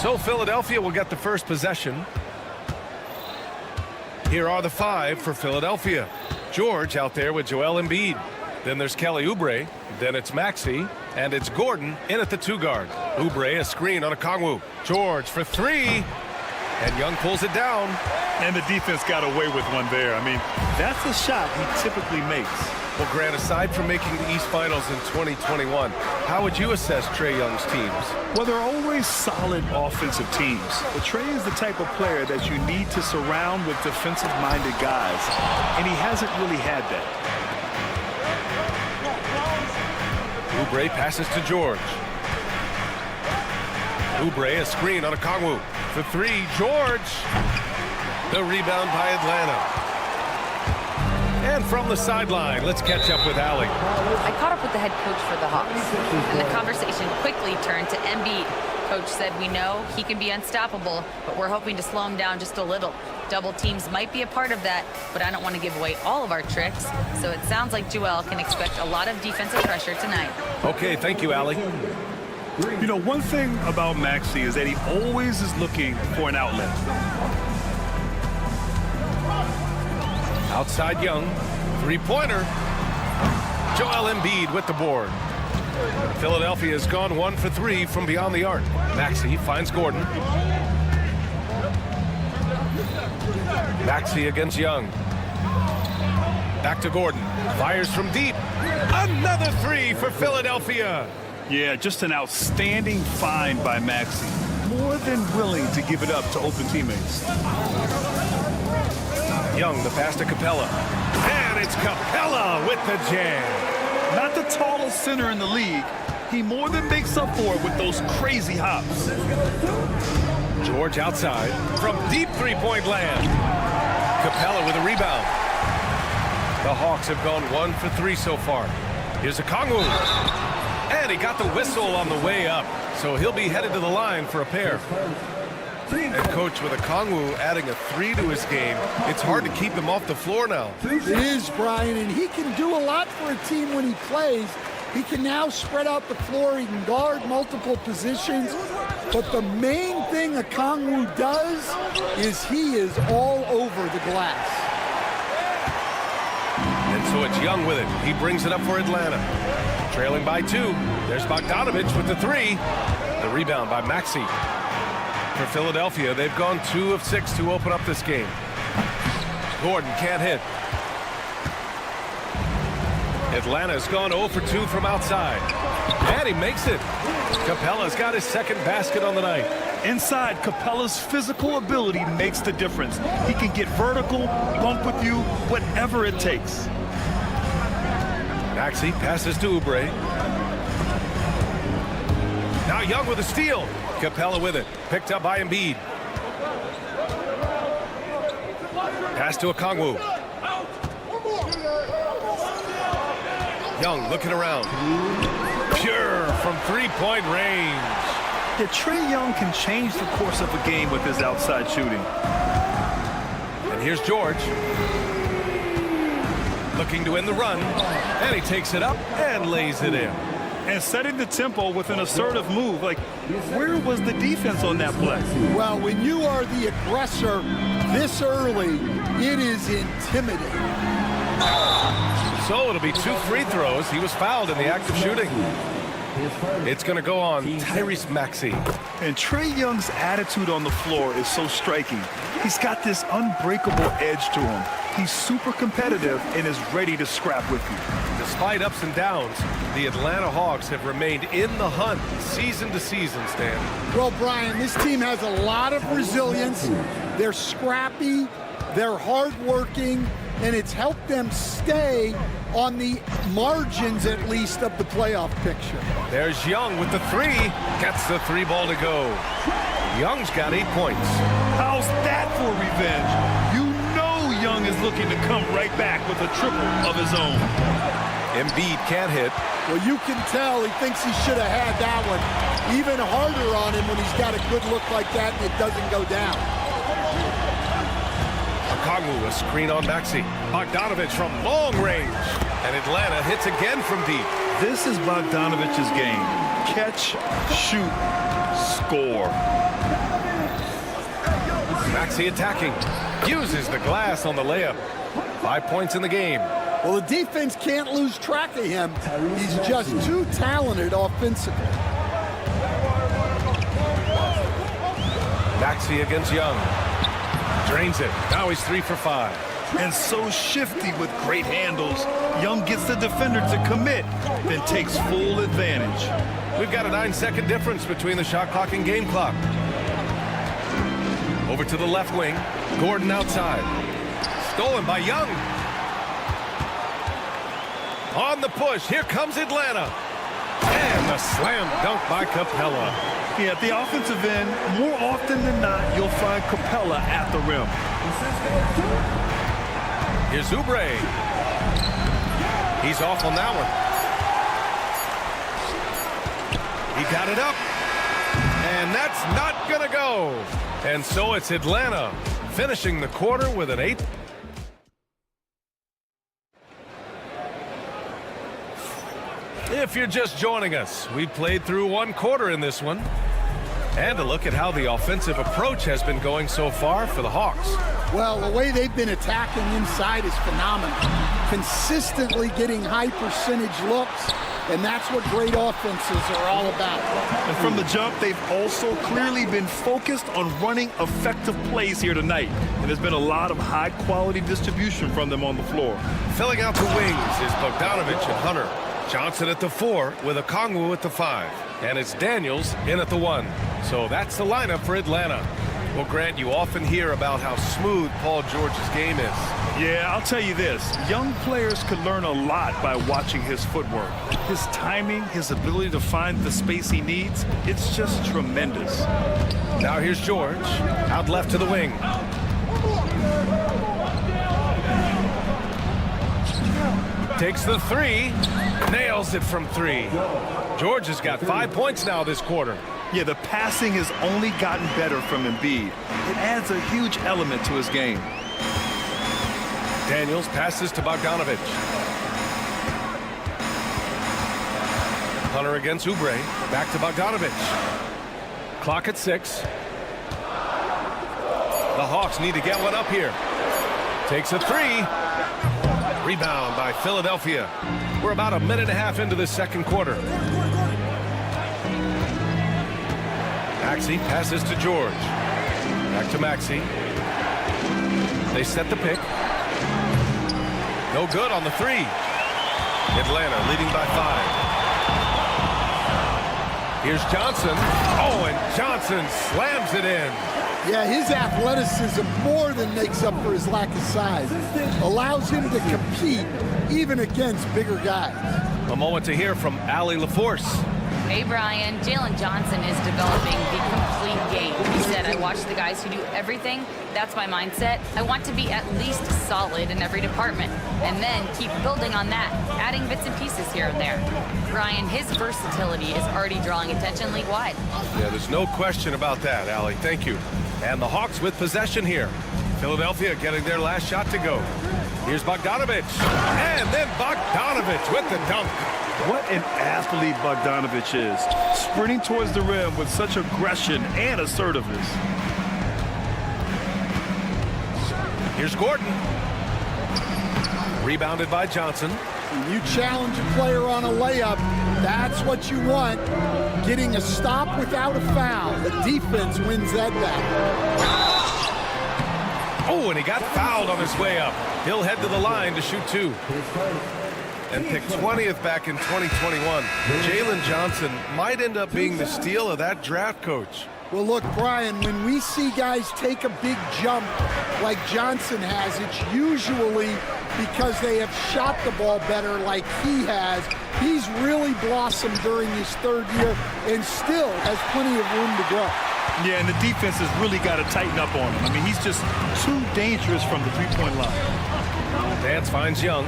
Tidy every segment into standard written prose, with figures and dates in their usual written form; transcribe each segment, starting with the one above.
So Philadelphia will get the first possession. Here are the 5 for Philadelphia. George out there with Joel Embiid. Then there's Kelly Oubre. Then it's Maxey. And it's Gordon in at the 2 guard. Oubre a screen on Okongwu. George for 3. And Young pulls it down. And the defense got away with one there. I mean, that's a shot he typically makes. Well, Grant, aside from making the East Finals in 2021, how would you assess Trae Young's teams? Well, they're always solid offensive teams. But Trae is the type of player that you need to surround with defensive-minded guys. And he hasn't really had that. Oubre passes to George. Oubre a screen on Okongwu. For 3, George. The rebound by Atlanta. And from the sideline, let's catch up with Allie. I caught up with the head coach for the Hawks, and the conversation quickly turned to Embiid. Coach said, we know he can be unstoppable, but we're hoping to slow him down just a little. Double teams might be a part of that, but I don't want to give away all of our tricks. So it sounds like Joel can expect a lot of defensive pressure tonight. Okay, thank you, Allie. You know, one thing about Maxey is that he always is looking for an outlet. Outside Young, 3-pointer. Joel Embiid with the board. Philadelphia has gone 1 for 3 from beyond the arc. Maxey finds Gordon. Maxey against Young. Back to Gordon. Fires from deep. Another 3 for Philadelphia. Yeah, just an outstanding find by Maxey. More than willing to give it up to open teammates. Young, the pass to Capella. And it's Capella with the jam. Not the tallest center in the league. He more than makes up for it with those crazy hops. George outside from deep 3-point land. Capella with a rebound. The Hawks have gone 1 for 3 so far. Here's Okongwu. And he got the whistle on the way up. So he'll be headed to the line for a pair. And coach, with Okongwu adding a 3 to his game, it's hard to keep him off the floor now. It is, Brian, and he can do a lot for a team when he plays. He can now spread out the floor. He can guard multiple positions. But the main thing Okongwu does is he is all over the glass. And so it's Young with it. He brings it up for Atlanta. Trailing by 2. There's Bogdanovich with the 3. The rebound by Maxey. For Philadelphia, they've gone 2 of 6 to open up this game. Gordon can't hit. Atlanta's gone 0 for 2 from outside. And he makes it. Capella's got his second basket on the night. Inside, Capella's physical ability makes the difference. He can get vertical, bump with you, whatever it takes. Maxey passes to Oubre. Now Young with a steal. Capella with it. Picked up by Embiid. Pass to Okongwu. Young looking around. Pure from 3-point range. Yeah, Trae Young can change the course of a game with his outside shooting. And here's George. Looking to end the run. And he takes it up and lays it in. And setting the tempo with an assertive move. Like, where was the defense on that play? Well, when you are the aggressor this early, it is intimidating. So it'll be 2 free throws. He was fouled in the act of shooting. It's going to go on Tyrese Maxey. And Trae Young's attitude on the floor is so striking. He's got this unbreakable edge to him. He's super competitive and is ready to scrap with you. Despite ups and downs, the Atlanta Hawks have remained in the hunt season to season, Stan. Well, Brian, this team has a lot of resilience. They're scrappy, they're hardworking, and it's helped them stay on the margins, at least, of the playoff picture. There's Young with the 3. Gets the 3 ball to go. Young's got 8 points. How's that for revenge? You know Young is looking to come right back with a triple of his own. Embiid can't hit. Well, you can tell he thinks he should have had that one. Even harder on him when he's got a good look like that and it doesn't go down. Okongwu, a screen on Maxey. Bogdanovich from long range. And Atlanta hits again from deep. This is Bogdanovich's game. Catch, shoot, score. Maxey attacking. Uses the glass on the layup. 5 points in the game. Well, the defense can't lose track of him. He's just too talented offensively. Maxey against Young. Drains it. Now he's 3 for 5. And so shifty with great handles. Young gets the defender to commit, then takes full advantage. We've got a 9-second difference between the shot clock and game clock. Over to the left wing. Gordon outside. Stolen by Young. On the push. Here comes Atlanta. And the slam dunk by Capella. Yeah, at the offensive end, more often than not, you'll find Capella at the rim. Here's Oubre. He's off on that one. He got it up. And that's not going to go. And so it's Atlanta finishing the quarter with an 8. If you're just joining us, we played through 1 quarter in this one. And a look at how the offensive approach has been going so far for the Hawks. Well, the way they've been attacking inside is phenomenal. Consistently getting high percentage looks, and that's what great offenses are all about. And from the jump, they've also clearly been focused on running effective plays here tonight. And there's been a lot of high-quality distribution from them on the floor. Filling out the wings is Bogdanovich and Hunter. Johnson at the 4 with Okongwu at the 5. And it's Daniels in at the 1. So that's the lineup for Atlanta. Well, Grant, you often hear about how smooth Paul George's game is. Yeah, I'll tell you this. Young players could learn a lot by watching his footwork. His timing, his ability to find the space he needs, it's just tremendous. Now here's George, out left to the wing. Takes the 3, nails it from 3. George has got 5 points now this quarter. Yeah, the passing has only gotten better from Embiid. It adds a huge element to his game. Daniels passes to Bogdanovich. Hunter against Oubre. Back to Bogdanovich. Clock at 6. The Hawks need to get one up here. Takes a 3. Rebound by Philadelphia. We're about a minute and a half into the second quarter. Maxey passes to George. Back to Maxey. They set the pick. No good on the 3. Atlanta leading by 5. Here's Johnson. Oh, and Johnson slams it in. Yeah, his athleticism more than makes up for his lack of size. Allows him to compete even against bigger guys. A moment to hear from Allie LaForce. Hey, Brian. Jalen Johnson is developing the complete game. He said, I watch the guys who do everything. That's my mindset. I want to be at least solid in every department and then keep building on that, adding bits and pieces here and there. Brian, his versatility is already drawing attention league-wide. Yeah, there's no question about that, Allie. Thank you. And the Hawks with possession here. Philadelphia getting their last shot to go. Here's Bogdanovich. And then Bogdanovich with the dunk. What an athlete Bogdanovich is. Sprinting towards the rim with such aggression and assertiveness. Here's Gordon. Rebounded by Johnson. When you challenge a player on a layup, that's what you want. Getting a stop without a foul. The defense wins that battle. Oh, and he got fouled on his way up. He'll head to the line to shoot 2. And picked 20th back in 2021. Jalen Johnson might end up being the steal of that draft, Coach. Well, look, Brian, when we see guys take a big jump like Johnson has, it's usually because they have shot the ball better like he has. He's really blossomed during his 3rd year and still has plenty of room to grow. Yeah, and the defense has really got to tighten up on him. I mean, he's just too dangerous from the three-point line. Dance finds Young.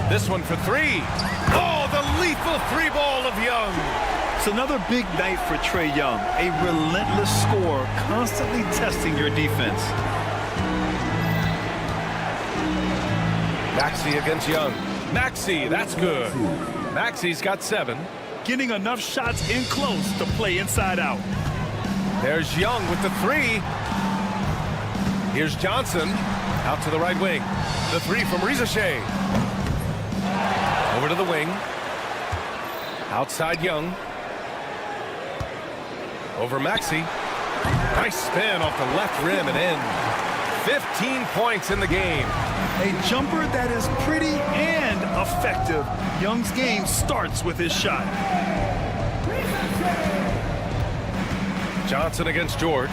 This one for 3. Oh, the lethal 3-ball of Young. It's another big night for Trae Young. A relentless scorer, constantly testing your defense. Maxey against Young. Maxey, that's good. Maxey's got 7. getting enough shots in close to play inside out. There's Young with the three. Here's Johnson out to the right wing. The three from Rizashe. Over to the wing. Outside Young. Over Maxey. Nice spin off the left rim and in. 15 points in the game. A jumper that is pretty and effective. Young's game starts with his shot. Johnson against George.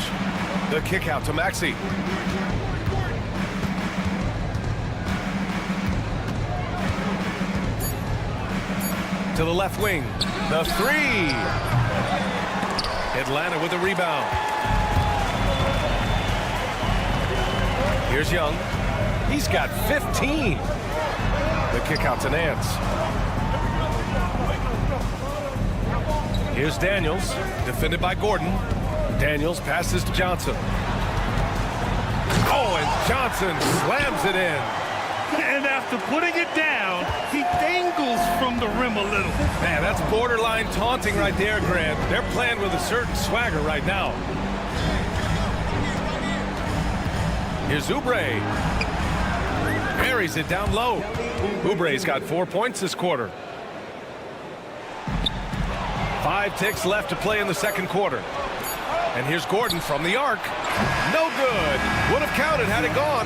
The kick out to Maxey. To the left wing. The three. Atlanta with the rebound. Here's Young. He's got 15. The kick out to Nance. Here's Daniels, defended by Gordon. Daniels passes to Johnson. Oh, and Johnson slams it in. And after putting it down, he dangles from the rim a little. Man, that's borderline taunting right there, Grant. They're playing with a certain swagger right now. Here's Oubre. Buries it down low. Oubre's got 4 points this quarter. 5 ticks left to play in the second quarter. And here's Gordon from the arc. No good. Would have counted had it gone.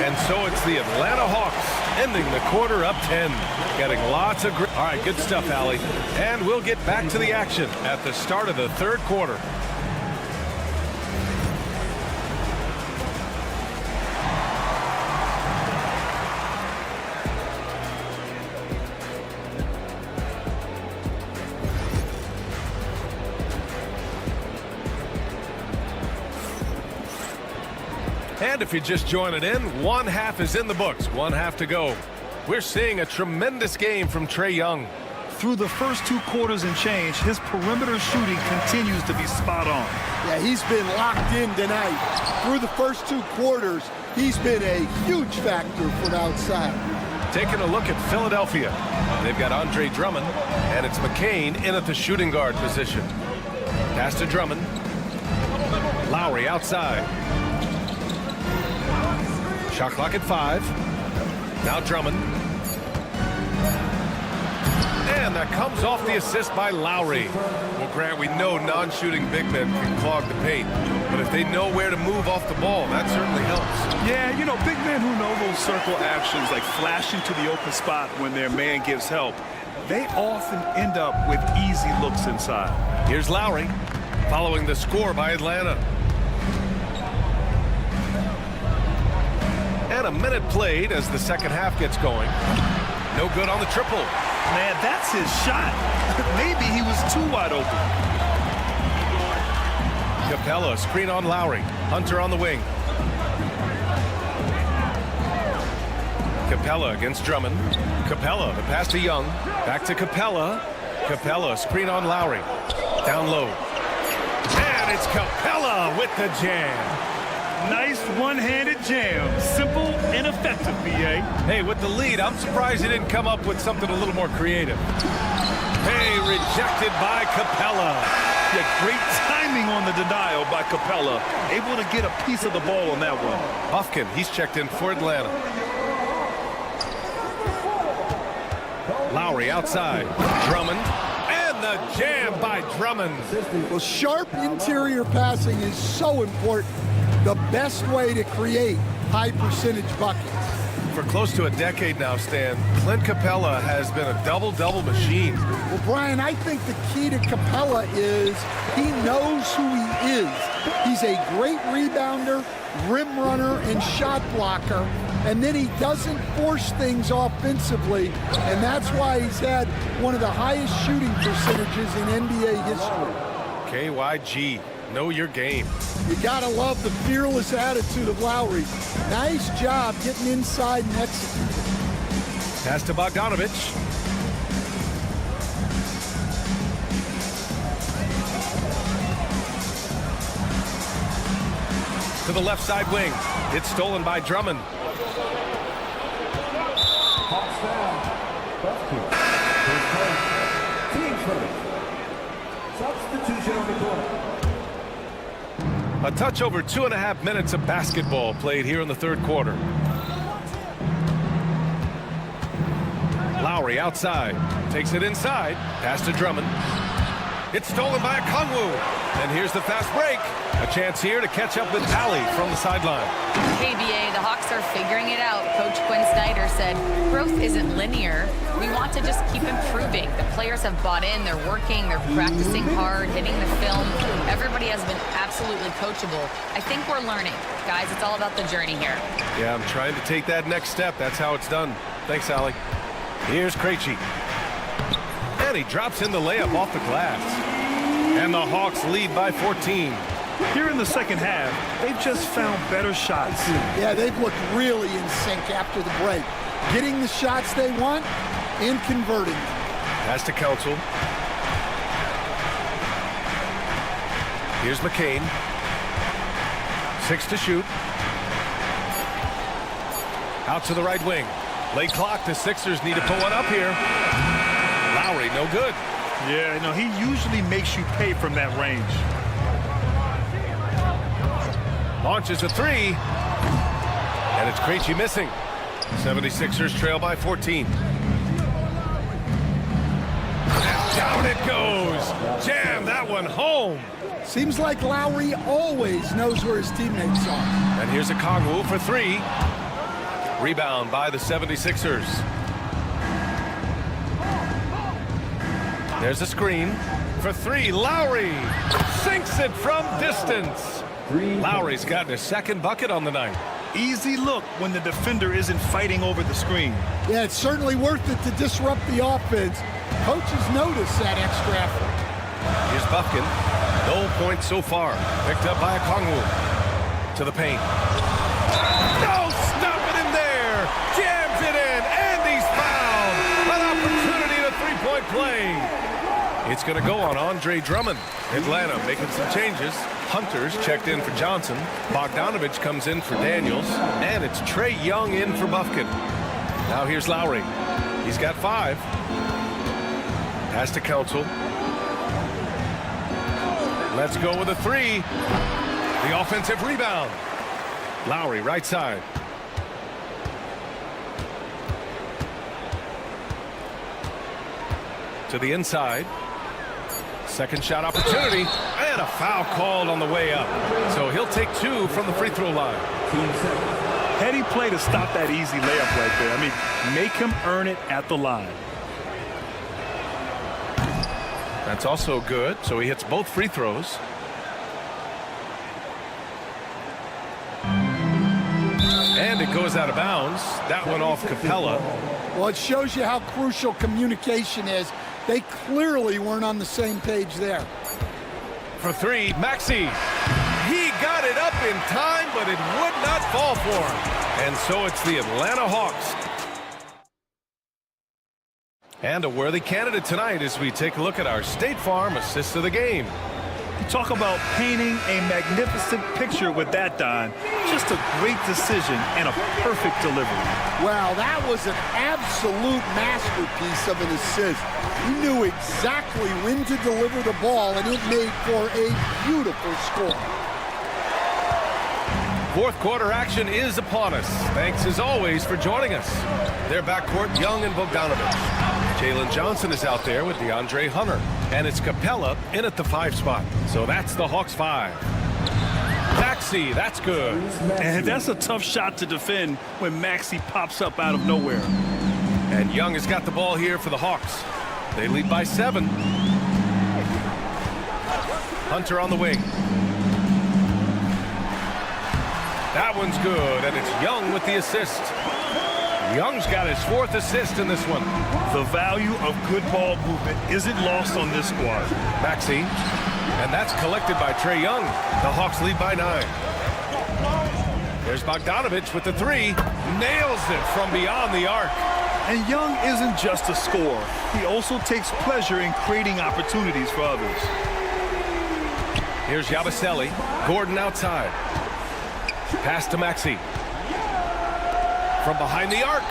And so it's the Atlanta Hawks ending the quarter up 10. Getting lots of All right, good stuff, Allie. And we'll get back to the action at the start of the third quarter. And if you're just joining in, one half is in the books, one half to go. We're seeing a tremendous game from Trae Young. Through the first 2 quarters and change, his perimeter shooting continues to be spot on. Yeah, he's been locked in tonight. Through the first 2 quarters, he's been a huge factor from outside. Taking a look at Philadelphia. They've got Andre Drummond, and it's McCain in at the shooting guard position. Pass to Drummond. Lowry outside. Shot clock at 5. Now Drummond. And that comes off the assist by Lowry. Well, Grant, we know non-shooting big men can clog the paint. But if they know where to move off the ball, that certainly helps. Yeah, you know, big men who know those circle actions, like flashing to the open spot when their man gives help, they often end up with easy looks inside. Here's Lowry, following the score by Atlanta. And a minute played as the second half gets going. No good on the triple. Man, that's his shot. Maybe he was too wide open. Capella, screen on Lowry. Hunter on the wing. Capella against Drummond. Capella, the pass to Young. Back to Capella. Capella, screen on Lowry. Down low. And it's Capella with the jam. Nice one-handed jam. Simple and effective, B.A. Hey, with the lead, I'm surprised he didn't come up with something a little more creative. Hey, rejected by Capella. Yeah, great timing on the denial by Capella. Able to get a piece of the ball on that one. Buffkin, he's checked in for Atlanta. Lowry outside. Drummond. And the jam by Drummond. Well, sharp interior passing is so important. The best way to create high percentage buckets. For close to a decade now, Stan, Clint Capella has been a double-double machine. Well, Brian, I think the key to Capella is he knows who he is. He's a great rebounder, rim runner, and shot blocker. And then he doesn't force things offensively. And that's why he's had one of the highest shooting percentages in NBA history. KYG. Know your game. You gotta love the fearless attitude of Lowry. Nice job getting inside and executing. Pass to Bogdanovich. To the left side wing. It's stolen by Drummond. A touch over 2.5 minutes of basketball played here in the third quarter. Lowry outside, takes it inside, pass to Drummond. It's stolen by Kongwu. And here's the fast break. A chance here to catch up with Ali from the sideline. KBA, the Hawks are figuring it out. Coach Quinn Snyder said, growth isn't linear. We want to just keep improving. The players have bought in. They're working. They're practicing hard, hitting the film. Everybody has been absolutely coachable. I think we're learning. Guys, it's all about the journey here. Yeah, I'm trying to take that next step. That's how it's done. Thanks, Ali. Here's Krejci. And he drops in the layup off the glass. And the Hawks lead by 14. Here in the second half, they've just found better shots. Yeah, they've looked really in sync after the break. Getting the shots they want and converting them. Pass to Council. Here's McCain. 6 to shoot. Out to the right wing. Late clock. The Sixers need to put one up here. Lowry, no good. Yeah, no, he usually makes you pay from that range. Launches a three. And it's Krejci missing. 76ers trail by 14. And down it goes. Jam that one home. Seems like Lowry always knows where his teammates are. And here's a Kongwu for three. Rebound by the 76ers. There's a screen for three. Lowry sinks it from distance. Lowry's gotten his second bucket on the night. Easy look when the defender isn't fighting over the screen. Yeah, it's certainly worth it to disrupt the offense. Coaches notice that extra effort. Here's Buffkin. No points so far. Picked up by a Kongwu. To the paint. No, stop it in there. Jams it in, and he's fouled. An opportunity to three-point play. It's going to go on Andre Drummond. Atlanta making some changes. Hunter's checked in for Johnson. Bogdanovich comes in for Daniels. And it's Trae Young in for Buffkin. Now here's Lowry. He's got 5. Pass to Council. Let's go with a 3. The offensive rebound. Lowry right side. To the inside. Second shot opportunity, and a foul called on the way up. So he'll take 2 from the free throw line. Heady play to stop that easy layup right there. I mean, make him earn it at the line. That's also good, so he hits both free throws. And it goes out of bounds. That one off Capella. Well, it shows you how crucial communication is. They clearly weren't on the same page there. For 3, Maxey. He got it up in time, but it would not fall for him. And so it's the Atlanta Hawks. And a worthy candidate tonight as we take a look at our State Farm assist of the game. Talk about painting a magnificent picture with that, Don. Just a great decision and a perfect delivery. Wow, that was an absolute masterpiece of an assist. He knew exactly when to deliver the ball, and it made for a beautiful score. Fourth quarter action is upon us. Thanks as always for joining us. Their backcourt, Young and Bogdanovich. Jalen Johnson is out there with DeAndre Hunter. And it's Capella in at the 5 spot. So that's the Hawks 5. Maxey, that's good. And that's a tough shot to defend when Maxey pops up out of nowhere. And Young has got the ball here for the Hawks. They lead by 7. Hunter on the wing. That one's good, and it's Young with the assist. Young's got his 4th assist in this one. The value of good ball movement isn't lost on this squad. Maxey, and that's collected by Trae Young. The Hawks lead by 9. There's Bogdanovich with the 3. Nails it from beyond the arc. And Young isn't just a scorer. He also takes pleasure in creating opportunities for others. Here's Yabusele. Gordon outside. Pass to Maxey. From behind the arc.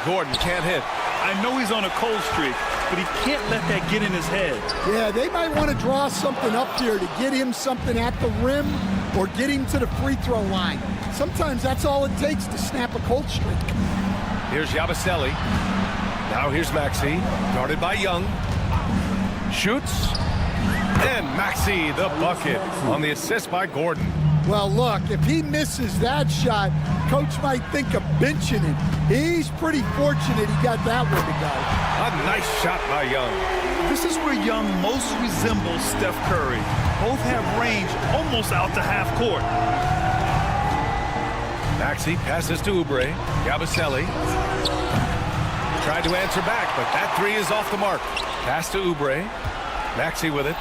Gordon can't hit. I know he's on a cold streak, but he can't let that get in his head. Yeah, they might want to draw something up here to get him something at the rim or get him to the free throw line. Sometimes that's all it takes to snap a cold streak. Here's Yabusele. Now here's Maxey, guarded by Young. Shoots. And Maxey, the bucket, on the assist by Gordon. Well, look, if he misses that shot, coach might think of benching him. He's pretty fortunate he got that one to go. A nice shot by Young. This is where Young most resembles Steph Curry. Both have range almost out to half court. Maxey passes to Oubre. Yabusele tried to answer back, but that three is off the mark. Pass to Oubre. Maxey with it.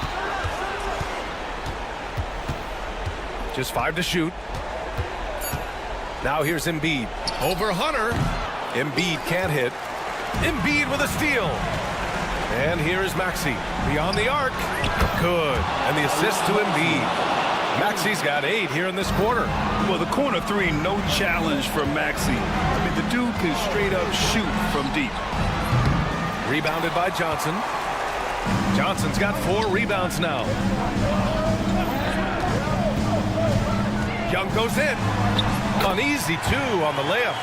Just 5 to shoot. Now here's Embiid. Over Hunter. Embiid can't hit. Embiid with a steal. And here is Maxey. Beyond the arc. Good. And the assist to Embiid. Maxey's got 8 here in this quarter. Well, the corner three, no challenge for Maxey. I mean, the dude can straight up shoot from deep. Rebounded by Johnson. Johnson's got 4 rebounds now. Young goes in. An easy 2 on the layup.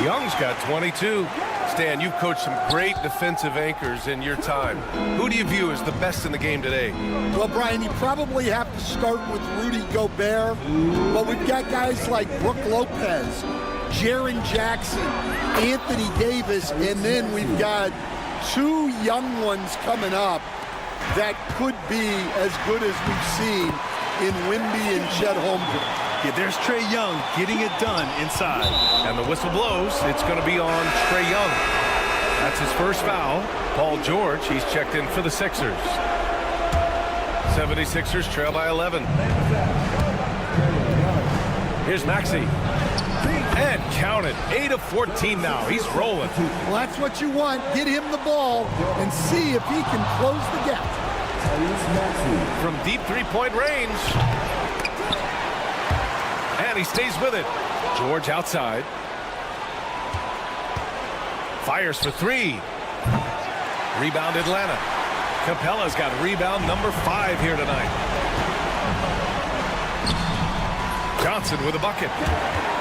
Young's got 22. Stan, you've coached some great defensive anchors in your time. Who do you view as the best in the game today? Well, Brian, you probably have to start with Rudy Gobert, but we've got guys like Brook Lopez, Jaren Jackson, Anthony Davis, and then we've got 2 young ones coming up that could be as good as we've seen in Wemby and Chet Holmgren. Yeah, there's Trae Young getting it done inside. And the whistle blows. It's going to be on Trae Young. That's his first foul. Paul George, he's checked in for the Sixers. 76ers trail by 11. Here's Maxey. And count it. 8 of 14 now. He's rolling. Well, that's what you want. Get him the ball and see if he can close the gap. From deep three-point range. And he stays with it. George outside. Fires for 3. Rebound Atlanta. Capella's got rebound number 5 here tonight. Johnson with a bucket.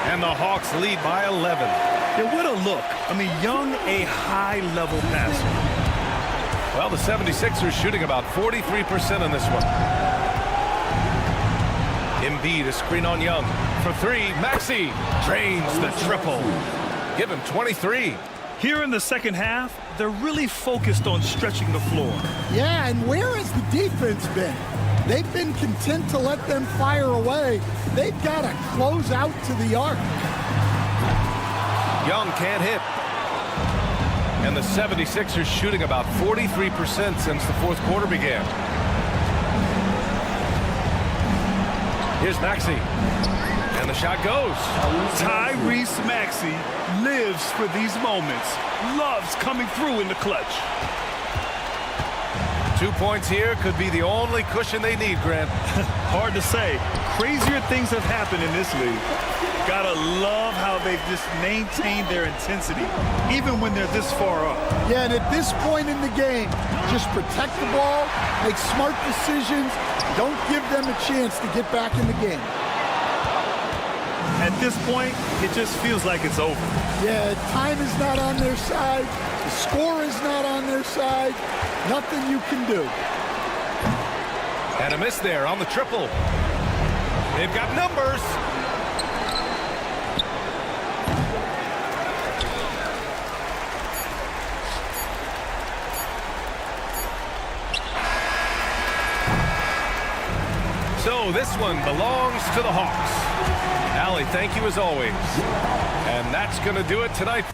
And the Hawks lead by 11. Yeah, what a look. I mean, Young, a high-level passer. Well, the 76ers shooting about 43% in this one. Embiid, a screen on Young. For 3, Maxey drains the triple. Give him 23. Here in the second half, they're really focused on stretching the floor. Yeah, and where has the defense been? They've been content to let them fire away. They've got to close out to the arc. Young can't hit. And the 76ers shooting about 43% since the fourth quarter began. Here's Maxey. And the shot goes. Tyrese Maxey lives for these moments. Loves coming through in the clutch. 2 points here could be the only cushion they need, Grant. Hard to say. Crazier things have happened in this league. Gotta love how they've just maintained their intensity, even when they're this far up. Yeah, and at this point in the game, just protect the ball, make smart decisions, don't give them a chance to get back in the game. At this point, it just feels like it's over. Yeah, time is not on their side. The score is not on their side. Nothing you can do. And a miss there on the triple. They've got numbers. So this one belongs to the Hawks. Allie, thank you as always. And that's going to do it tonight.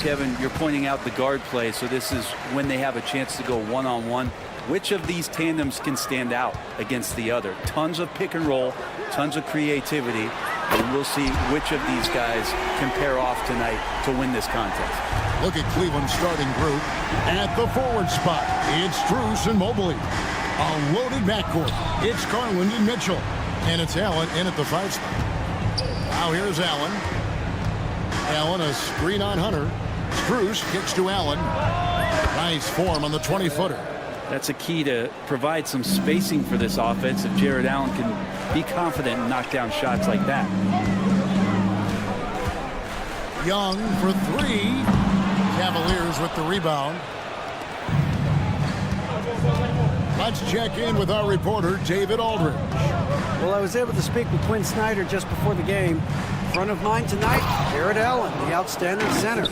Kevin, you're pointing out the guard play, so this is when they have a chance to go one-on-one. Which of these tandems can stand out against the other? Tons of pick and roll, tons of creativity, and we'll see which of these guys can pair off tonight to win this contest. Look at Cleveland's starting group. At the forward spot, it's Strus and Mobley. A loaded backcourt. It's Garland and Mitchell. And it's Allen in at the 5 spot. Now here's Allen. Allen, a screen on Hunter. Strus kicks to Allen. Nice form on the 20-footer. That's a key to provide some spacing for this offense if Jared Allen can be confident and knock down shots like that. Young for 3. Cavaliers with the rebound. Let's check in with our reporter, David Aldridge. Well, I was able to speak with Quinn Snyder just before the game. Front of mind tonight, Jared Allen, the outstanding center.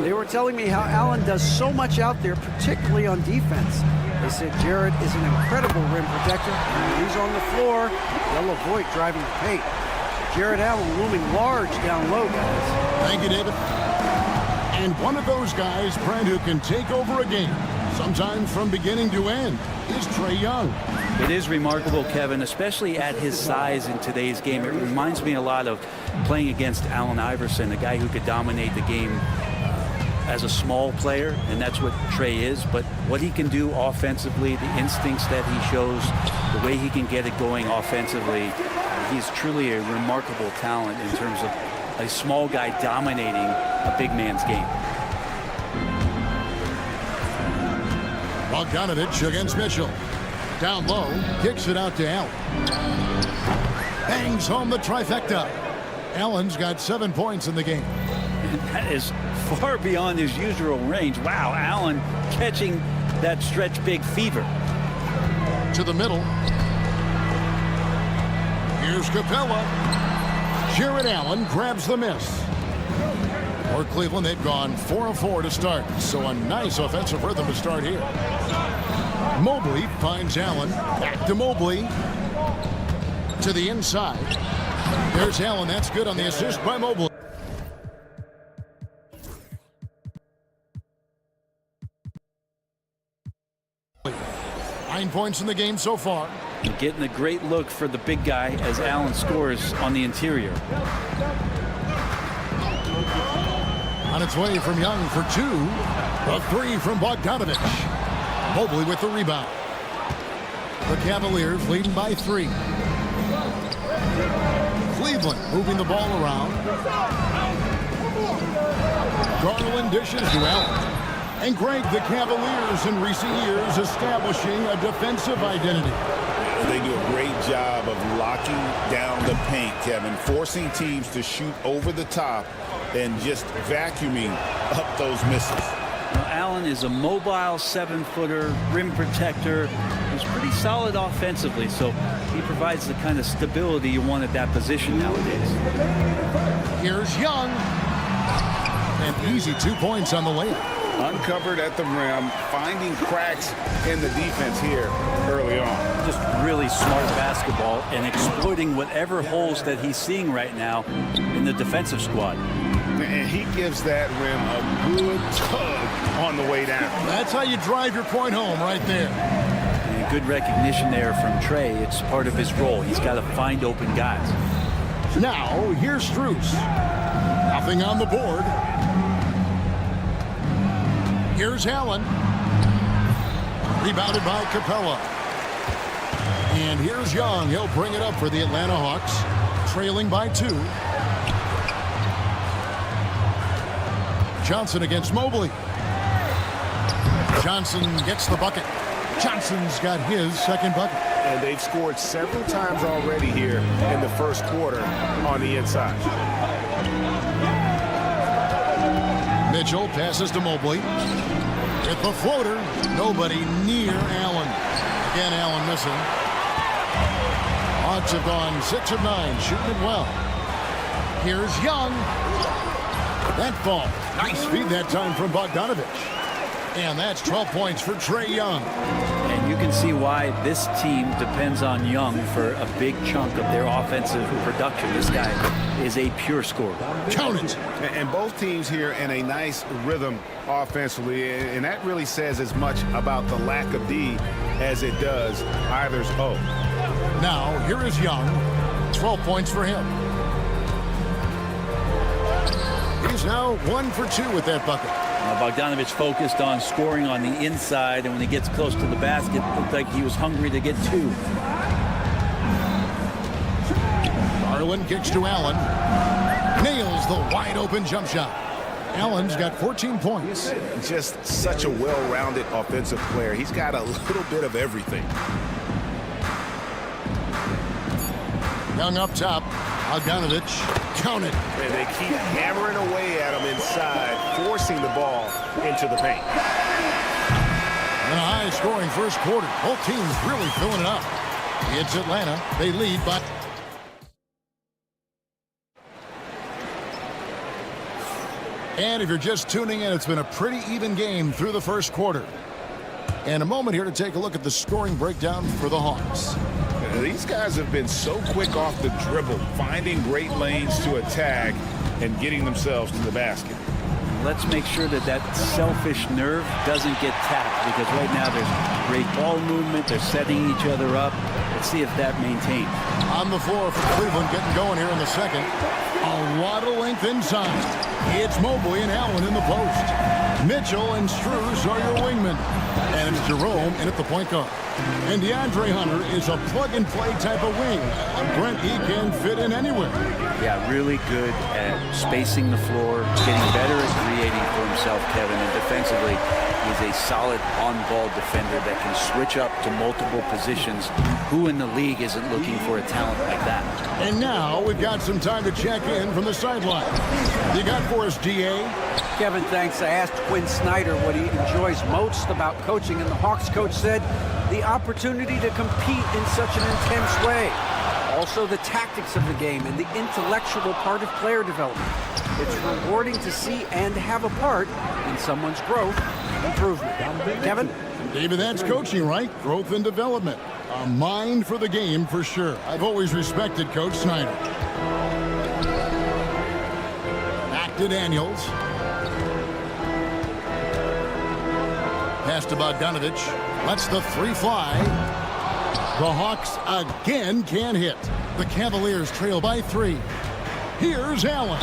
They were telling me how Allen does so much out there, particularly on defense. They said Jared is an incredible rim protector, and when he's on the floor, they'll avoid driving the paint. Jared Allen looming large down low, guys. Thank you, David. And one of those guys, Brent, who can take over a game, sometimes from beginning to end, is Trae Young. It is remarkable, Kevin, especially at his size in today's game. It reminds me a lot of playing against Allen Iverson, a guy who could dominate the game as a small player, and that's what Trae is. But what he can do offensively, the instincts that he shows, the way he can get it going offensively, he's truly a remarkable talent in terms of a small guy dominating a big man's game. Bogdanovich against Mitchell. Down low, kicks it out to Allen. Bangs home the trifecta. Allen's got 7 points in the game. And that is far beyond his usual range. Wow, Allen catching that stretch big fever. To the middle. Here's Capella. Jared Allen grabs the miss. For Cleveland, they've gone 4 of 4 to start, so a nice offensive rhythm to start here. Mobley finds Allen. Back to Mobley. To the inside. There's Allen. That's good on the assist by Mobley. Nine points in the game so far. Getting a great look for the big guy as Allen scores on the interior. On its way from Young for 2. A 3 from Bogdanovich. Mobley with the rebound. The Cavaliers leading by 3. Cleveland moving the ball around. Garland dishes to Allen. And Greg, the Cavaliers in recent years establishing a defensive identity. They do a great job of locking down the paint, Kevin, forcing teams to shoot over the top and just vacuuming up those misses. Now, Allen is a mobile 7-footer, rim protector. He's pretty solid offensively, so he provides the kind of stability you want at that position nowadays. Here's Young. And easy 2 points on the layup. Uncovered at the rim, finding cracks in the defense here early on. Just really smart basketball and exploiting whatever holes that he's seeing right now in the defensive squad. And he gives that rim a good tug on the way down. That's how you drive your point home right there. And good recognition there from Trae. It's part of his role. He's got to find open guys. Now, here's Strus. Nothing on the board. Here's Allen. Rebounded by Capella. And here's Young. He'll bring it up for the Atlanta Hawks. Trailing by 2. Johnson against Mobley. Johnson gets the bucket. Johnson's got his second bucket. And they've scored several times already here in the first quarter on the inside. Mitchell passes to Mobley. With the floater, nobody near Allen. Again, Allen missing. Hawks have gone 6 of 9, shooting it well. Here's Young. That ball. Nice feed that time from Bogdanovich. And that's 12 points for Trae Young. And you can see why this team depends on Young for a big chunk of their offensive production. This guy is a pure scorer. Count it. And both teams here in a nice rhythm offensively, and that really says as much about the lack of D as it does either's O. Now, here is Young. 12 points for him. He's now 1 for 2 with that bucket. Bogdanovich focused on scoring on the inside, and when he gets close to the basket, it looked like he was hungry to get 2. Garland kicks to Allen. Nails the wide-open jump shot. Allen's got 14 points. Just such a well-rounded offensive player. He's got a little bit of everything. Young up top. Bogdanovich. Count it. And they keep hammering away at him inside, forcing the ball into the paint. And a high-scoring first quarter. Both teams really filling it up. It's Atlanta. They lead by... And if you're just tuning in, it's been a pretty even game through the first quarter. And a moment here to take a look at the scoring breakdown for the Hawks. These guys have been so quick off the dribble, finding great lanes to attack and getting themselves to the basket. Let's make sure that that selfish nerve doesn't get tapped, because right now there's great ball movement. They're setting each other up. Let's see if that maintains. On the floor for Cleveland, getting going here in the second. A lot of length inside. It's Mobley and Allen in the post. Mitchell and Strus are your wingmen. And it's Jerome in at the point guard. And DeAndre Hunter is a plug-and-play type of wing. Brent, he can fit in anywhere. Yeah, really good at spacing the floor, getting better at creating for himself, Kevin, and defensively, he's a solid on-ball defender that can switch up to multiple positions. Who in the league isn't looking for a talent like that? And now we've got some time to check in from the sideline. You got for us, DA? Kevin, thanks. I asked Quinn Snyder what he enjoys most about coaching, and the Hawks coach said the opportunity to compete in such an intense way. Also the tactics of the game and the intellectual part of player development. It's rewarding to see and have a part in someone's growth and improvement. Kevin? David, that's coaching, right? Growth and development. A mind for the game for sure. I've always respected Coach Snyder. Back to Daniels. Pass to Bogdanovich. Lets the 3 fly. The Hawks again can't hit. The Cavaliers trail by 3. Here's Allen.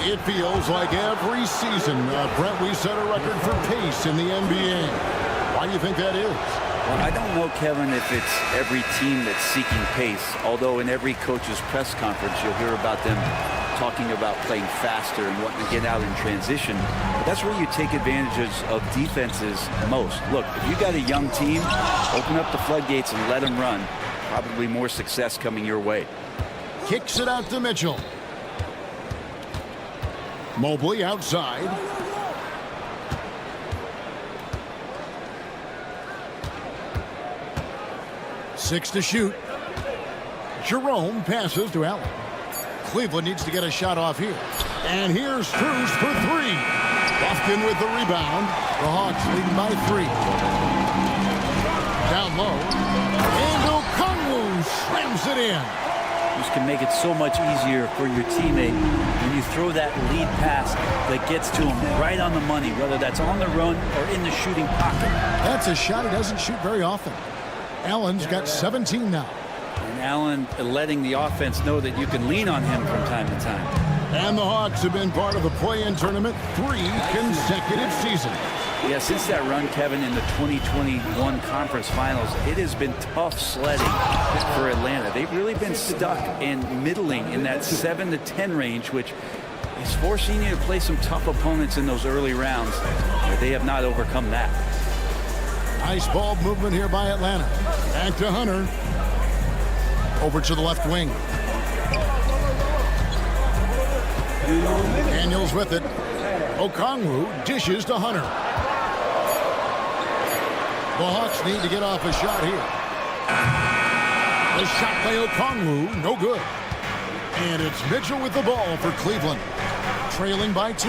It feels like every season, Brent, we set a record for pace in the NBA. Why do you think that is? Well, I don't know, Kevin, if it's every team that's seeking pace, although in every coach's press conference you'll hear about them talking about playing faster and wanting to get out in transition. But that's where you take advantages of defenses most. Look, if you got a young team, open up the floodgates and let them run. Probably more success coming your way. Kicks it out to Mitchell. Mobley outside. Six to shoot. Jerome passes to Allen. Cleveland needs to get a shot off here. And here's Strus for 3. Boston with the rebound. The Hawks leading by 3. Down low. And Okongwu slams it in. This can make it so much easier for your teammate when you throw that lead pass that gets to him right on the money, whether that's on the run or in the shooting pocket. That's a shot he doesn't shoot very often. Allen's got 17 now. And Allen letting the offense know that you can lean on him from time to time. And the Hawks have been part of the play-in tournament 3 consecutive seasons. Yeah, since that run, Kevin, in the 2021 conference finals, it has been tough sledding for Atlanta. They've really been stuck in middling in that 7 to 10 range, which is forcing you to play some tough opponents in those early rounds. But they have not overcome that. Nice ball movement here by Atlanta. Back to Hunter. Over to the left wing. Daniels with it. Okongwu dishes to Hunter. The Hawks need to get off a shot here. The shot by Okongwu, no good. And it's Mitchell with the ball for Cleveland. Trailing by 2.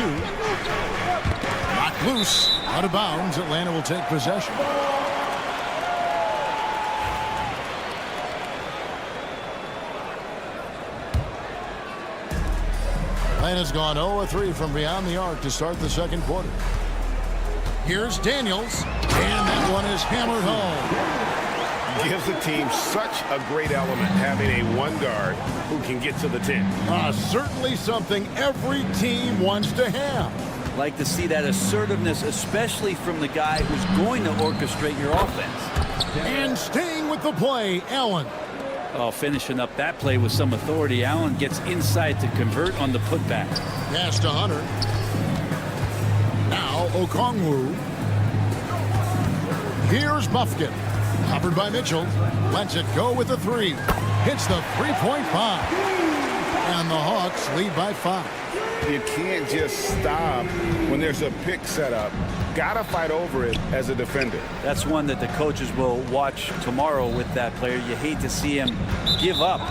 Knocked Loose, out of bounds. Atlanta will take possession. Atlanta's gone 0-3 from beyond the arc to start the second quarter. Here's Daniels, and that one is hammered home. Gives the team such a great element having a one guard who can get to the 10. Certainly something every team wants to have. Like to see that assertiveness, especially from the guy who's going to orchestrate your offense. And staying with the play, Allen. Oh, finishing up that play with some authority. Allen gets inside to convert on the putback. Pass to Hunter. Now Okongwu. Here's Buffkin. Covered by Mitchell. Lets it go with the 3. Hits the three-point bomb. And the Hawks lead by 5. You can't just stop when there's a pick set up. Gotta fight over it as a defender. That's one that the coaches will watch tomorrow with that player. You hate to see him give up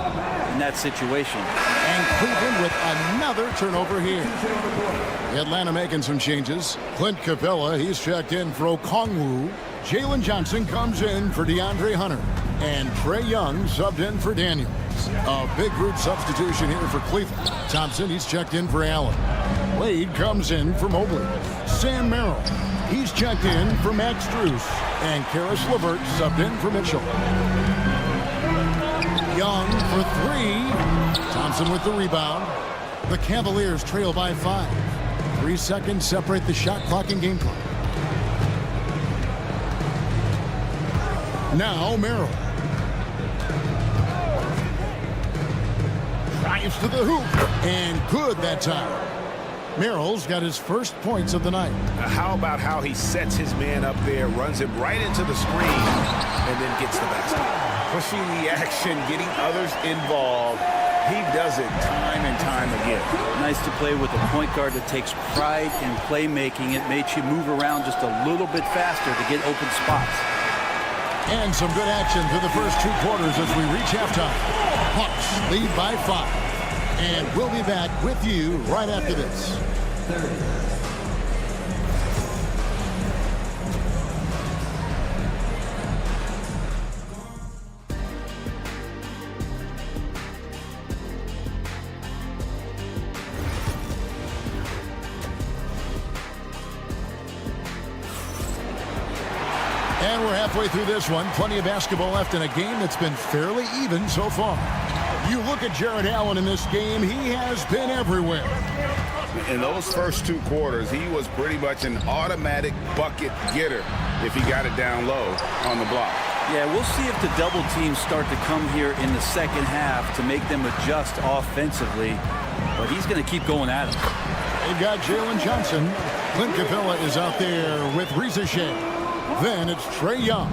in that situation. And Cleveland with another turnover here. Atlanta making some changes. Clint Capella, he's checked in for Okongwu. Jalen Johnson comes in for DeAndre Hunter. And Trae Young subbed in for Daniels. A big group substitution here for Cleveland. Thompson, he's checked in for Allen. Wade comes in for Mobley. Sam Merrill, he's checked in for Max Strus. And Karis LeVert subbed in for Mitchell. Young for 3. Thompson with the rebound. The Cavaliers trail by 5. 3 seconds separate the shot clock and game clock. Now Merrill. Drives to the hoop. And good that time. Merrill's got his first points of the night. How about how he sets his man up there, runs him right into the screen, and then gets the basket. Pushing the action, getting others involved. He does it time and time again. Nice to play with a point guard that takes pride in playmaking. It makes you move around just a little bit faster to get open spots. And some good action through the first 2 quarters as we reach halftime. Hawks lead by 5. And we'll be back with you right after this. And we're halfway through this one. Plenty of basketball left in a game that's been fairly even so far. You look at Jared Allen in this game, he has been everywhere. In those first 2 quarters, he was pretty much an automatic bucket getter if he got it down low on the block. Yeah, we'll see if the double teams start to come here in the second half to make them adjust offensively. But he's going to keep going at it. They've got Jalen Johnson. Clint Capella is out there with Reza Shea. Then it's Trae Young.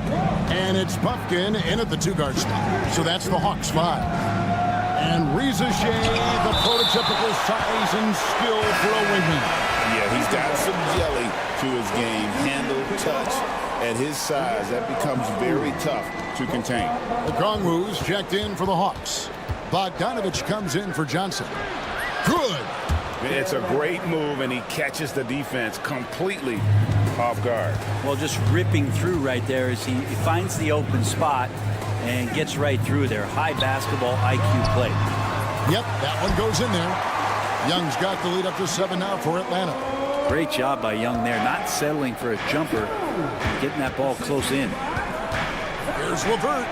And it's Buffkin in at the 2-guard spot. So that's the Hawks 5. And Reza Shea, the prototypical size and skill for a wingman. Yeah, he's got some jelly to his game. Handle, touch. At his size, that becomes very tough to contain. Okongwu's checked in for the Hawks. Bogdanovich comes in for Johnson. Good. It's a great move, and he catches the defense completely off guard. Well, just ripping through right there as he finds the open spot and gets right through there. High basketball IQ play. Yep, that one goes in there. Young's got the lead up to 7 now for Atlanta. Great job by Young there, not settling for a jumper, getting that ball close in. Here's LeVert.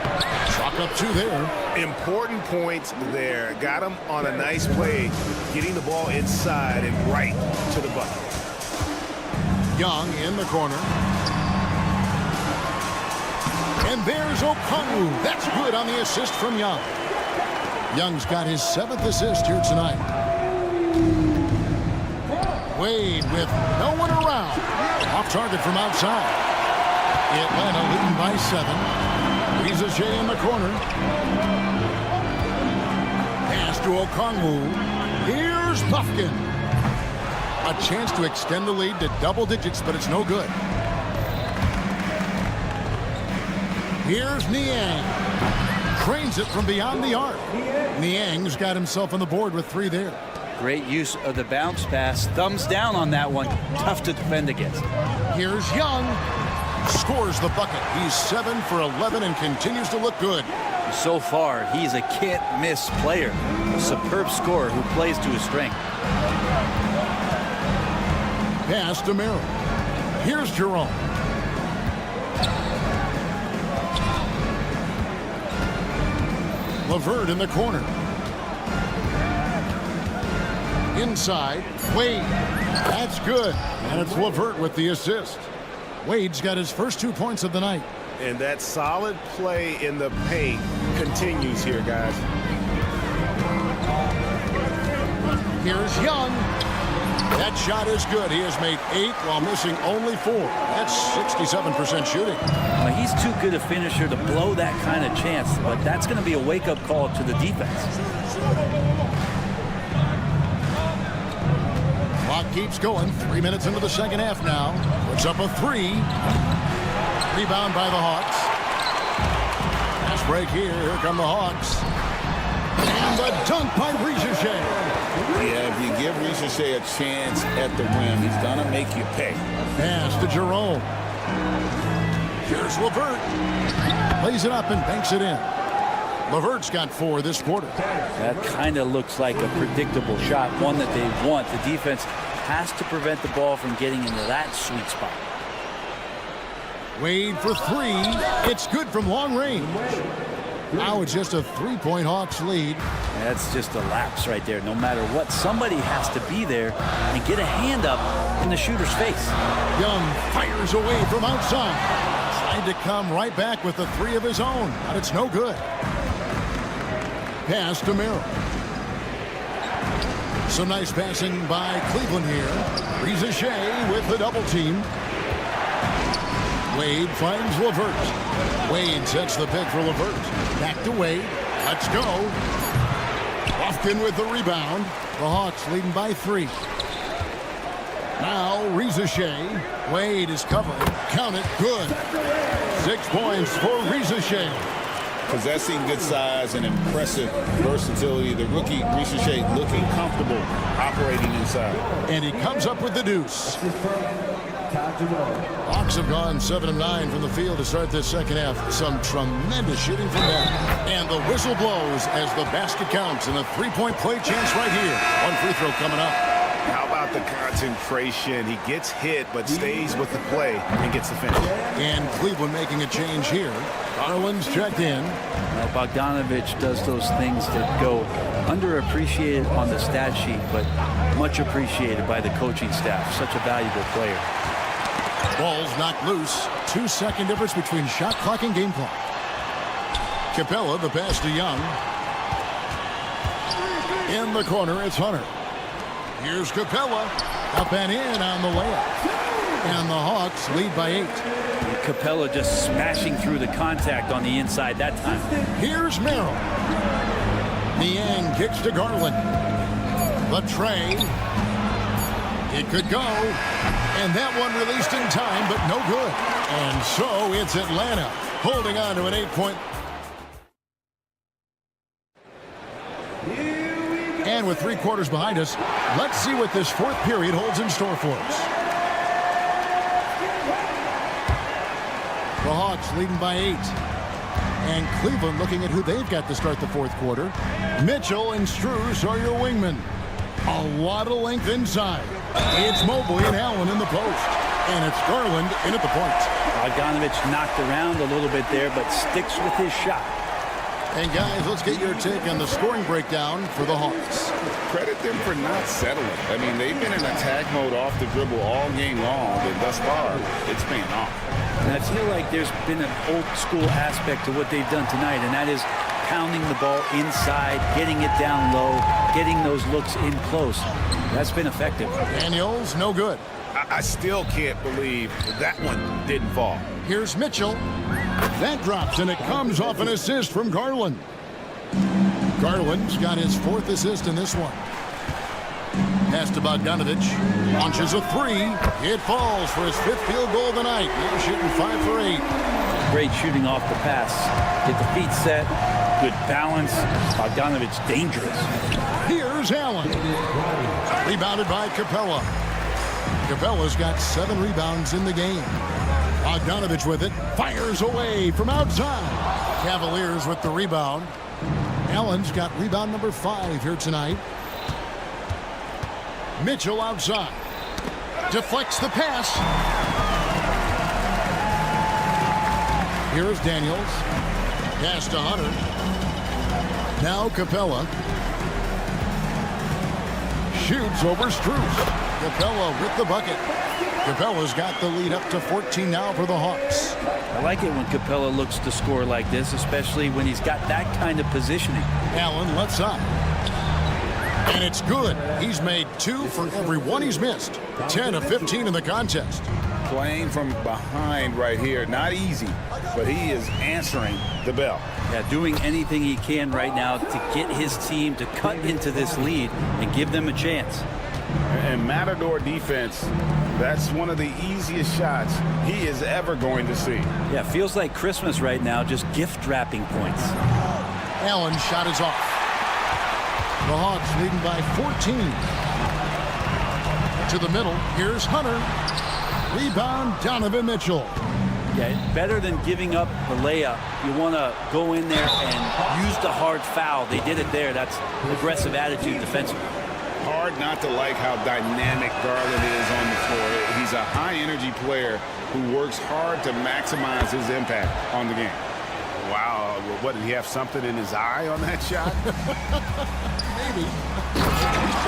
Chalk up 2 there. Important points there. Got him on a nice play, getting the ball inside and right to the bucket. Young in the corner. And there's Okongwu. That's good on the assist from Young. Young's got his 7th assist here tonight. Wade with no one around. Off target from outside. Atlanta leading by 7. Reza Shea in the corner. Pass to Okongwu. Here's Buffkin. A chance to extend the lead to double digits, but it's no good. Here's Niang. Cranes it from beyond the arc. Niang's got himself on the board with 3 there. Great use of the bounce pass. Thumbs down on that one. Tough to defend against. Here's Young. Scores the bucket. He's 7 for 11 and continues to look good. So far, he's a can't-miss player. A superb scorer who plays to his strength. Pass to Merrill. Here's Jerome. LeVert in the corner. Inside, Wade. That's good. And it's LeVert with the assist. Wade's got his first 2 points of the night. And that solid play in the paint continues here, guys. Here's Young. That shot is good. He has made 8 while missing only 4. That's 67% shooting. Well, he's too good a finisher to blow that kind of chance, but that's going to be a wake-up call to the defense. Clock keeps going. 3 minutes into the second half now. Puts up a 3. Rebound by the Hawks. Fast break here. Here come the Hawks. And the dunk by Ricochet. Yeah, if you give Ricochet a chance at the rim, he's going to make you pay. Pass to Jerome. Here's LeVert. Lays it up and banks it in. LeVert's got 4 this quarter. That kind of looks like a predictable shot, one that they want. The defense has to prevent the ball from getting into that sweet spot. Wade for 3. It's good from long range. Now it's just a 3-point Hawks lead. That's just a lapse right there. No matter what, somebody has to be there and get a hand up in the shooter's face. Young fires away from outside. Tried to come right back with the 3 of his own, but it's no good. Pass to Merrill. Some nice passing by Cleveland here. Ricochet with the double team. Wade finds LeVert. Wade sets the pick for LeVert. Back to Wade. Let's go. Lofton with the rebound. The Hawks leading by 3. Now Ricochet. Wade is covering. Count it. Good. 6 points for Ricochet. Possessing good size and impressive versatility. The rookie Ricochet looking comfortable operating inside. And he comes up with the deuce. Hawks have gone 7 of 9 from the field to start this second half. Some tremendous shooting from them. And the whistle blows as the basket counts and a 3-point play chance right here. One free throw coming up. How about the concentration? He gets hit, but stays with the play and gets the finish. And Cleveland making a change here. Garland's checked in. Well, Bogdanovich does those things that go underappreciated on the stat sheet, but much appreciated by the coaching staff. Such a valuable player. Ball's knocked loose. 2-second difference between shot clock and game clock. Capella, the pass to Young. In the corner, it's Hunter. Here's Capella. Up and in on the layup. And the Hawks lead by 8. Capella just smashing through the contact on the inside that time. Here's Merrill. Niang kicks to Garland. The tray. It could go. And that one released in time, but no good. And so it's Atlanta holding on to an 8-point. And with 3 quarters behind us, let's see what this 4th period holds in store for us. The Hawks leading by 8. And Cleveland looking at who they've got to start the 4th quarter. Mitchell and Strus are your wingmen. A lot of length inside. It's Mobley and Allen in the post. And it's Garland in at the point. Bogdanovich knocked around a little bit there, but sticks with his shot. And guys, let's get your take on the scoring breakdown for the Hawks. Credit them for not settling. I mean, they've been in attack mode off the dribble all game long, and thus far, it's paying off. And I feel like there's been an old school aspect to what they've done tonight, and that is pounding the ball inside, getting it down low, getting those looks in close. That's been effective. Daniels, no good. I still can't believe that one didn't fall. Here's Mitchell. That drops, and it comes off an assist from Garland. Garland's got his 4th assist in this one. Pass to Bogdanovich. Launches a three. It falls for his 5th field goal of the night. Now shooting 5 for 8. Great shooting off the pass. Get the feet set. Good balance. Bogdanovich dangerous. Here's Allen. Rebounded by Capella. Capella's got 7 rebounds in the game. Bogdanovich with it. Fires away from outside. Cavaliers with the rebound. Allen's got rebound number 5 here tonight. Mitchell outside. Deflects the pass. Here's Daniels. Pass to Hunter. Now Capella. Shoots over Strus. Capella with the bucket. Capella's got the lead up to 14 now for the Hawks. I like it when Capella looks to score like this, especially when he's got that kind of positioning. Allen left side. And it's good. He's made 2 for every 1 he's missed. 10 of 15 in the contest. Playing from behind right here. Not easy, but he is answering the bell. Yeah, doing anything he can right now to get his team to cut into this lead and give them a chance. And Matador defense, that's one of the easiest shots he is ever going to see. Yeah, feels like Christmas right now, just gift wrapping points. Allen's shot is off. The Hawks leading by 14. To the middle. Here's Hunter. Rebound, Donovan Mitchell. Yeah, better than giving up the layup. You want to go in there and use the hard foul. They did it there. That's aggressive attitude defensively. Hard not to like how dynamic Garland is on the floor. He's a high-energy player who works hard to maximize his impact on the game. Wow, what, did he have something in his eye on that shot? Maybe.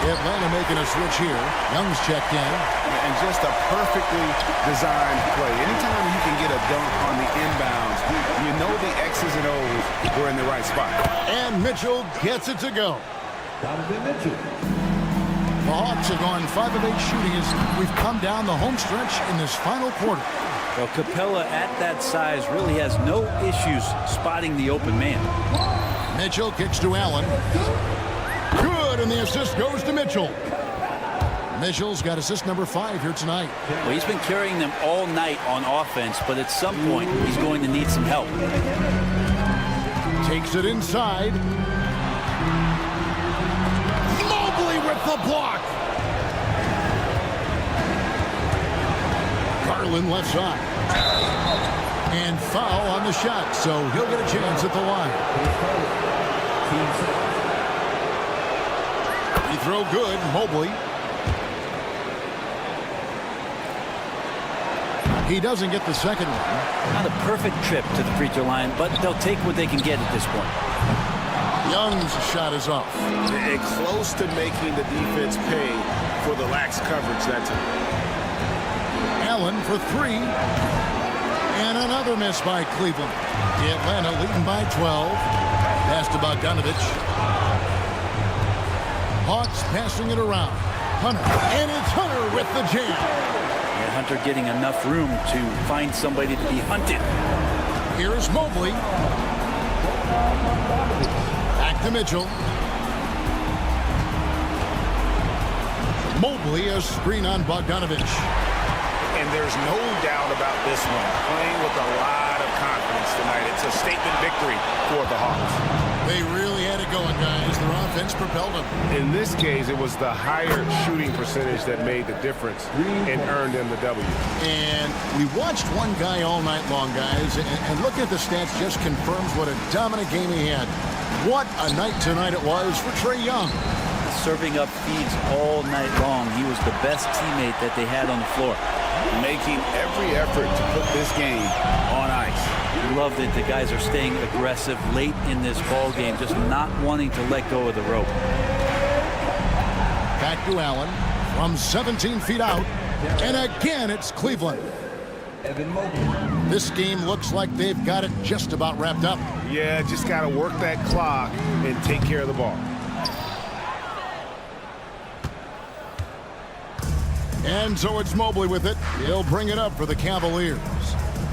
Atlanta making a switch here. Young's checked in. And just a perfectly designed play. Anytime you can get a dunk on the inbounds, you know the X's and O's were in the right spot. And Mitchell gets it to go. The Hawks have gone 5 of 8 shooting as we've come down the home stretch in this final quarter. Well, Capella at that size really has no issues spotting the open man. Mitchell kicks to Allen. Good, and the assist goes to Mitchell. Mitchell's got assist number 5 here tonight. Well, he's been carrying them all night on offense, but at some point he's going to need some help. Takes it inside. Mobley with the block. Garland left side. And foul on the shot, so he'll get a chance at the line. He throw good, Mobley. He doesn't get the second one. Not a perfect trip to the free throw line, but they'll take what they can get at this point. Young's shot is off. Close to making the defense pay for the lax coverage that time. Allen for 3. And another miss by Cleveland. Atlanta leading by 12. Pass to Bogdanovich. Hawks passing it around. Hunter. And it's Hunter with the jam. And Hunter getting enough room to find somebody to be hunted. Here's Mobley. Back to Mitchell. Mobley a screen on Bogdanovich. And there's no doubt about this one. Playing with a lot of confidence tonight. It's a statement victory for the Hawks. They really had it going, guys. Their offense propelled them. In this case, it was the higher shooting percentage that made the difference and earned them the W. And we watched one guy all night long, guys, and looking at the stats just confirms what a dominant game he had. What a night tonight it was for Trae Young. Serving up feeds all night long. He was the best teammate that they had on the floor. Making every effort to put this game on ice. I love that the guys are staying aggressive late in this ball game, just not wanting to let go of the rope. Back to Allen from 17 feet out. And again, it's Cleveland. This game looks like they've got it just about wrapped up. Yeah, just got to work that clock and take care of the ball. And so it's Mobley with it. He'll bring it up for the Cavaliers.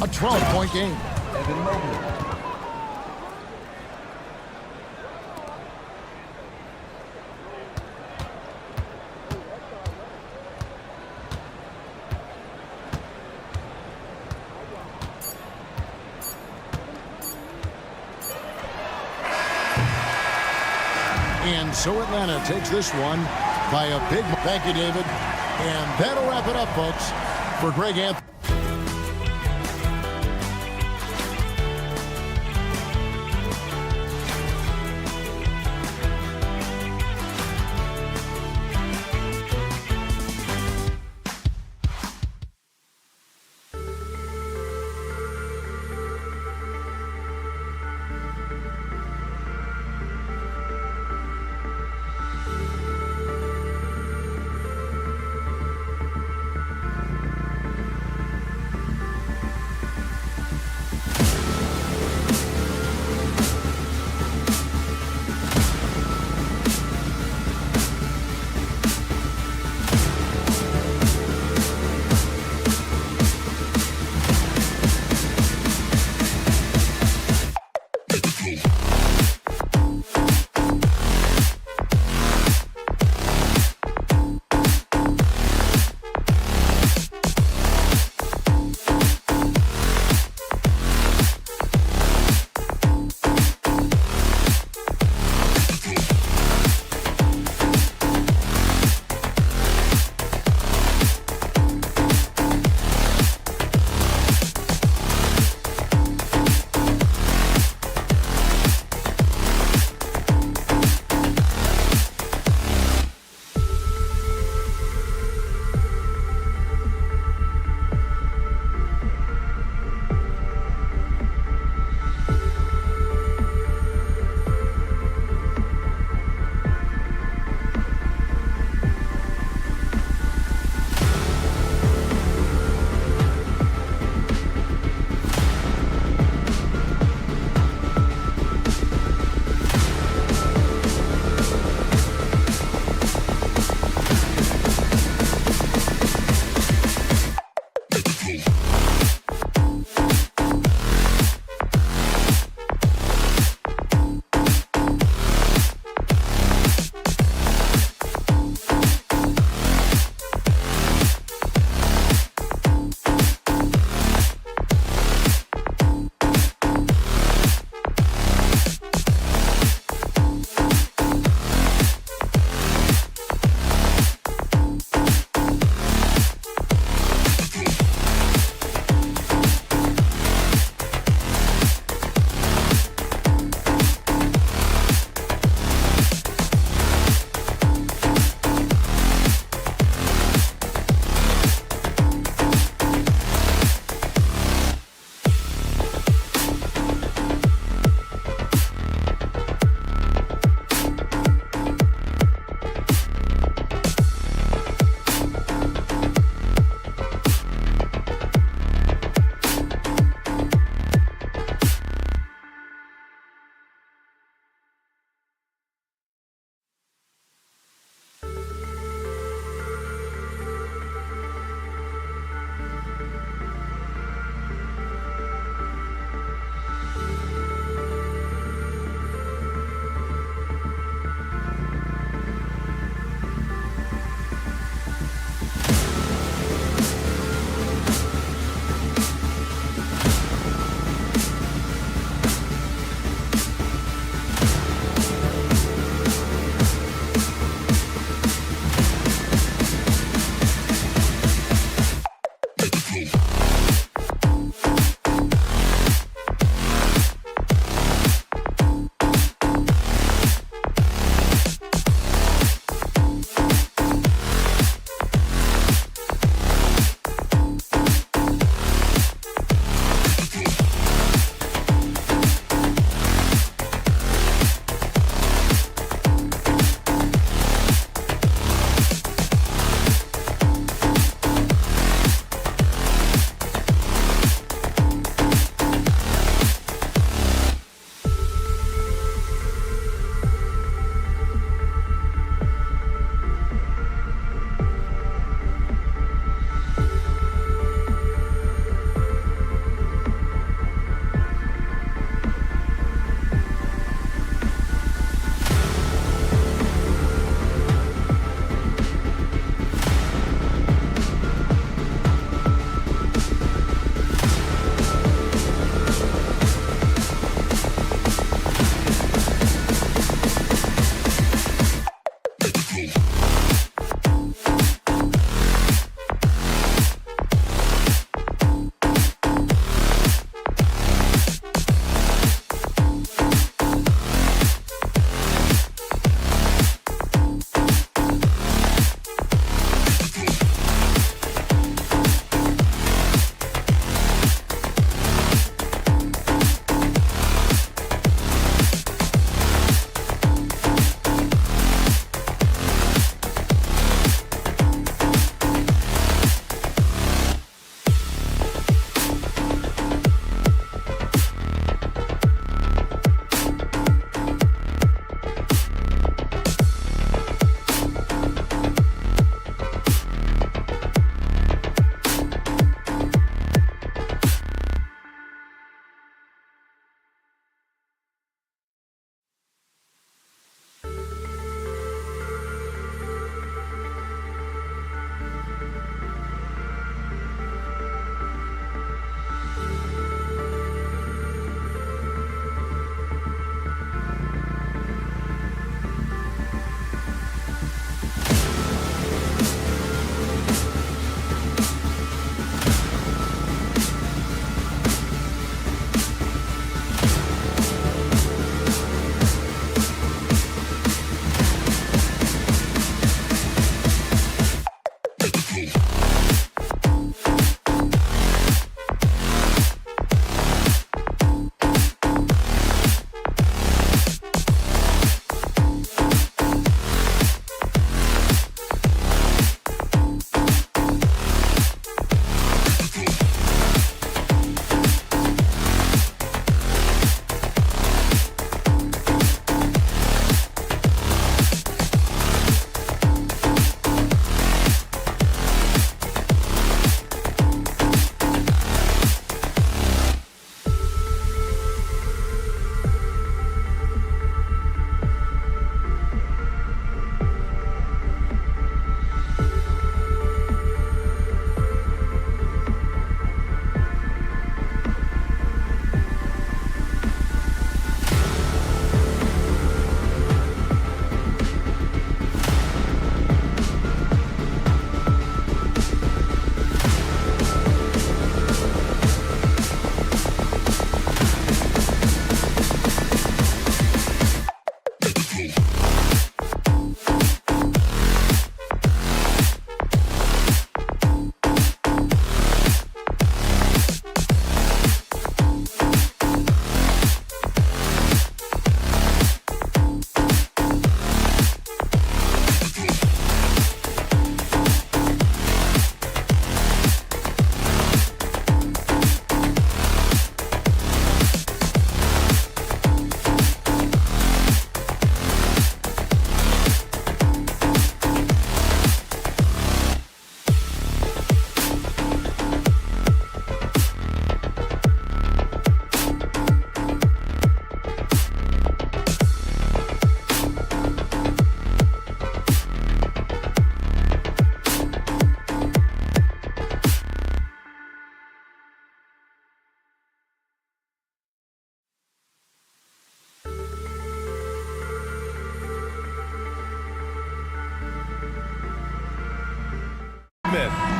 A 12-point game. And so Atlanta takes this one by a big. Thank you, David. And that'll wrap it up, folks, for Greg Anthony.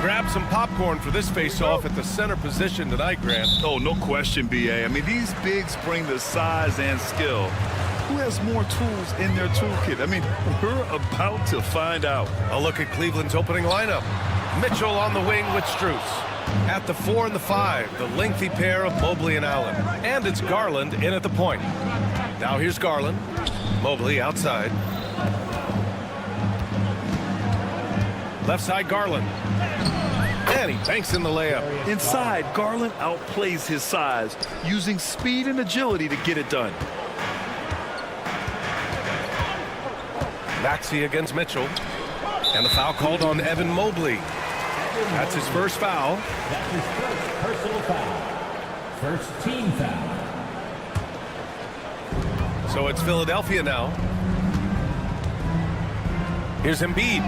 grab some popcorn for this face-off at the center position tonight, Grant. Oh, no question, B.A. I mean, these bigs bring the size and skill. Who has more tools in their toolkit? I mean, we're about to find out. A look at Cleveland's opening lineup. Mitchell on the wing with Strus. At the 4 and the 5, the lengthy pair of Mobley and Allen. And it's Garland in at the point. Now here's Garland. Mobley outside. Left side, Garland. And he banks in the layup. Inside, Garland outplays his size, using speed and agility to get it done. Maxey against Mitchell. And the foul called on Evan Mobley. That's his first foul. That's his first personal foul. First team foul. So it's Philadelphia now. Here's Embiid.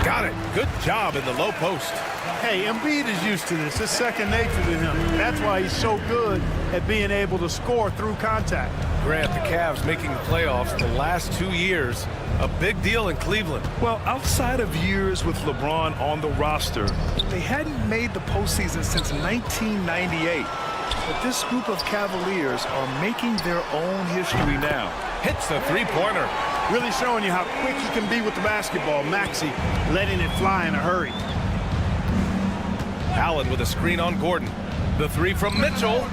Got it. Good job in the low post. Hey, Embiid is used to this. It's second nature to him. That's why he's so good at being able to score through contact. Grant, the Cavs making the playoffs the last 2 years. A big deal in Cleveland. Well, outside of years with LeBron on the roster, they hadn't made the postseason since 1998. But this group of Cavaliers are making their own history now. Hits the three-pointer. Really showing you how quick he can be with the basketball. Maxey letting it fly in a hurry. Allen with a screen on Gordon. The three from Mitchell.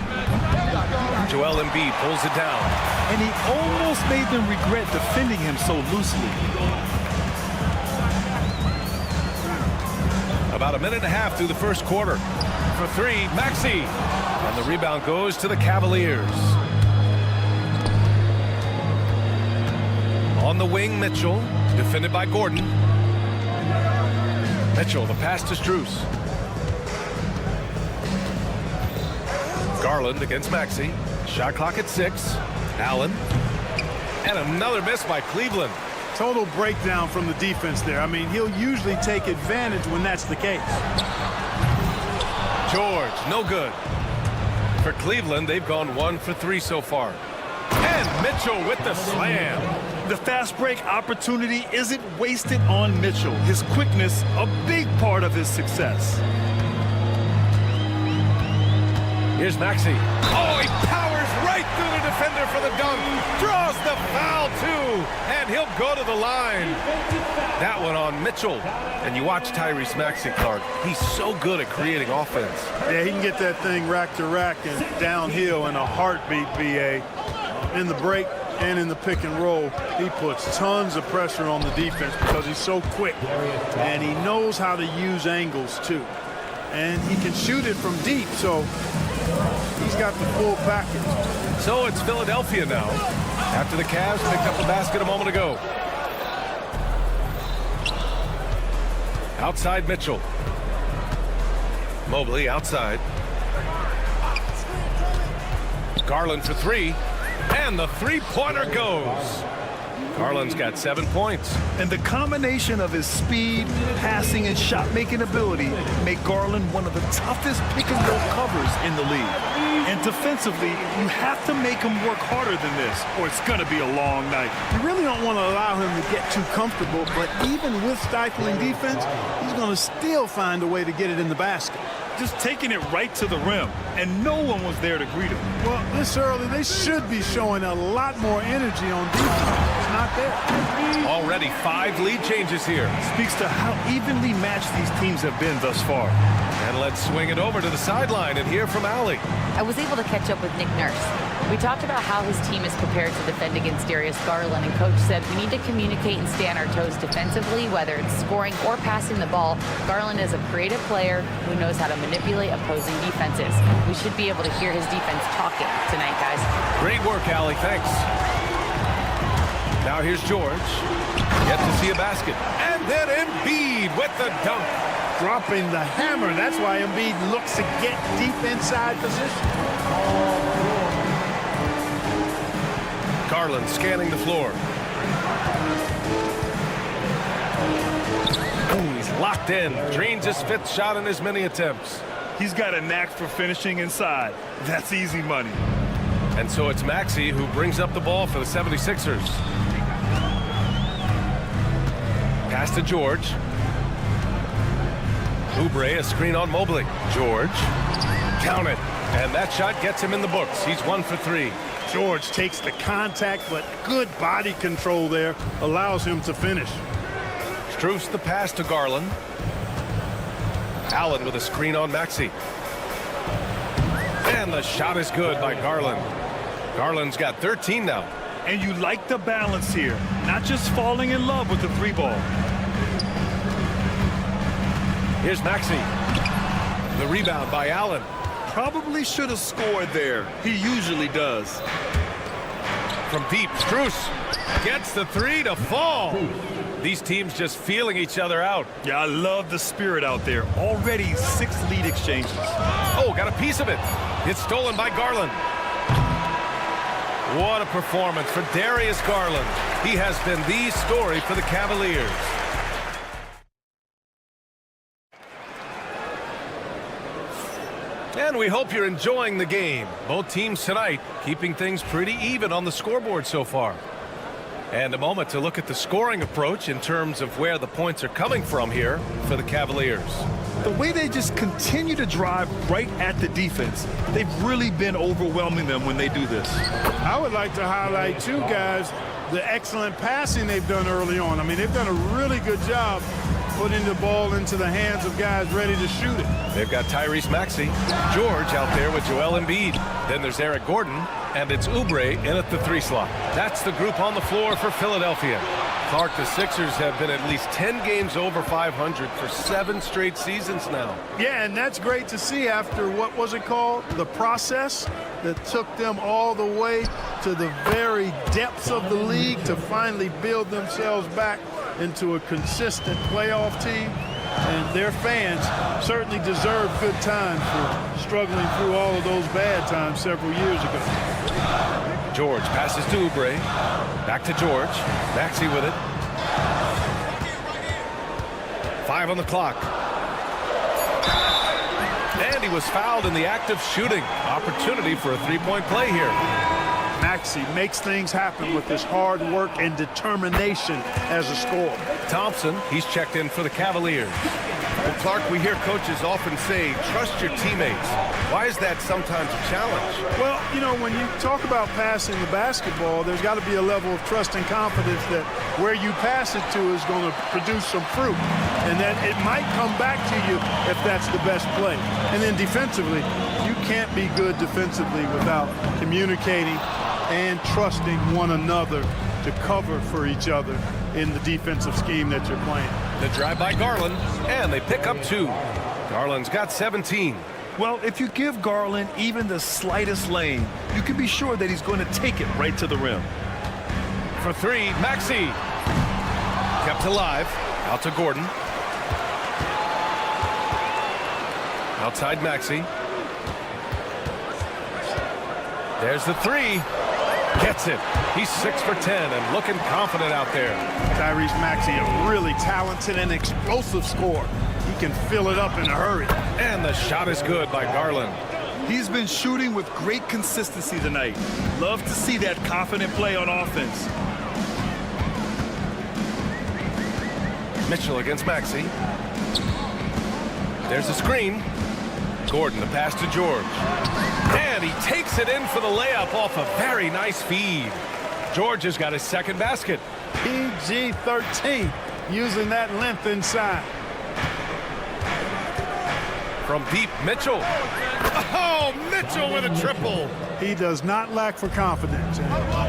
Joel Embiid pulls it down. And he almost made them regret defending him so loosely. About a minute and a half through the first quarter. For three, Maxey. And the rebound goes to the Cavaliers. On the wing, Mitchell. Defended by Gordon. Mitchell, the pass to Strus. Garland against Maxey. Shot clock at 6. Allen. And another miss by Cleveland. Total breakdown from the defense there. I mean, he'll usually take advantage when that's the case. George, no good. For Cleveland, they've gone 1 for 3 so far. And Mitchell with the slam. The fast break opportunity isn't wasted on Mitchell. His quickness, a big part of his success. Here's Maxey. Oh, he powers right through the defender for the dunk. Draws the foul, too. And he'll go to the line. That one on Mitchell. And you watch Tyrese Maxey, Clark. He's so good at creating offense. Yeah, he can get that thing rack to rack and downhill in a heartbeat, BA. In the break and in the pick and roll, he puts tons of pressure on the defense because he's so quick. And he knows how to use angles, too. And he can shoot it from deep, so he's got the full package. So it's Philadelphia now, after the Cavs picked up the basket a moment ago. Outside Mitchell. Mobley outside. Garland for 3. And the three-pointer goes. Garland's got 7 points. And the combination of his speed, passing, and shot-making ability make Garland one of the toughest pick-and-roll covers in the league. And defensively, you have to make him work harder than this, or it's going to be a long night. You really don't want to allow him to get too comfortable, but even with stifling defense, he's going to still find a way to get it in the basket. Just taking it right to the rim, and no one was there to greet him. Well, this early, they should be showing a lot more energy on defense. It's not there. Already 5 lead changes here. Speaks to how evenly matched these teams have been thus far. And let's swing it over to the sideline and hear from Allie. I was able to catch up with Nick Nurse. We talked about how his team is prepared to defend against Darius Garland, and Coach said we need to communicate and stay on our toes defensively, whether it's scoring or passing the ball. Garland is a creative player who knows how to manipulate opposing defenses. We should be able to hear his defense talking tonight, guys. Great work, Allie. Thanks. Now here's George. Yet to see a basket. And then Embiid with the dunk. Dropping the hammer. That's why Embiid looks to get deep inside position. Garland scanning the floor. Ooh, he's locked in. Drains his 5th shot in as many attempts. He's got a knack for finishing inside. That's easy money. And so it's Maxey who brings up the ball for the 76ers. Pass to George. Oubre, a screen on Mobley. George, count it. And that shot gets him in the books. He's 1 for 3. George takes the contact, but good body control there allows him to finish. Strus the pass to Garland. Allen with a screen on Maxey. And the shot is good by Garland. Garland's got 13 now. And you like the balance here, not just falling in love with the 3-ball. Here's Maxey. The rebound by Allen. Probably should have scored there. He usually does. From deep, Strus gets the 3 to fall. These teams just feeling each other out. Yeah, I love the spirit out there. Already 6 lead exchanges. Oh, got a piece of it. It's stolen by Garland. What a performance for Darius Garland. He has been the story for the Cavaliers. And we hope you're enjoying the game. Both teams tonight keeping things pretty even on the scoreboard so far. And a moment to look at the scoring approach in terms of where the points are coming from here for the Cavaliers. The way they just continue to drive right at the defense, they've really been overwhelming them when they do this. I would like to highlight, too, guys, the excellent passing they've done early on. I mean, they've done a really good job putting the ball into the hands of guys ready to shoot it. They've got Tyrese Maxey, George out there with Joel Embiid. Then there's Eric Gordon, and it's Oubre in at the 3 slot. That's the group on the floor for Philadelphia. Clark, the Sixers have been at least 10 games over 500 for 7 straight seasons now. Yeah, and that's great to see after, what was it called? The process that took them all the way to the very depths of the league to finally build themselves back into a consistent playoff team. And their fans certainly deserve good time for struggling through all of those bad times several years ago. George passes to Oubre. Back to George. Maxey with it. 5 on the clock. And he was fouled in the act of shooting. Opportunity for a 3-point play here. Maxey makes things happen with his hard work and determination as a scorer. Thompson, he's checked in for the Cavaliers. Well, Clark, we hear coaches often say, trust your teammates. Why is that sometimes a challenge? Well, you know, when you talk about passing the basketball, there's got to be a level of trust and confidence that where you pass it to is going to produce some fruit, and that it might come back to you if that's the best play. And then defensively, you can't be good defensively without communicating and trusting one another to cover for each other in the defensive scheme that you're playing. The drive by Garland, and they pick up 2. Garland's got 17. Well, if you give Garland even the slightest lane, you can be sure that he's going to take it right to the rim. For 3, Maxey. Kept alive. Out to Gordon. Outside Maxey. There's the 3. Gets it. He's 6 for 10 and looking confident out there. Tyrese Maxey, a really talented and explosive scorer. He can fill it up in a hurry. And the shot is good by Garland. He's been shooting with great consistency tonight. Love to see that confident play on offense. Mitchell against Maxey. There's a screen. Gordon, the pass to George. And he takes it in for the layup off a very nice feed. George has got his second basket. PG-13, using that length inside. From deep, Mitchell. Oh, Mitchell with a triple. He does not lack for confidence.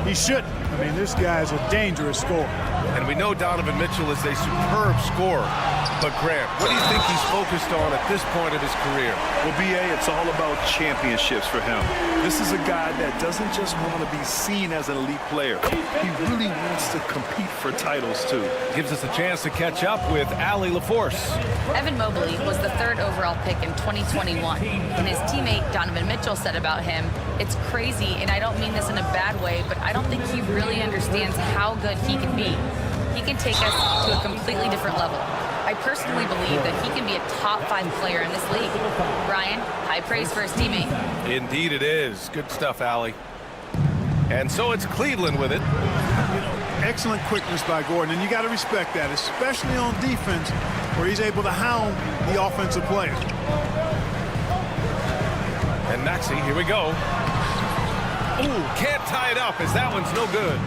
He shouldn't. I mean, this guy's a dangerous scorer. And we know Donovan Mitchell is a superb scorer. But, Grant, what do you think he's focused on at this point of his career? Well, B.A., it's all about championships for him. This is a guy that doesn't just want to be seen as an elite player. He really wants to compete for titles, too. Gives us a chance to catch up with Allie LaForce. Evan Mobley was the 3rd overall pick in 2021. And his teammate Donovan Mitchell said about him, it's crazy, and I don't mean this in a bad way, but I don't think he really understands how good he can be. He can take us to a completely different level. I personally believe that he can be a top 5 player in this league. Brian, high praise for his teammate. Indeed it is. Good stuff, Allie. And so it's Cleveland with it. You know, Excellent quickness by Gordon, and you got to respect that, especially on defense where he's able to hound the offensive player. And Maxey, here we go. Ooh, can't tie it up as that one's no good.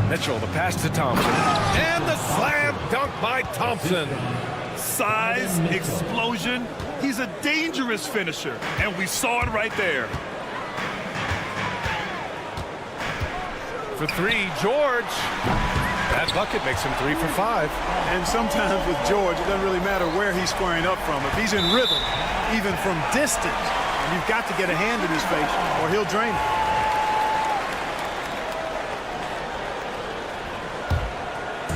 Mitchell, the pass to Thompson. And the slam dunk by Thompson. Size, explosion. He's a dangerous finisher, and we saw it right there. For three, George. That bucket makes him 3 for 5. And sometimes with George, it doesn't really matter where he's squaring up from. If he's in rhythm, even from distance, you've got to get a hand in his face or he'll drain it.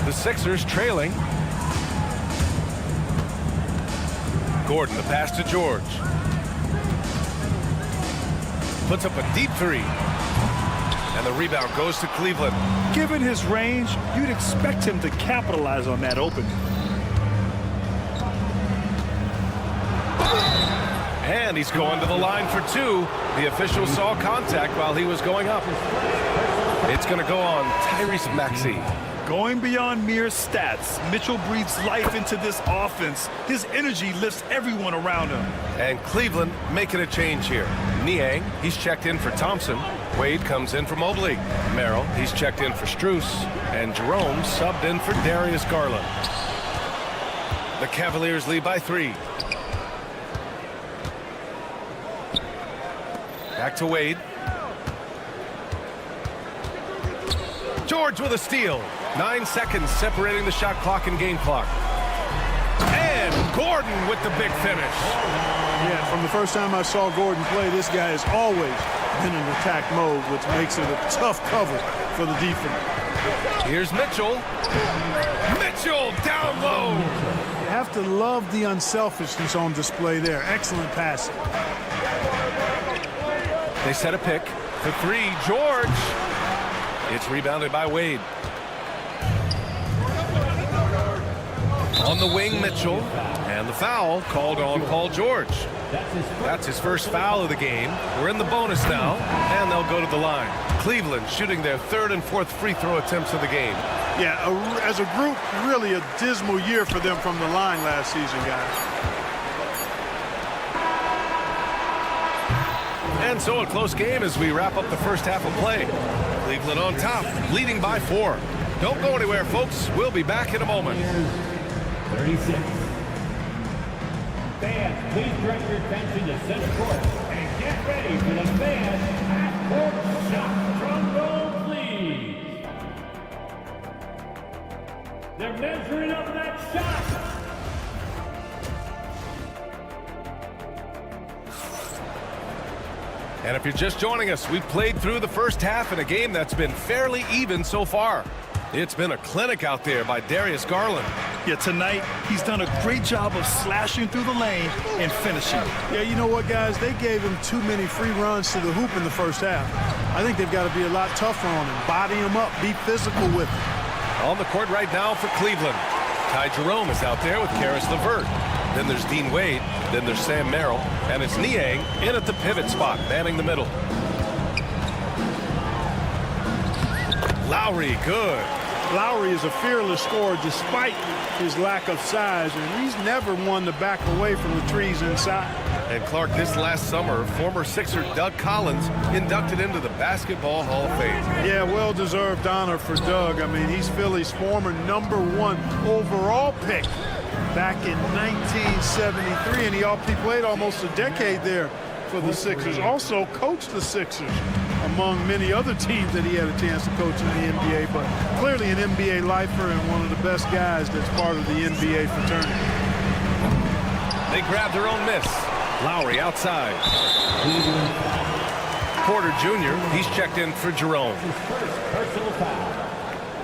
The Sixers trailing. Gordon, the pass to George. Puts up a deep three. And the rebound goes to Cleveland. Given his range, you'd expect him to capitalize on that opening. And he's going to the line for 2. The official saw contact while he was going up. It's going to go on Tyrese Maxey. Going beyond mere stats, Mitchell breathes life into this offense. His energy lifts everyone around him. And Cleveland making a change here. Niang, he's checked in for Thompson. Wade comes in for Mobley. Merrill, he's checked in for Strus. And Jerome subbed in for Darius Garland. The Cavaliers lead by 3. Back to Wade. George with a steal. 9 seconds separating the shot clock and game clock. And Gordon with the big finish. Yeah, from the first time I saw Gordon play, this guy has always been in attack mode, which makes it a tough cover for the defense. Here's Mitchell. Mitchell down low. You have to love the unselfishness on display there. Excellent passing. They set a pick for 3. George. It's rebounded by Wade. On the wing, Mitchell. And the foul called on Paul George. That's his first foul of the game. We're in the bonus now, and they'll go to the line. Cleveland shooting their 3rd and 4th free throw attempts of the game. Yeah, as a group, really a dismal year for them from the line last season, guys. And so a close game as we wrap up the first half of play. Cleveland on top, leading by 4. Don't go anywhere, folks. We'll be back in a moment. 36. Fans, please direct your attention to center court and get ready for the fan half-court shot. Drum roll, please. They're measuring up that shot. And if you're just joining us, we've played through the first half in a game that's been fairly even so far. It's been a clinic out there by Darius Garland. Yeah, tonight, he's done a great job of slashing through the lane and finishing. Yeah, you know what, guys? They gave him too many free runs to the hoop in the first half. I think they've got to be a lot tougher on him. Body him up. Be physical with him. On the court right now for Cleveland. Ty Jerome is out there with Karis LeVert. Then there's Dean Wade. Then there's Sam Merrill. And it's Niang in at the pivot spot, manning the middle. Lowry, good. Lowry is a fearless scorer despite his lack of size, and he's never one to back away from the trees inside. And Clark, this last summer, former Sixer Doug Collins inducted into the Basketball Hall of Fame. Yeah, well-deserved honor for Doug. I mean, he's Philly's former #1 overall pick back in 1973, and he played almost a decade there for the Sixers. Also coached the Sixers, among many other teams that he had a chance to coach in the NBA, but clearly an NBA lifer and one of the best guys that's part of the NBA fraternity. They grabbed their own miss. Lowry outside. Porter Jr., he's checked in for Jerome. Personal foul.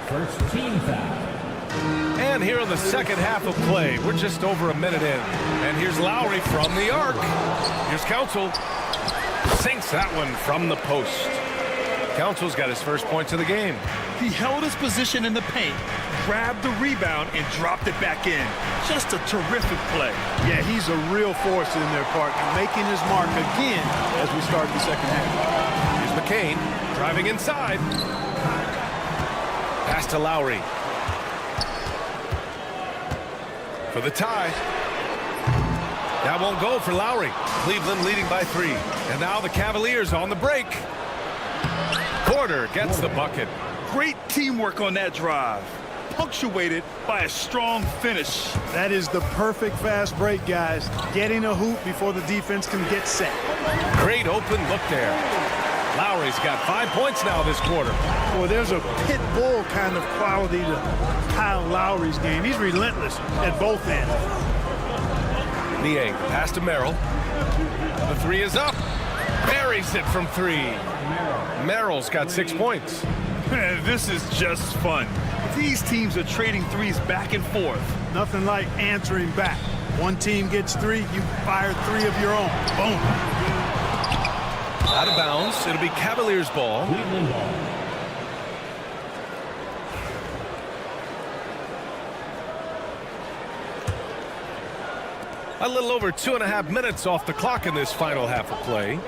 First team foul. And here in the second half of play, we're just over a minute in. And here's Lowry from the arc. Here's Council. Sinks that one from the post. Council's got his first points of the game. He held his position in the paint, grabbed the rebound, and dropped it back in. Just a terrific play. Yeah, he's a real force in their partner, making his mark again as we start the second half. Here's McCain driving inside. Pass to Lowry. For the tie. That won't go for Lowry. Cleveland leading by 3. And now the Cavaliers on the break. Porter gets the bucket. Great teamwork on that drive, punctuated by a strong finish. That is the perfect fast break, guys. Getting a hoop before the defense can get set. Great open look there. Lowry's got 5 points now this quarter. Well, there's a pit bull kind of quality to Kyle Lowry's game. He's relentless at both ends. Niang, pass to Merrill. The 3 is up. Buries it from 3. Merrill's got 6 points. This is just fun. These teams are trading threes back and forth. Nothing like answering back. One team gets 3, you fire 3 of your own. Boom. Out of bounds. It'll be Cavaliers ball. A little over 2.5 minutes off the clock in this final half of play.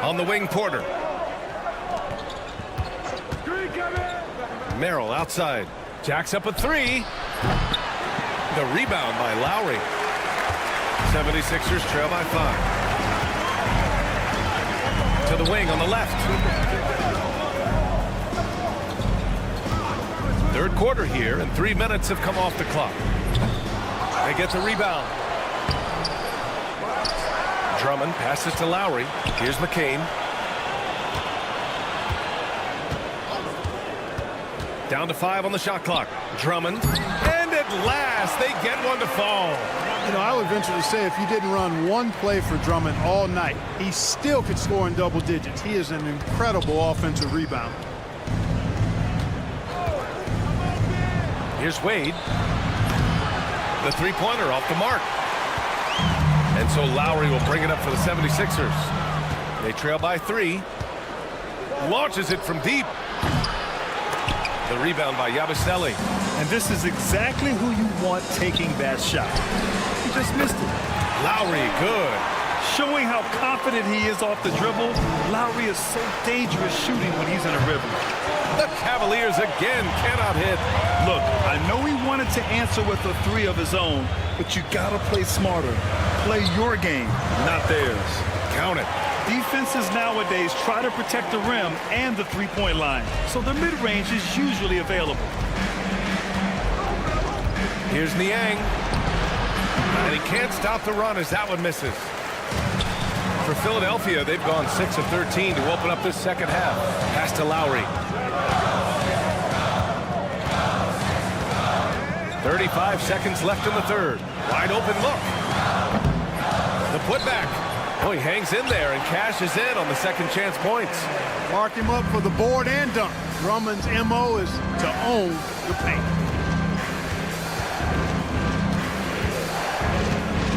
On the wing, Porter. Merrill outside. Jacks up a 3. The rebound by Lowry. 76ers trail by 5. To the wing on the left. Third quarter here, and 3 minutes have come off the clock. They get the rebound. Drummond passes to Lowry. Here's McCain. Down to 5 on the shot clock. Drummond. And at last, they get one to fall. You know, I would venture to say if you didn't run one play for Drummond all night, he still could score in double digits. He is an incredible offensive rebounder. Here's Wade. The three-pointer off the mark. And so Lowry will bring it up for the 76ers. They trail by 3. Launches it from deep. The rebound by Yabusele. And this is exactly who you want taking that shot. He just missed it. Lowry, good. Showing how confident he is off the dribble, Lowry is so dangerous shooting when he's in a rhythm. The Cavaliers again cannot hit. Look, I know he wanted to answer with a 3 of his own, but you gotta play smarter. Play your game, not theirs. Count it. Defenses nowadays try to protect the rim and the three-point line, so the mid-range is usually available. Here's Niang. And he can't stop the run as that one misses. For Philadelphia, they've gone 6 of 13 to open up this second half. Pass to Lowry. 35 seconds left in the third. Wide open look. The putback. Oh, he hangs in there and cashes in on the second chance points. Mark him up for the board and dunk. Drummond's MO is to own the paint.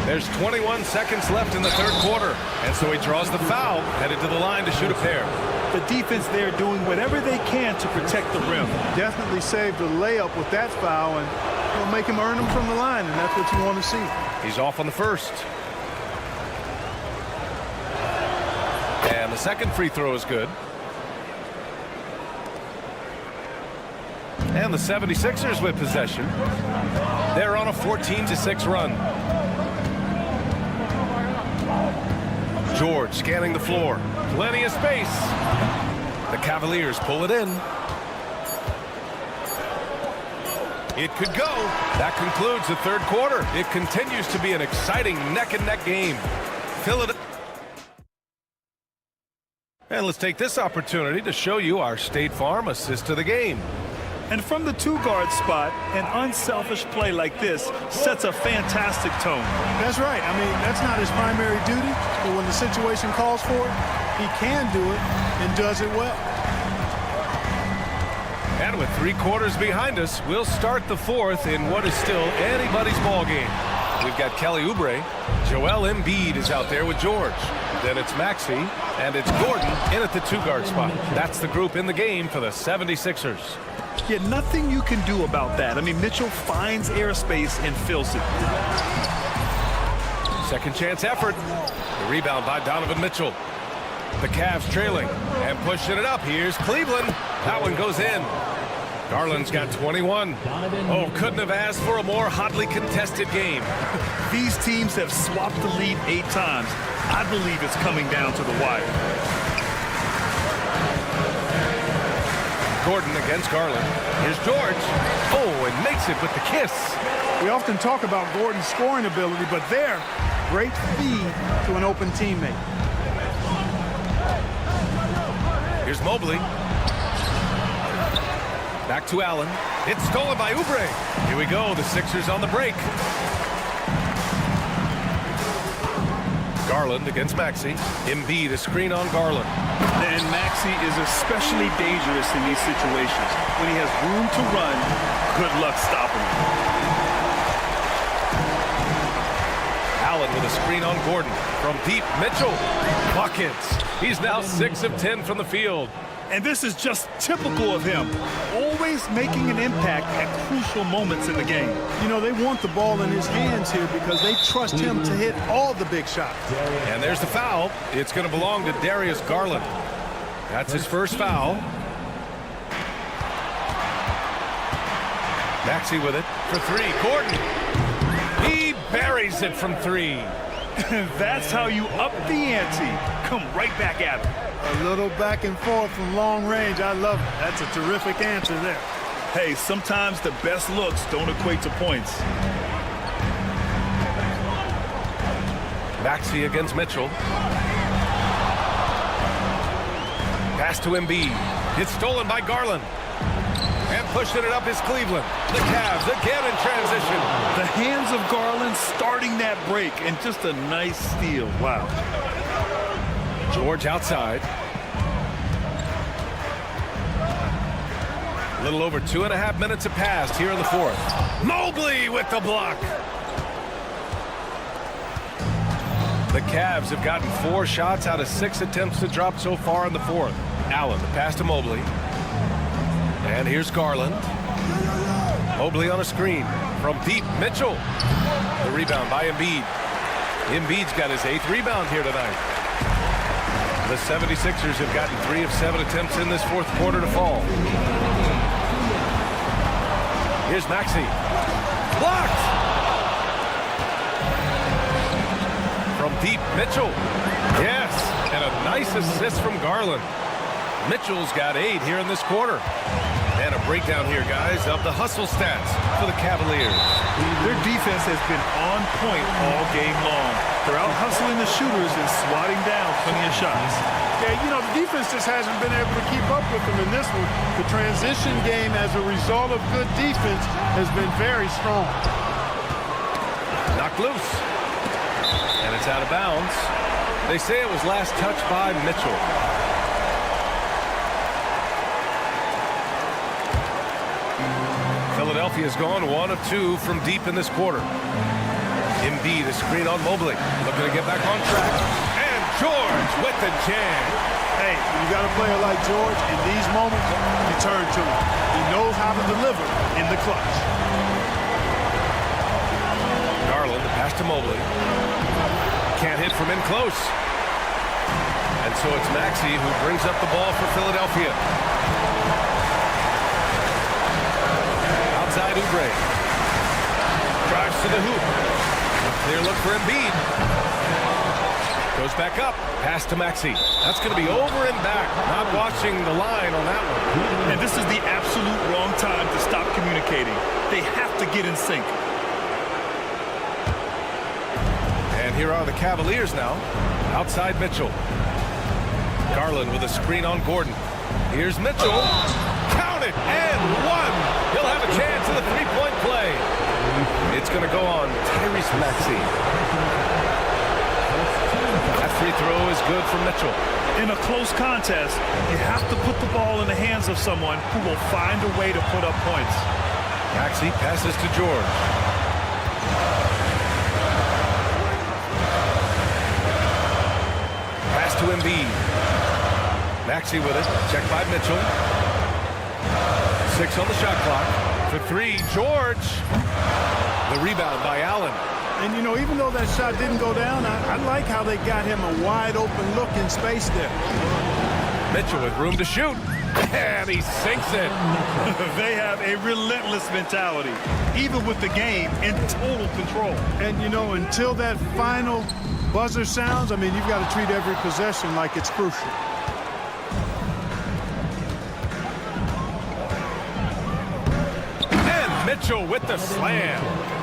There's 21 seconds left in the third quarter. And so he draws the foul, headed to the line to shoot a pair. The defense there doing whatever they can to protect the rim. Definitely saved a layup with that foul, and it'll make him earn them from the line, and that's what you want to see. He's off on the first. And the second free throw is good. And the 76ers with possession. They're on a 14-6 run. George scanning the floor. Plenty of space. The Cavaliers pull it in. It could go. That concludes the third quarter. It continues to be an exciting neck-and-neck game. Philadelphia. And let's take this opportunity to show you our State Farm assist to the game. And from the two-guard spot, an unselfish play like this sets a fantastic tone. That's right. I mean, that's not his primary duty, but when the situation calls for it, he can do it and does it well. And with 3 quarters behind us, we'll start the fourth in what is still anybody's ball game. We've got Kelly Oubre. Joel Embiid is out there with George. Then it's Maxey, and it's Gordon in at the two-guard spot. That's the group in the game for the 76ers. Yeah, nothing you can do about that. I mean, Mitchell finds airspace and fills it. Second chance effort. The rebound by Donovan Mitchell. The Cavs trailing and pushing it up. Here's Cleveland. That one goes in. Garland's got 21. Oh, couldn't have asked for a more hotly contested game. These teams have swapped the lead 8 times. I believe it's coming down to the wire. Gordon against Garland. Here's George. Oh, and makes it with the kiss. We often talk about Gordon's scoring ability, but there, great feed to an open teammate. Here's Mobley. Back to Allen. It's stolen by Oubre. Here we go. The Sixers on the break. Garland against Maxey. Embiid, a screen on Garland. And Maxey is especially dangerous in these situations. When he has room to run, good luck stopping him. Allen with a screen on Gordon. From deep, Mitchell. Buckets. He's now 6 of 10 from the field. And this is just typical of him. Always making an impact at crucial moments in the game. You know, they want the ball in his hands here because they trust him to hit all the big shots. And there's the foul. It's going to belong to Darius Garland. That's his first foul. Maxey with it for 3. Gordon. He buries it from 3. That's how you up the ante. Come right back at him. A little back and forth from long range. I love it. That's a terrific answer there. Hey, sometimes the best looks don't equate to points. Maxey against Mitchell. Pass to Embiid. It's stolen by Garland. And pushing it up is Cleveland. The Cavs again in transition. The hands of Garland starting that break, and just a nice steal. Wow. George outside. A little over 2.5 minutes have passed here in the 4th. Mobley with the block. The Cavs have gotten 4 shots out of 6 attempts to drop so far in the 4th. Allen, the pass to Mobley. And here's Garland. Mobley on a screen. From deep, Mitchell. The rebound by Embiid. Embiid's got his 8th rebound here tonight. The 76ers have gotten 3 of 7 attempts in this 4th quarter to fall. Here's Maxey. Blocked! From deep, Mitchell. Yes, and a nice assist from Garland. Mitchell's got 8 here in this quarter. And a breakdown here, guys, of the hustle stats for the Cavaliers. Their defense has been on point all game long. They're out hustling the shooters and swatting down plenty of shots. Yeah, you know, the defense just hasn't been able to keep up with them in this one. The transition game, as a result of good defense, has been very strong. Knocked loose. And it's out of bounds. They say it was last touched by Mitchell. Philadelphia's gone 1 of 2 from deep in this quarter. Embiid, a screen on Mobley. Looking to get back on track. And George with the jam. Hey, you got a player like George, in these moments, you turn to him. He knows how to deliver in the clutch. Garland, the pass to Mobley. Can't hit from in close. And so it's Maxey who brings up the ball for Philadelphia. Outside Oubre. Drives to the hoop. A clear look for Embiid. Goes back up. Pass to Maxey. That's going to be over and back. Not watching the line on that one. And this is the absolute wrong time to stop communicating. They have to get in sync. And here are the Cavaliers now. Outside Mitchell. Garland with a screen on Gordon. Here's Mitchell. Count it, and 1. He'll have a chance in the 3-point play. It's going to go on Tyrese Maxey. That free throw is good for Mitchell. In a close contest, you have to put the ball in the hands of someone who will find a way to put up points. Maxey passes to George. Pass to Embiid. Maxey with it. Checked by Mitchell. 6 on the shot clock. For 3, George. The rebound by Allen. And, you know, even though that shot didn't go down, I like how they got him a wide open look in space there. Mitchell with room to shoot. And he sinks it. They have a relentless mentality, even with the game in total control. And, you know, until that final buzzer sounds, I mean, you've got to treat every possession like it's crucial. And Mitchell with the slam.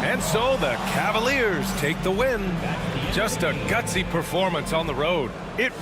And so the Cavaliers take the win. Just a gutsy performance on the road. It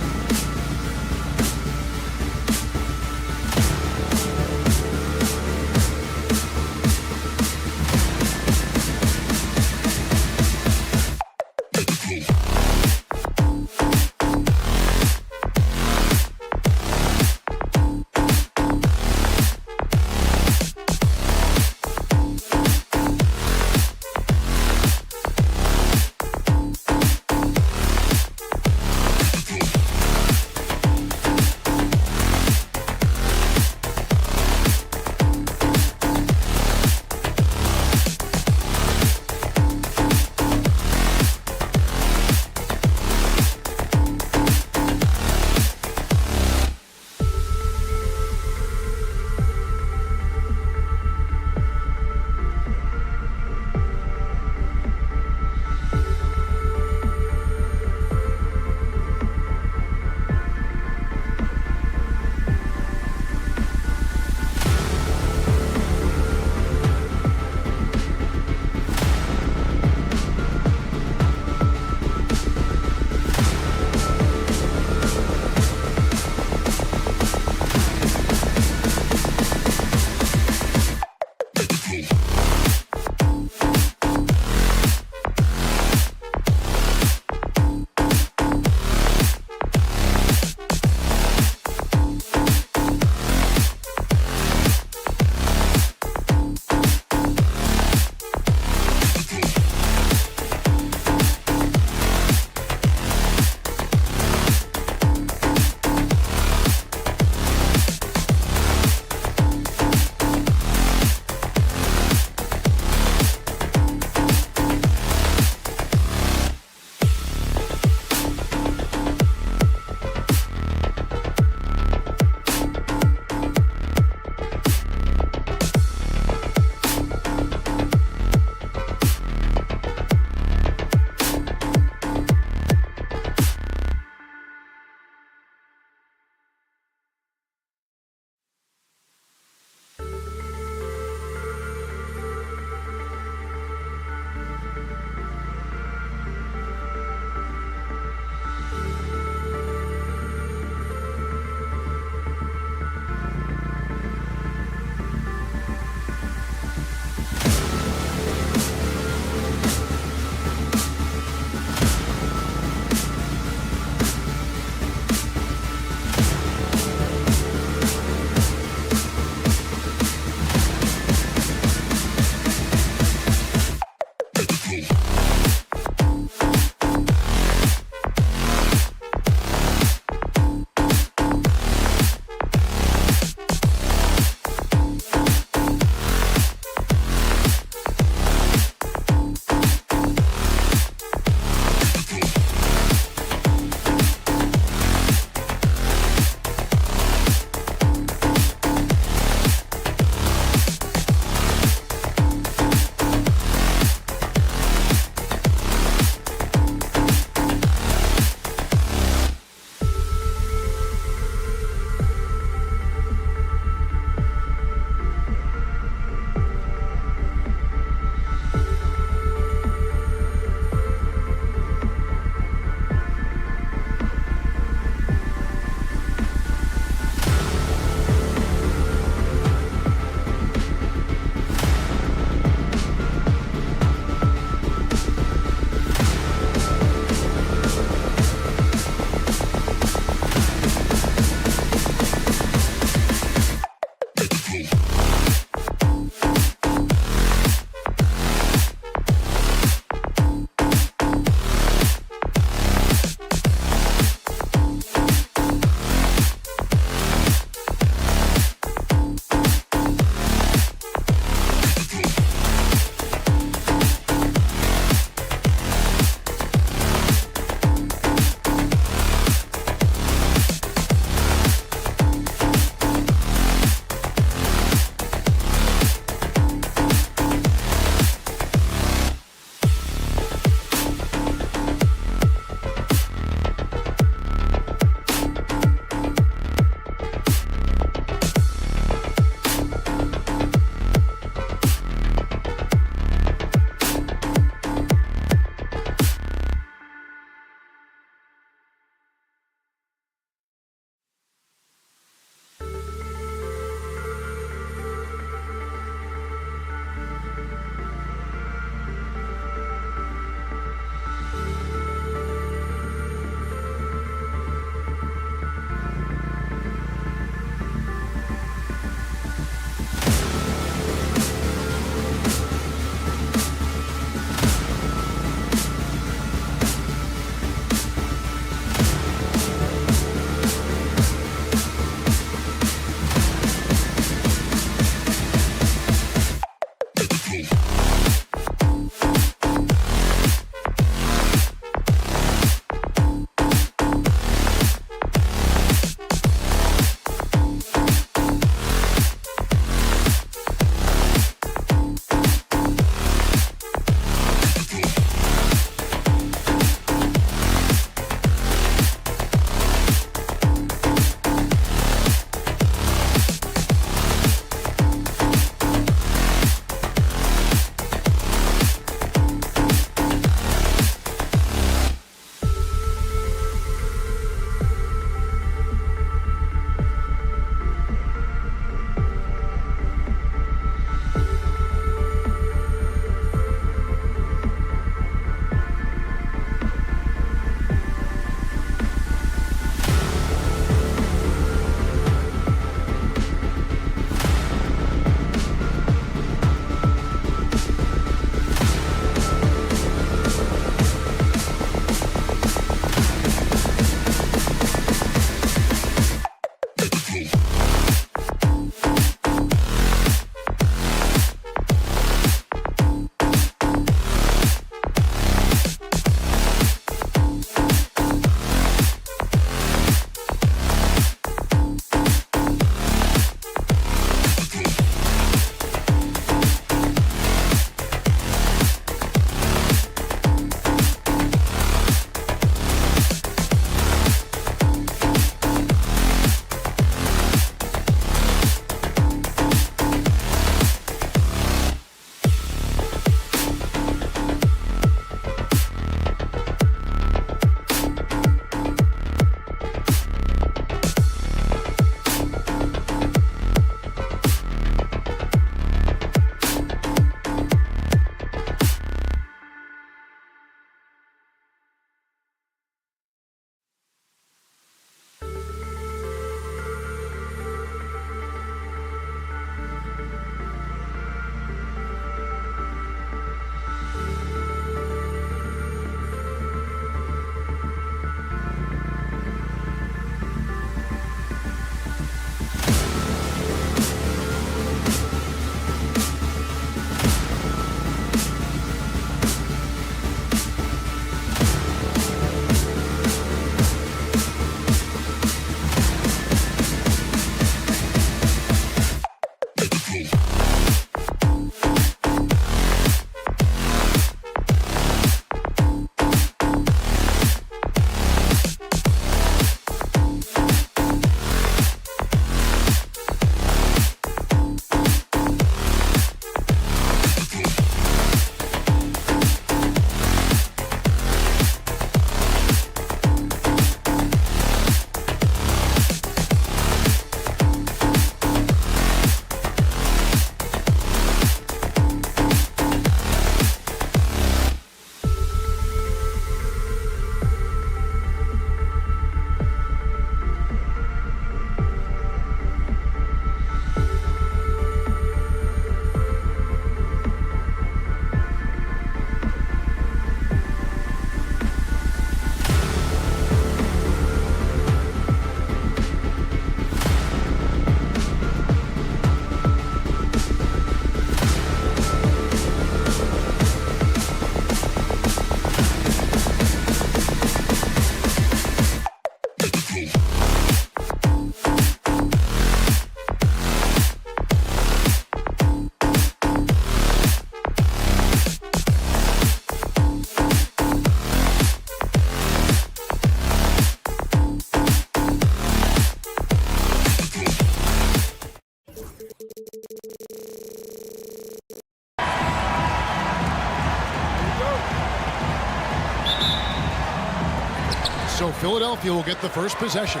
So Philadelphia will get the first possession.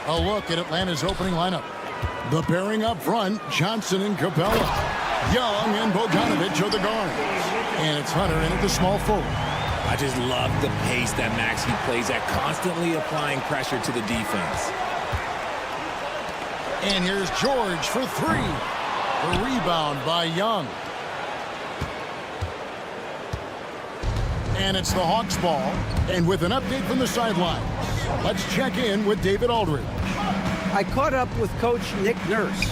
A look at Atlanta's opening lineup. The pairing up front, Johnson and Capella. Young and Bogdanovich are the guards. And it's Hunter in at the small forward. I just love the pace that Maxey plays at, constantly applying pressure to the defense. And here's George for three. The rebound by Young. And it's the Hawks ball. And with an update from the sideline, let's check in with David Aldridge. I caught up with Coach Nick Nurse.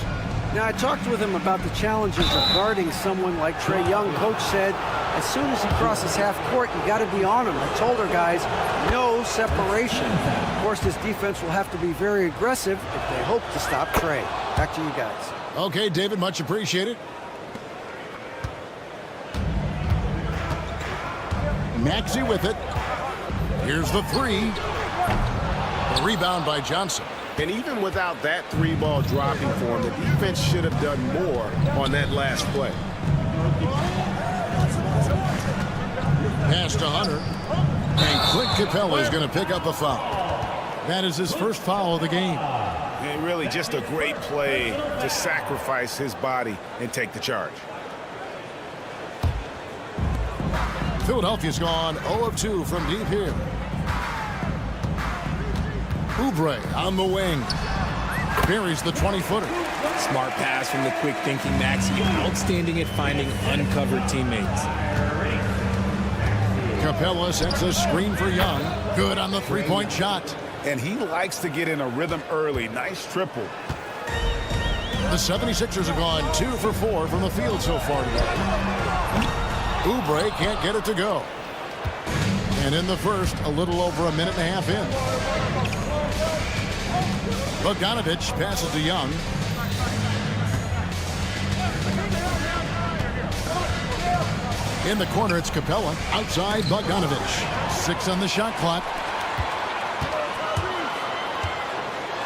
Now, I talked with him about the challenges of guarding someone like Trae Young. Coach said, as soon as he crosses half court, you got to be on him. I told our guys, no separation. Of course, this defense will have to be very aggressive if they hope to stop Trae. Back to you guys. Okay, David, much appreciated. Maxey with it. Here's the three. The rebound by Johnson. And even without that three ball dropping for him, the defense should have done more on that last play. Pass to Hunter. And Clint Capella is going to pick up a foul. That is his first foul of the game. And really just a great play to sacrifice his body and take the charge. Philadelphia's gone 0 of 2 from deep here. Oubre on the wing. Buries the 20-footer. Smart pass from the quick-thinking Maxey. Outstanding at finding uncovered teammates. Capella sets a screen for Young. Good on the three-point shot. And he likes to get in a rhythm early. Nice triple. The 76ers have gone 2 for 4 from the field so far today. Oubre can't get it to go. And in the first, a little over a minute and a half in. Bogdanovich passes to Young. In the corner, it's Capella. Outside, Bogdanovich. 6 on the shot clock.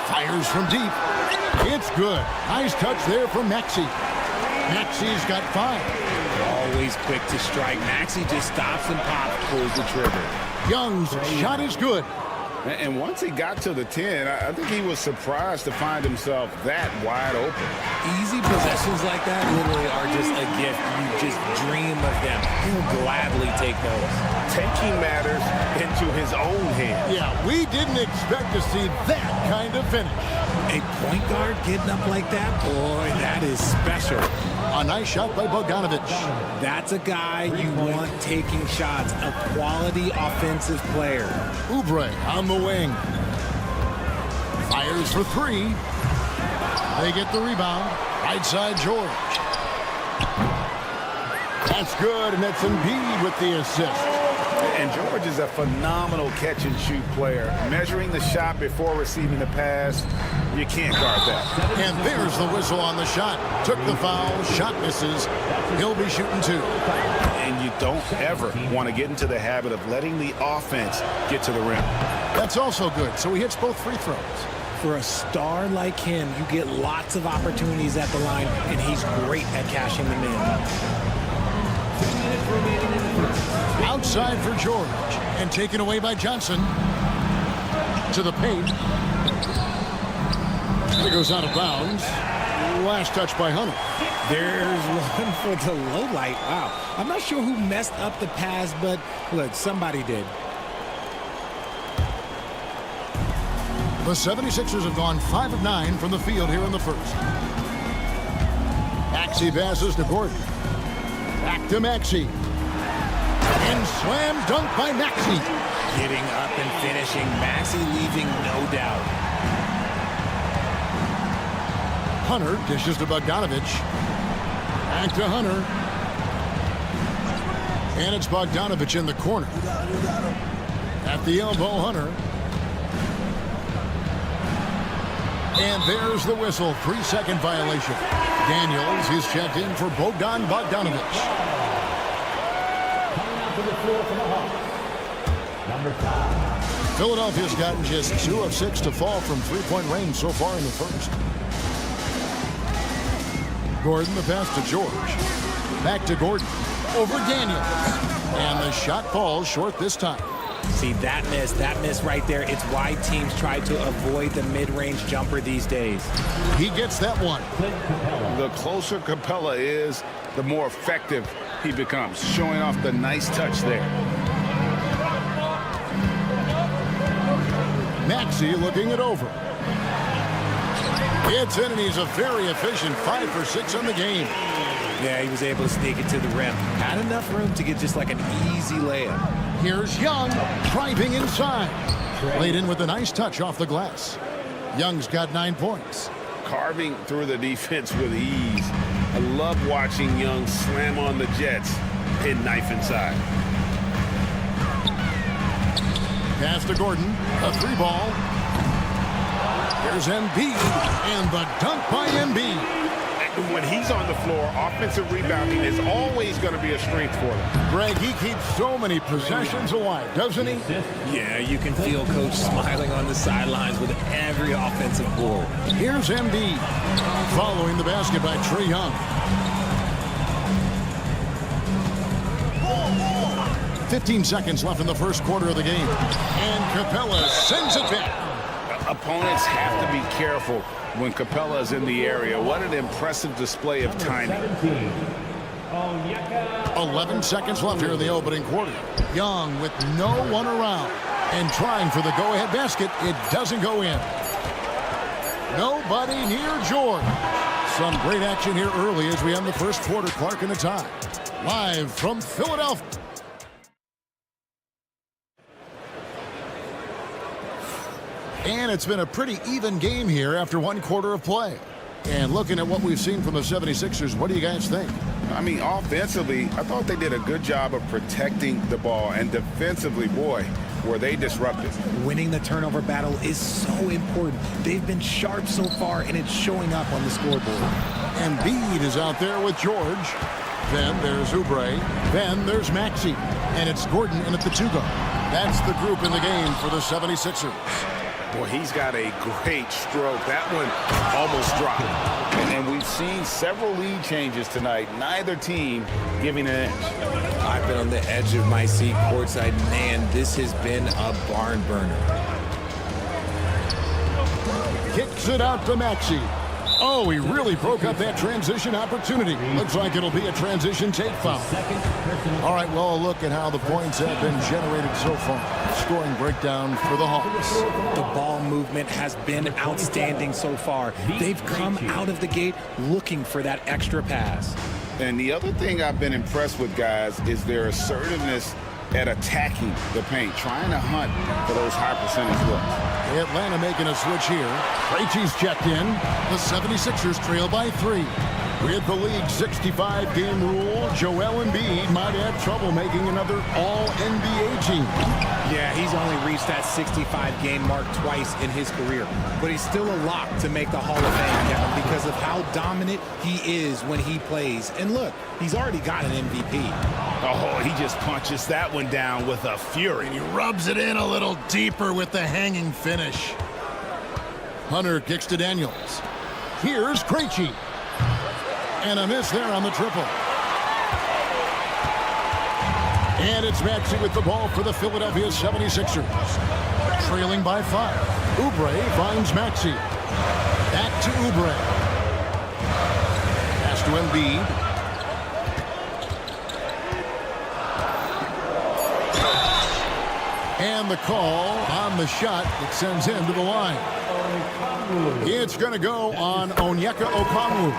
Fires from deep. It's good. Nice touch there from Maxey. Maxey's got 5. Always quick to strike. Maxey just stops and pops, pulls the trigger. Young's shot is good. And once he got to the 10, I think he was surprised to find himself that wide open. Easy possessions like that literally are just a gift. You just dream of them. He'll gladly take those. Taking matters into his own hands. Yeah, we didn't expect to see that kind of finish. A point guard getting up like that, boy, that is special. A nice shot by Bogdanovich. That's a guy you want taking shots, a quality offensive player. Oubre on the wing. Fires for 3. They get the rebound. Right side, George. That's good, and that's Embiid with the assist. And George is a phenomenal catch-and-shoot player. Measuring the shot before receiving the pass, you can't guard that. And there's the whistle on the shot. Took the foul, shot misses. He'll be shooting 2. And you don't ever want to get into the habit of letting the offense get to the rim. That's also good, so he hits both free throws. For a star like him, you get lots of opportunities at the line, and he's great at cashing them in. Outside for George, and taken away by Johnson. To the paint. It goes out of bounds. Last touch by Hunter. There's one for the low light. Wow. I'm not sure who messed up the pass, but look, somebody did. The 76ers have gone 5 of 9 from the field here in the first. Maxey passes to Gordon. Back to Maxey. And slam dunk by Maxey. Getting up and finishing. Maxey leaving no doubt. Hunter dishes to Bogdanovich. Back to Hunter. And it's Bogdanovich in the corner. At the elbow, Hunter. And there's the whistle. 3-second violation. Daniels is checked in for Bogdan Bogdanovich. Philadelphia's gotten just 2 of 6 to fall from three-point range so far in the first. Gordon, the pass to George. Back to Gordon. Over Daniels. And the shot falls short this time. See, that miss right there. It's why teams try to avoid the mid-range jumper these days. He gets that one. The closer Capella is, the more effective he becomes, showing off the nice touch there. Maxey looking it over. It's in, and he's a very efficient 5 for 6 on the game. Yeah, he was able to sneak it to the rim. Had enough room to get just like an easy layup. Here's Young driving inside. Laid in with a nice touch off the glass. Young's got 9 points. carving through the defense with ease. I love watching Young slam on the Jets and knife inside. Pass to Gordon, a 3-ball. Here's Embiid, and the dunk by Embiid. When he's on the floor, offensive rebounding is always going to be a strength for them. Greg, he keeps so many possessions alive, doesn't he? Yeah, you can feel Coach smiling on the sidelines with every offensive board. Here's Embiid, following the basket by Trae Young. 15 seconds left in the first quarter of the game. And Capella sends it back. Opponents have to be careful when Capella is in the area. What an impressive display of timing. 11 seconds left here in the opening quarter. Young with no one around and trying for the go-ahead basket. It doesn't go in. Nobody near George. Some great action here early as we end the first quarter. Clark in the tie. Live from Philadelphia. And it's been a pretty even game here after one quarter of play. And looking at what we've seen from the 76ers, what do you guys think? I mean, offensively, I thought they did a good job of protecting the ball. And defensively, boy, were they disruptive. Winning the turnover battle is so important. They've been sharp so far, and it's showing up on the scoreboard. And Embiid is out there with George. Then there's Oubre. Then there's Maxey. And it's Gordon in at the 2-guard. That's the group in the game for the 76ers. Boy, he's got a great stroke. That one almost dropped. And we've seen several lead changes tonight. Neither team giving an edge. I've been on the edge of my seat courtside. Man, this has been a barn burner. Kicks it out to Maxey. Oh, he really broke up that transition opportunity. Looks like it'll be a transition take foul. All right, well, a look at how the points have been generated so far. Scoring breakdown for the Hawks. The ball movement has been outstanding so far. They've come out of the gate looking for that extra pass. And the other thing I've been impressed with, guys, is their assertiveness at attacking the paint, trying to hunt for those high percentage looks. Atlanta making a switch here. Krejci's checked in. The 76ers trail by 3. With the league's 65-game rule, Joel Embiid might have trouble making another All-NBA team. Yeah, he's only reached that 65-game mark twice in his career. But he's still a lock to make the Hall of Fame, Kevin, because of how dominant he is when he plays. And look, he's already got an MVP. Oh, he just punches that one down with a fury. And he rubs it in a little deeper with the hanging finish. Hunter kicks to Daniels. Here's Krejci. And a miss there on the triple. And it's Maxey with the ball for the Philadelphia 76ers. Trailing by 5. Oubre finds Maxey. Back to Oubre. Pass to Embiid. And the call on the shot that sends him to the line. It's going to go on Onyeka Okongwu.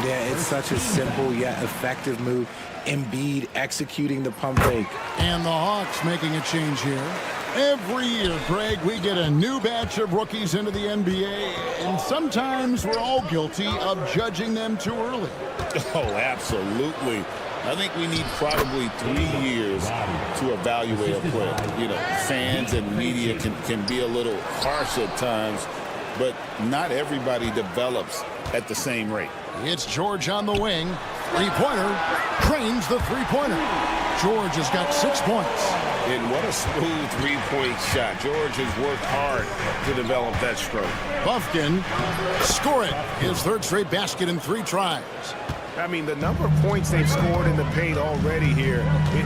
Yeah, it's such a simple yet effective move. Embiid executing the pump fake. And the Hawks making a change here. Every year, Greg, we get a new batch of rookies into the NBA, and sometimes we're all guilty of judging them too early. Oh, absolutely. I think we need probably 3 years to evaluate a player. You know, fans and media can be a little harsh at times, but not everybody develops at the same rate. It's George on the wing. Three-pointer. Cranes the three-pointer. George has got 6 points. And what a smooth three-point shot. George has worked hard to develop that stroke. Buffkin score it. His third straight basket in 3 tries. I mean, the number of points they've scored in the paint already here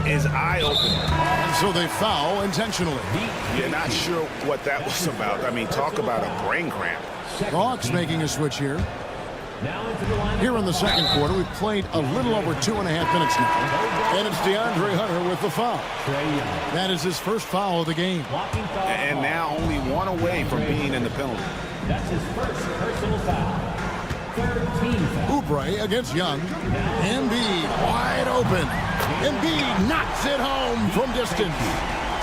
is eye-opening. And so they foul intentionally. You're not sure what that was about. I mean, talk about a brain cramp. The Hawks making a switch here. Here in the second quarter, we've played a little over 2.5 minutes now. And it's DeAndre Hunter with the foul. That is his first foul of the game. And now only 1 away from being in the penalty. That's his first personal foul. 13 foul. Oubre against Young. Embiid wide open. Embiid knocks it home from distance.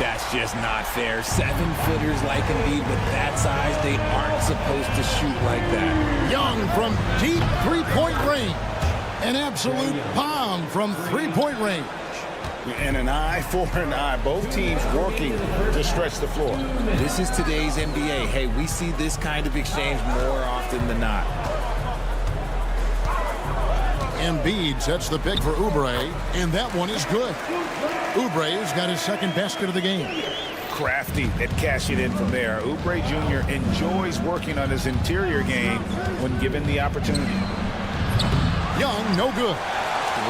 That's just not fair. 7-footers like Embiid with that size, they aren't supposed to shoot like that. Young from deep three-point range. An absolute bomb from three-point range. And an eye for an eye. Both teams working to stretch the floor. This is today's NBA. Hey, we see this kind of exchange more often than not. Embiid sets the pick for Oubre, and that one is good. Oubre's got his second basket of the game. Crafty at cashing in from there. Oubre Jr. enjoys working on his interior game when given the opportunity. Young, no good.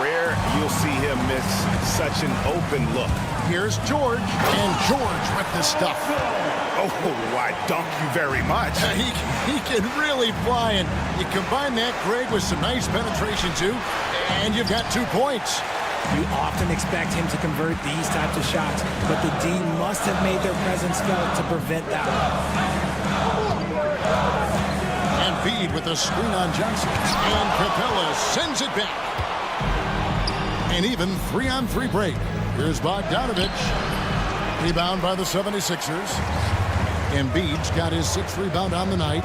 Rare you'll see him miss such an open look. Here's George, and George with the stuff. Oh, I dunk you very much. He can really fly, and you combine that, Greg, with some nice penetration, too, and you've got 2 points. You often expect him to convert these types of shots, but the D must have made their presence felt to prevent that. And Embiid with a screen on Johnson, and Capella sends it back. An even 3-on-3 break. Here's Bogdanovich. Rebound by the 76ers. Embiid's got his 6th rebound on the night.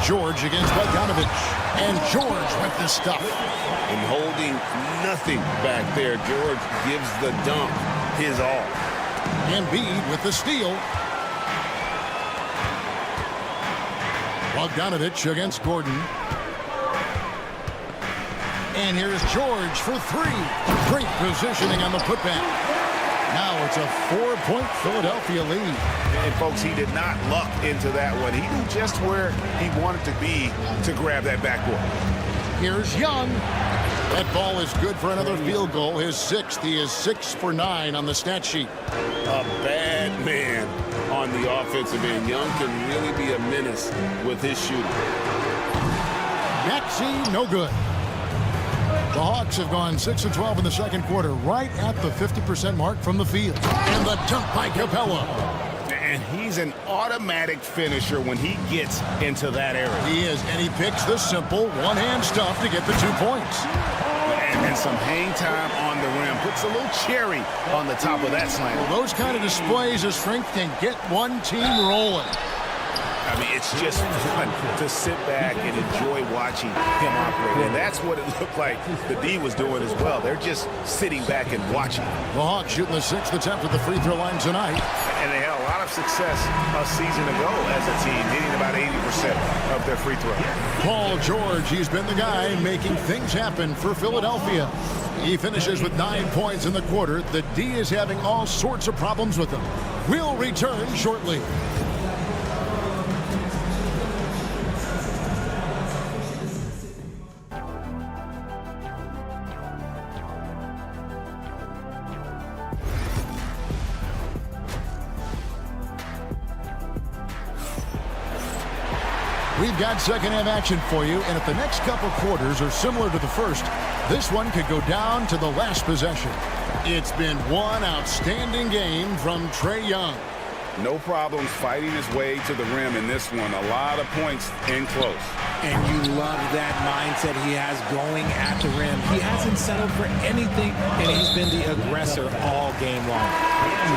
George against Bogdanovich. And George with the stuff. And holding nothing back there. George gives the dunk his all. Embiid with the steal. Bogdanovich against Gordon. And here's George for 3. Great positioning on the putback. Now it's a 4-point Philadelphia lead. And folks, he did not luck into that one. He knew just where he wanted to be to grab that backboard. Here's Young. That ball is good for another field goal. His 6th. He is 6 for 9 on the stat sheet. A bad man on the offensive end. Young can really be a menace with his shooting. Maxey, no good. The Hawks have gone 6 of 12 in the second quarter, right at the 50% mark from the field. And the dunk by Capella. And he's an automatic finisher when he gets into that area. He is, and he picks the simple one-hand stuff to get the 2 points. And some hang time on the rim. Puts a little cherry on the top of that slam. Well, those kind of displays of strength can get one team rolling. I mean, it's just fun to sit back and enjoy watching him operate. And that's what it looked like the D was doing as well. They're just sitting back and watching. The Hawks shooting the 6th attempt at the free throw line tonight. And they had a lot of success a season ago as a team, hitting about 80% of their free throw. Paul George, he's been the guy making things happen for Philadelphia. He finishes with 9 points in the quarter. The D is having all sorts of problems with him. We'll return shortly. We've got second-half action for you, and if the next couple quarters are similar to the first, this one could go down to the last possession. It's been one outstanding game from Trae Young. No problems fighting his way to the rim in this one. A lot of points in close. And you love that mindset he has going at the rim. He hasn't settled for anything, and he's been the aggressor all game long.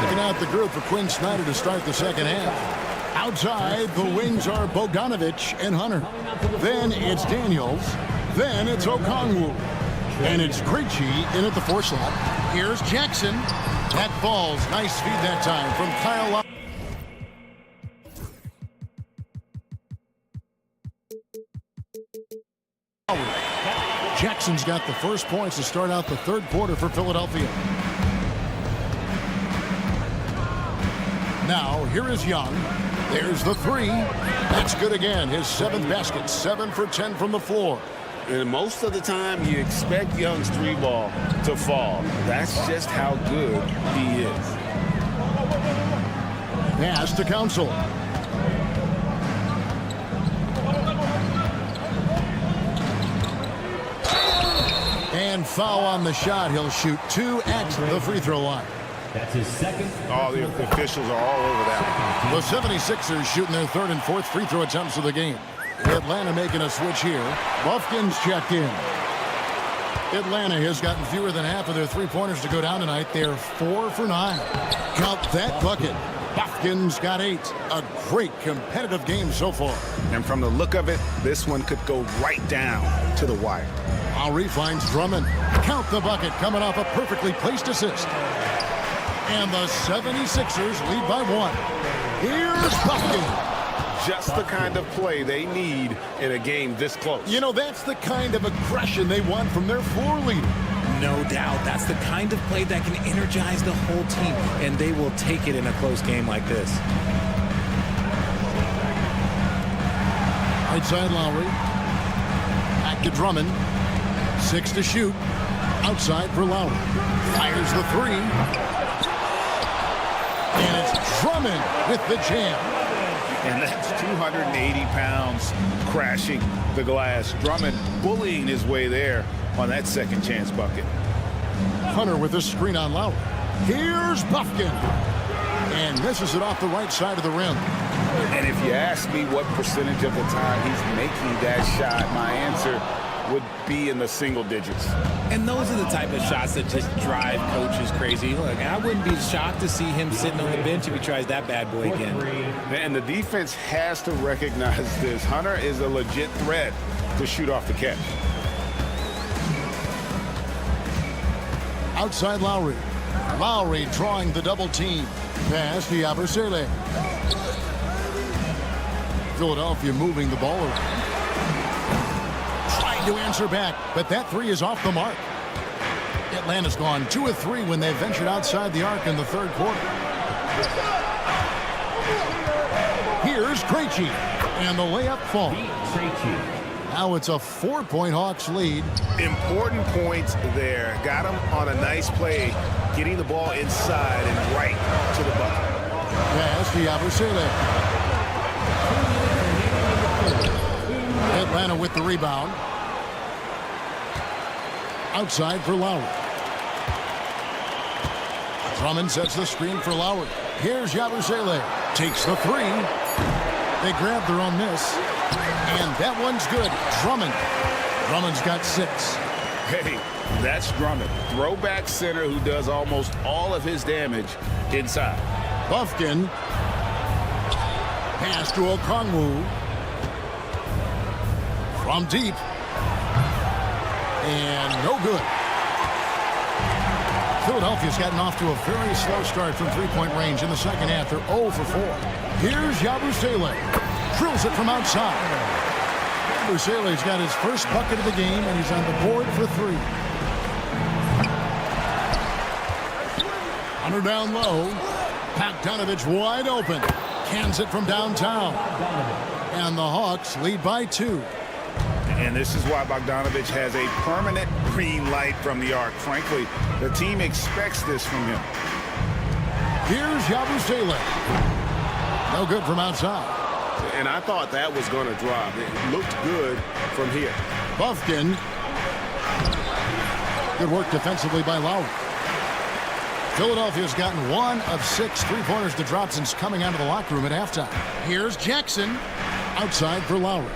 Looking out the group for Quinn Snyder to start the second half. Outside, the wings are Bogdanovich and Hunter. Then it's Daniels. Then it's Okongwu. And it's Krejci in at the 4 slot. Here's Jackson. That ball's nice feed that time from Kyle Lowry. Jackson's got the first points to start out the third quarter for Philadelphia. Now, here is Young. There's the 3. That's good again. His 7th basket. 7 for 10 from the floor. And most of the time, you expect Young's 3 ball to fall. That's just how good he is. Pass to Council. And foul on the shot. He'll shoot 2 at the free throw line. That's his second. Oh, the officials are all over that. The 76ers shooting their 3rd and 4th free throw attempts of the game. Atlanta making a switch here. Buffkin's checked in. Atlanta has gotten fewer than half of their three-pointers to go down tonight. They're 4 for 9. Count that bucket. Buffkin's got 8. A great competitive game so far. And from the look of it, this one could go right down to the wire. Lowry finds Drummond. Count the bucket coming off a perfectly placed assist. And the 76ers lead by 1. Here's Buffkin. Just the kind of play they need in a game this close. You know, that's the kind of aggression they want from their floor leader. No doubt. That's the kind of play that can energize the whole team, and they will take it in a close game like this. Right side Lowry. Back to Drummond. 6 to shoot. Outside for Lowry. Fires the 3. And it's Drummond with the jam. And that's 280 pounds crashing the glass. Drummond bullying his way there on that second chance bucket. Hunter with a screen on Lowry. Here's Buffkin. And misses it off the right side of the rim. And if you ask me what percentage of the time he's making that shot, my answer would be in the single digits. And those are the type of shots that just drive coaches crazy. Look, I wouldn't be shocked to see him sitting on the bench if he tries that bad boy again. And the defense has to recognize this. Hunter is a legit threat to shoot off the catch. Outside Lowry. Lowry drawing the double team. Pass to Yabusele. Philadelphia moving the ball around. Trying to answer back, but that 3 is off the mark. Atlanta's gone 2 of 3 when they ventured outside the arc in the third quarter. Here's Krejci, and the layup falls. Now it's a 4-point Hawks lead. Important points there. Got him on a nice play, getting the ball inside and right to the bucket. Pass to Yabusele. Atlanta with the rebound. Outside for Lowry. Drummond sets the screen for Lowry. Here's Yabusele. Takes the 3. They grab their own miss. And that one's good. Drummond. Drummond's got 6. Hey, that's Drummond. Throwback center who does almost all of his damage inside. Buffkin. Pass to Okongwu. From deep. And no good. Philadelphia's gotten off to a very slow start from three-point range in the second half. They're 0 for 4. Here's Yabusele. Drills it from outside. Yabusele's got his first bucket of the game, and he's on the board for 3. Hunter down low. Bogdanovich wide open. Cans it from downtown. And the Hawks lead by 2. And this is why Bogdanovich has a permanent green light from the arc. Frankly, the team expects this from him. Here's Yabusele. No good from outside. And I thought that was going to drop. It looked good from here. Buffkin. Good work defensively by Lowry. Philadelphia's gotten 1 of 6 three-pointers to drop since coming out of the locker room at halftime. Here's Jackson. Outside for Lowry.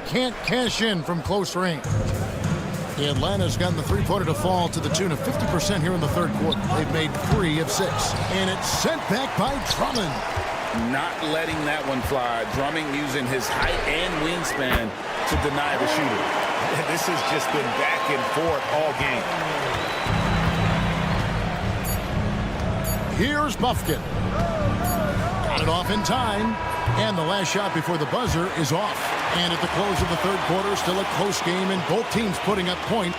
Can't cash in from close range. Atlanta's gotten the three-pointer to fall to the tune of 50% here in the third quarter. They've made 3 of 6. And it's sent back by Drummond. Not letting that one fly. Drummond using his height and wingspan to deny the shooter. This has just been back and forth all game. Here's Buffkin. Got it off in time. And the last shot before the buzzer is off. And at the close of the third quarter, still a close game, and both teams putting up points.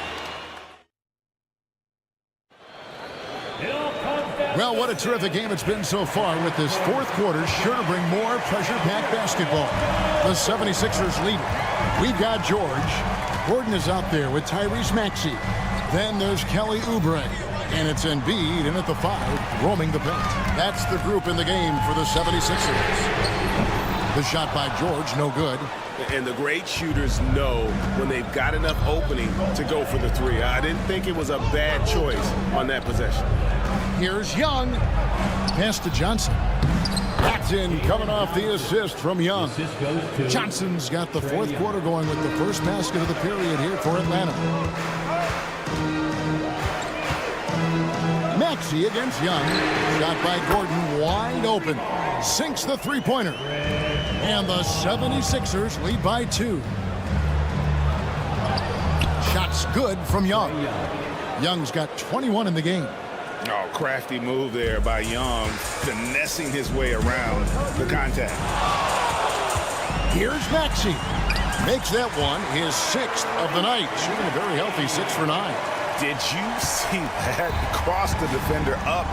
Well, what a terrific game it's been so far, with this fourth quarter sure to bring more pressure-packed basketball. The 76ers lead. We've got George. Gordon is out there with Tyrese Maxey. Then there's Kelly Oubre. And it's Embiid in at the 5, roaming the paint. That's the group in the game for the 76ers. The shot by George, no good. And the great shooters know when they've got enough opening to go for the 3. I didn't think it was a bad choice on that possession. Here's Young. Pass to Johnson. That's in, coming off the assist from Young. Johnson's got the fourth quarter going with the first basket of the period here for Atlanta. Maxey against Young. Shot by Gordon, wide open. Sinks the three-pointer. And the 76ers lead by 2. Shot's good from Young. Young's got 21 in the game. Oh, crafty move there by Young, finessing his way around the contact. Here's Maxey. Makes that one his 6th of the night. Shooting a very healthy 6 for 9. Did you see that? Crossed the defender up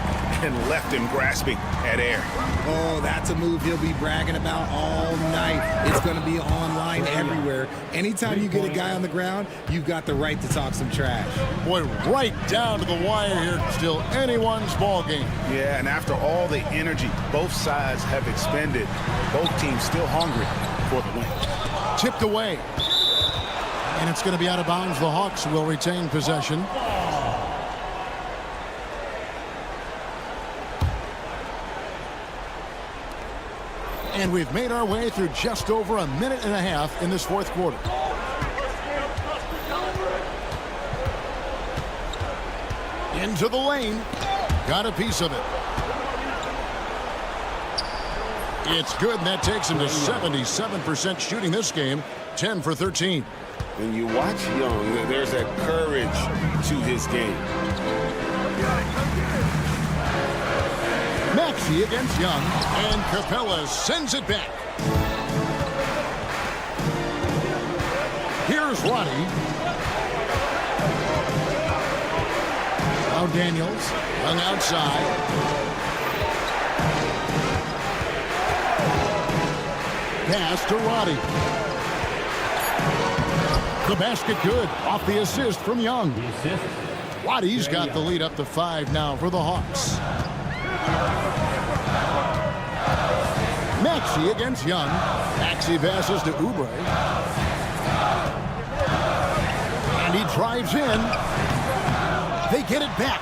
and left him grasping at air. Oh, that's a move he'll be bragging about all night. It's going to be online everywhere. Anytime you get a guy on the ground, you've got the right to talk some trash. Boy, right down to the wire here. Still anyone's ball game. Yeah, and after all the energy both sides have expended, both teams still hungry for the win. Tipped away. And it's going to be out of bounds. The Hawks will retain possession. And we've made our way through just over a minute and a half in this fourth quarter. Into the lane. Got a piece of it. It's good, and that takes him to 77% shooting this game. 10 for 13. When you watch Young, there's that courage to his game. Maxey against Young, and Capella sends it back. Here's Roddy. Now Daniels, Young outside. Pass to Roddy. The basket good, off the assist from Young. Roddy's got the lead up to 5 now for the Hawks. Maxey against Young. Maxey passes to Oubre. And he drives in. They get it back.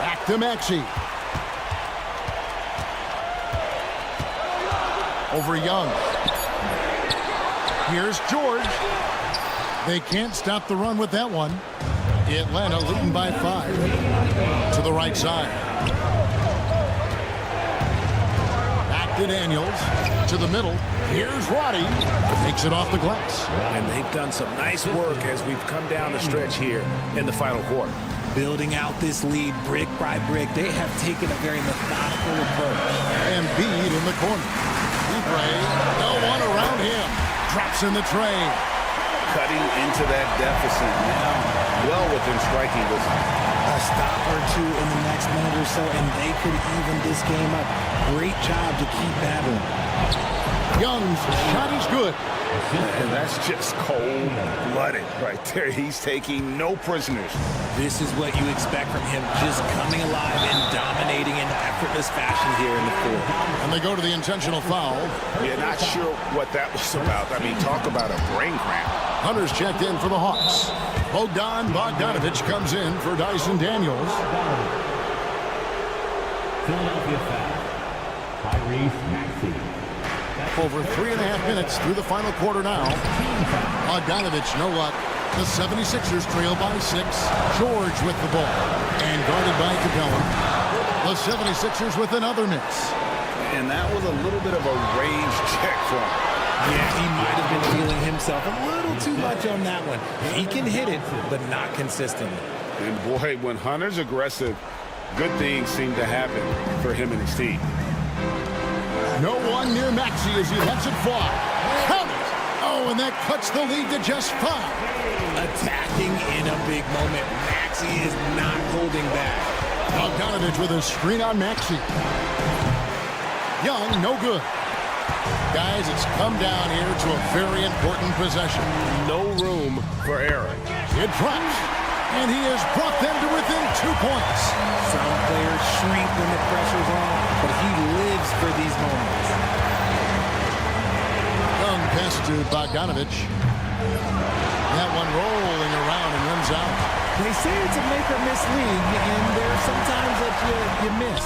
Back to Maxey. Over Young. Here's George. They can't stop the run with that one. Atlanta leading by 5. To the right side. Back to Daniels. To the middle. Here's Roddy. Takes it off the glass. And they've done some nice work as we've come down the stretch here in the final quarter. Building out this lead brick by brick. They have taken a very methodical approach. And Embiid in the corner. Oubre, no one around him. Drops in the tray. Cutting into that deficit now. Well within striking distance. A stop or two in the next minute or so, and they could even this game up. Great job to keep battling. Young's shot is good. And that's just cold-blooded right there. He's taking no prisoners. This is what you expect from him, just coming alive and dominating in effortless fashion here in the fourth. And they go to the intentional foul. Yeah, not sure what that was about. I mean, talk about a brain cramp. Hunter's checked in for the Hawks. Bogdanovich comes in for Dyson Daniels. Philadelphia foul. Tyrese Maxey. Over 3.5 minutes through the final quarter now. Bogdanovich, no luck. The 76ers trail by 6. George with the ball. And guarded by Capella. The 76ers with another miss. And that was a little bit of a range check for him. Yeah, he might have been feeling himself a little too much on that one. He can hit it, but not consistently. And boy, when Hunter's aggressive, good things seem to happen for him and his team. No one near Maxey as he lets it fly. Count it! Oh, and that cuts the lead to just 5. Attacking in a big moment. Maxey is not holding back. Bogdanovich with a screen on Maxey. Young, no good. Guys, it's come down here to a very important possession. No room for error. It drops, and he has brought them to within 2 points. Some players shrink when the pressure's on, but he lives for these moments. Young pass to Bogdanovich. That one rolling around and runs out. They say it's a make or miss league, and there are some times that you miss.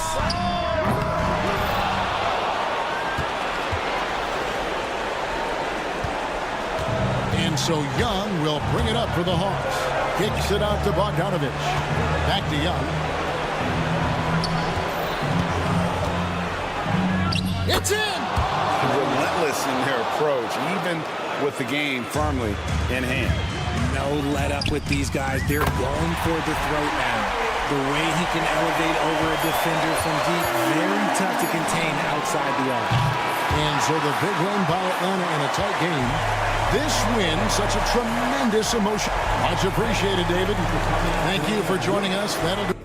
And so Young will bring it up for the Hawks. Kicks it out to Bogdanovich. Back to Young. It's in! Relentless in their approach, even with the game firmly in hand. No let up with these guys. They're going for the throat now. The way he can elevate over a defender from deep, very tough to contain outside the arc. And so the big win by Atlanta in a tight game. This win, such a tremendous emotion. Much appreciated, David. Thank you for joining us. That'll do.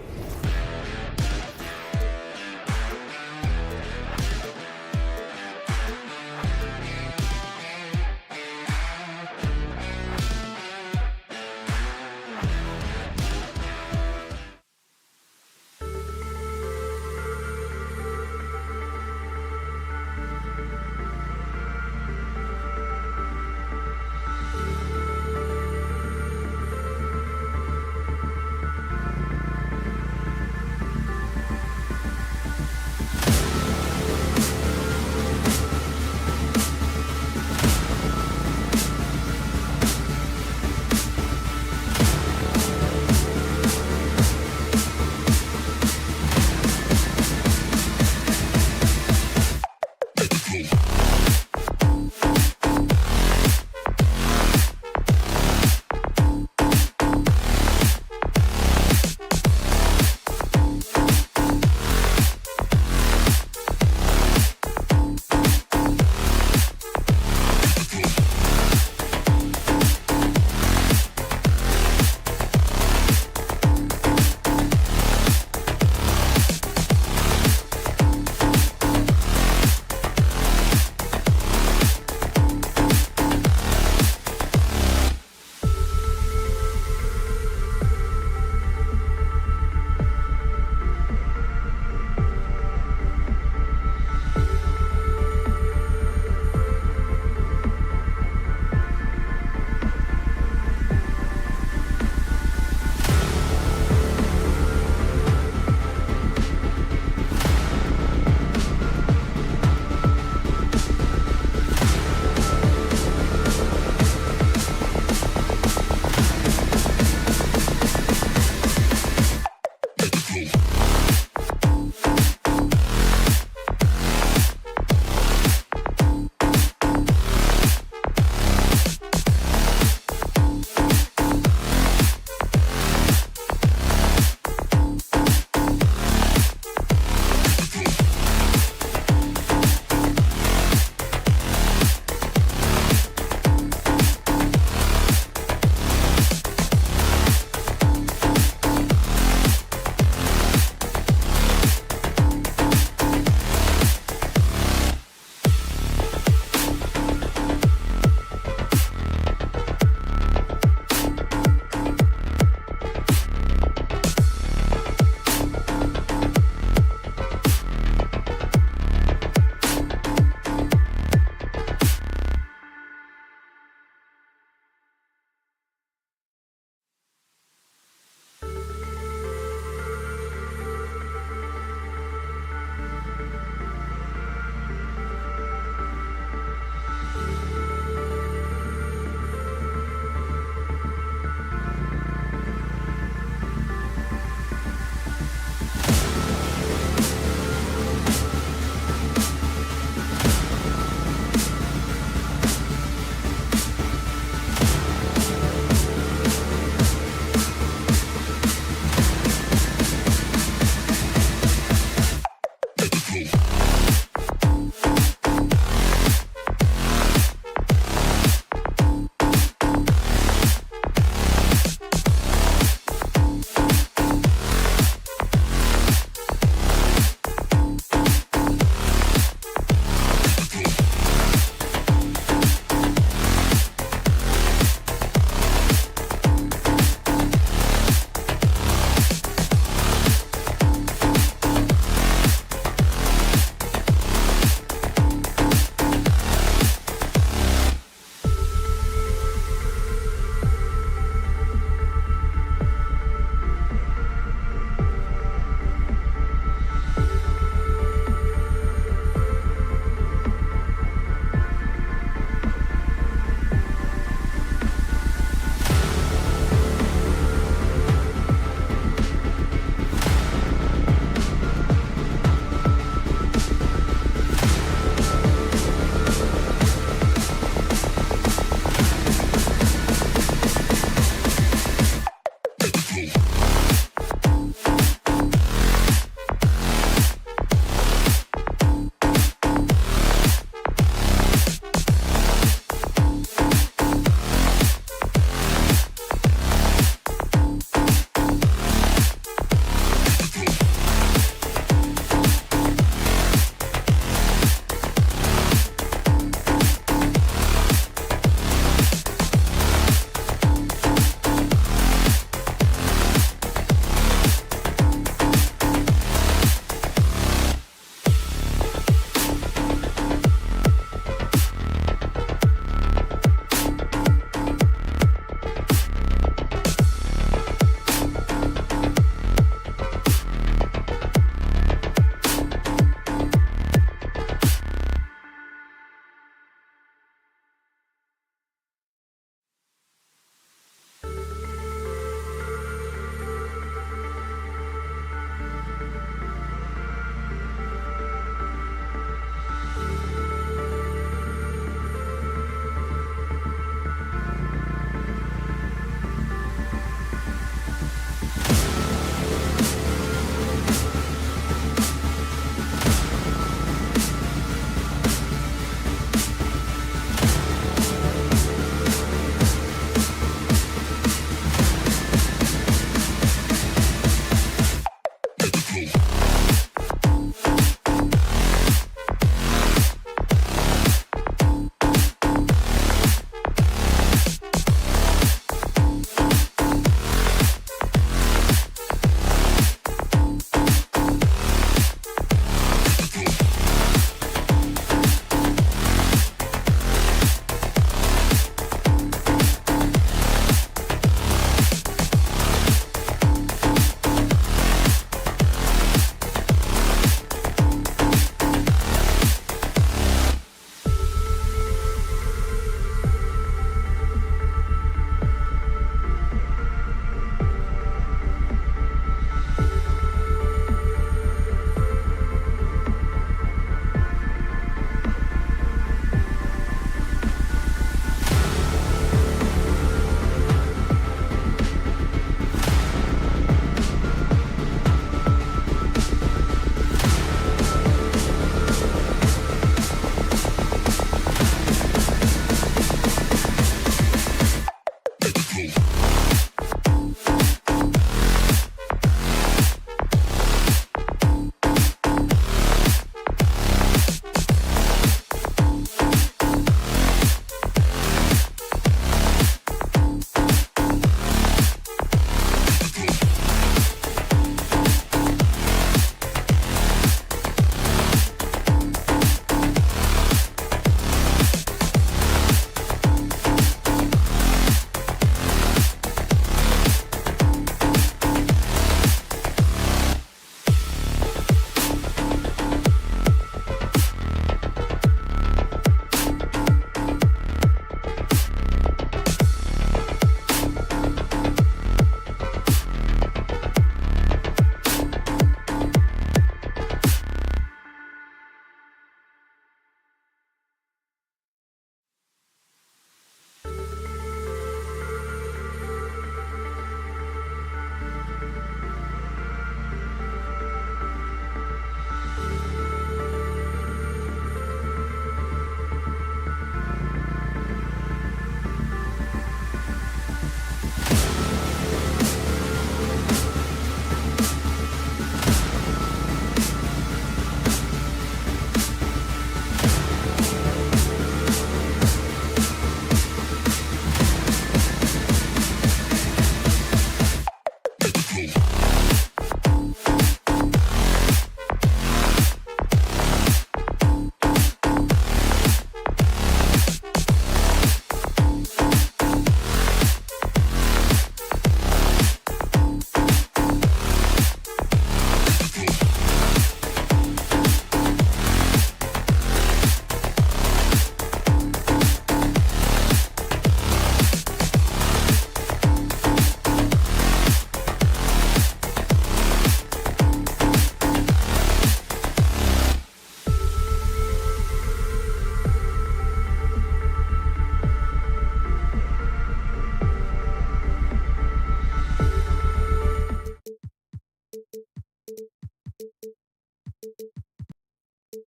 To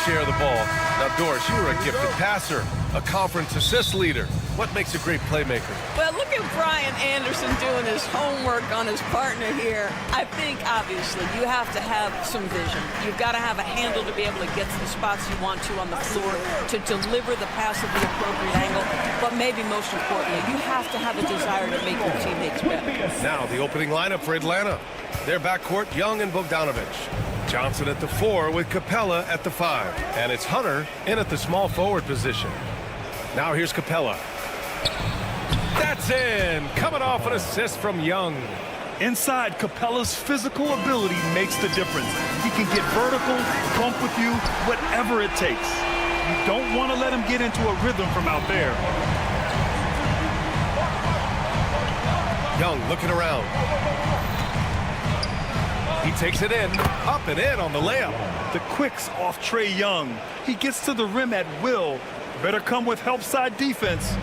share the ball. Now, Doris, you were a gifted passer, a conference assist leader. What makes a great playmaker? Well, look at Brian Anderson doing his homework on his partner here. I think, obviously, you have to have some vision. You've got to have a handle to be able to get to the spots you want to on the floor, to deliver the pass at the appropriate angle. But maybe most importantly, you have to have a desire to make your teammates better. Now, the opening lineup for Atlanta. Their backcourt, Young and Bogdanovich. Johnson at the 4 with Capella at the 5. And it's Hunter in at the small forward position. Now here's Capella. That's in. Coming off an assist from Young. Inside, Capella's physical ability makes the difference. He can get vertical, bump with you, whatever it takes. You don't want to let him get into a rhythm from out there. Young looking around. He takes it in, up and in on the layup. The quicks off Trae Young. He gets to the rim at will. Better come with help side defense.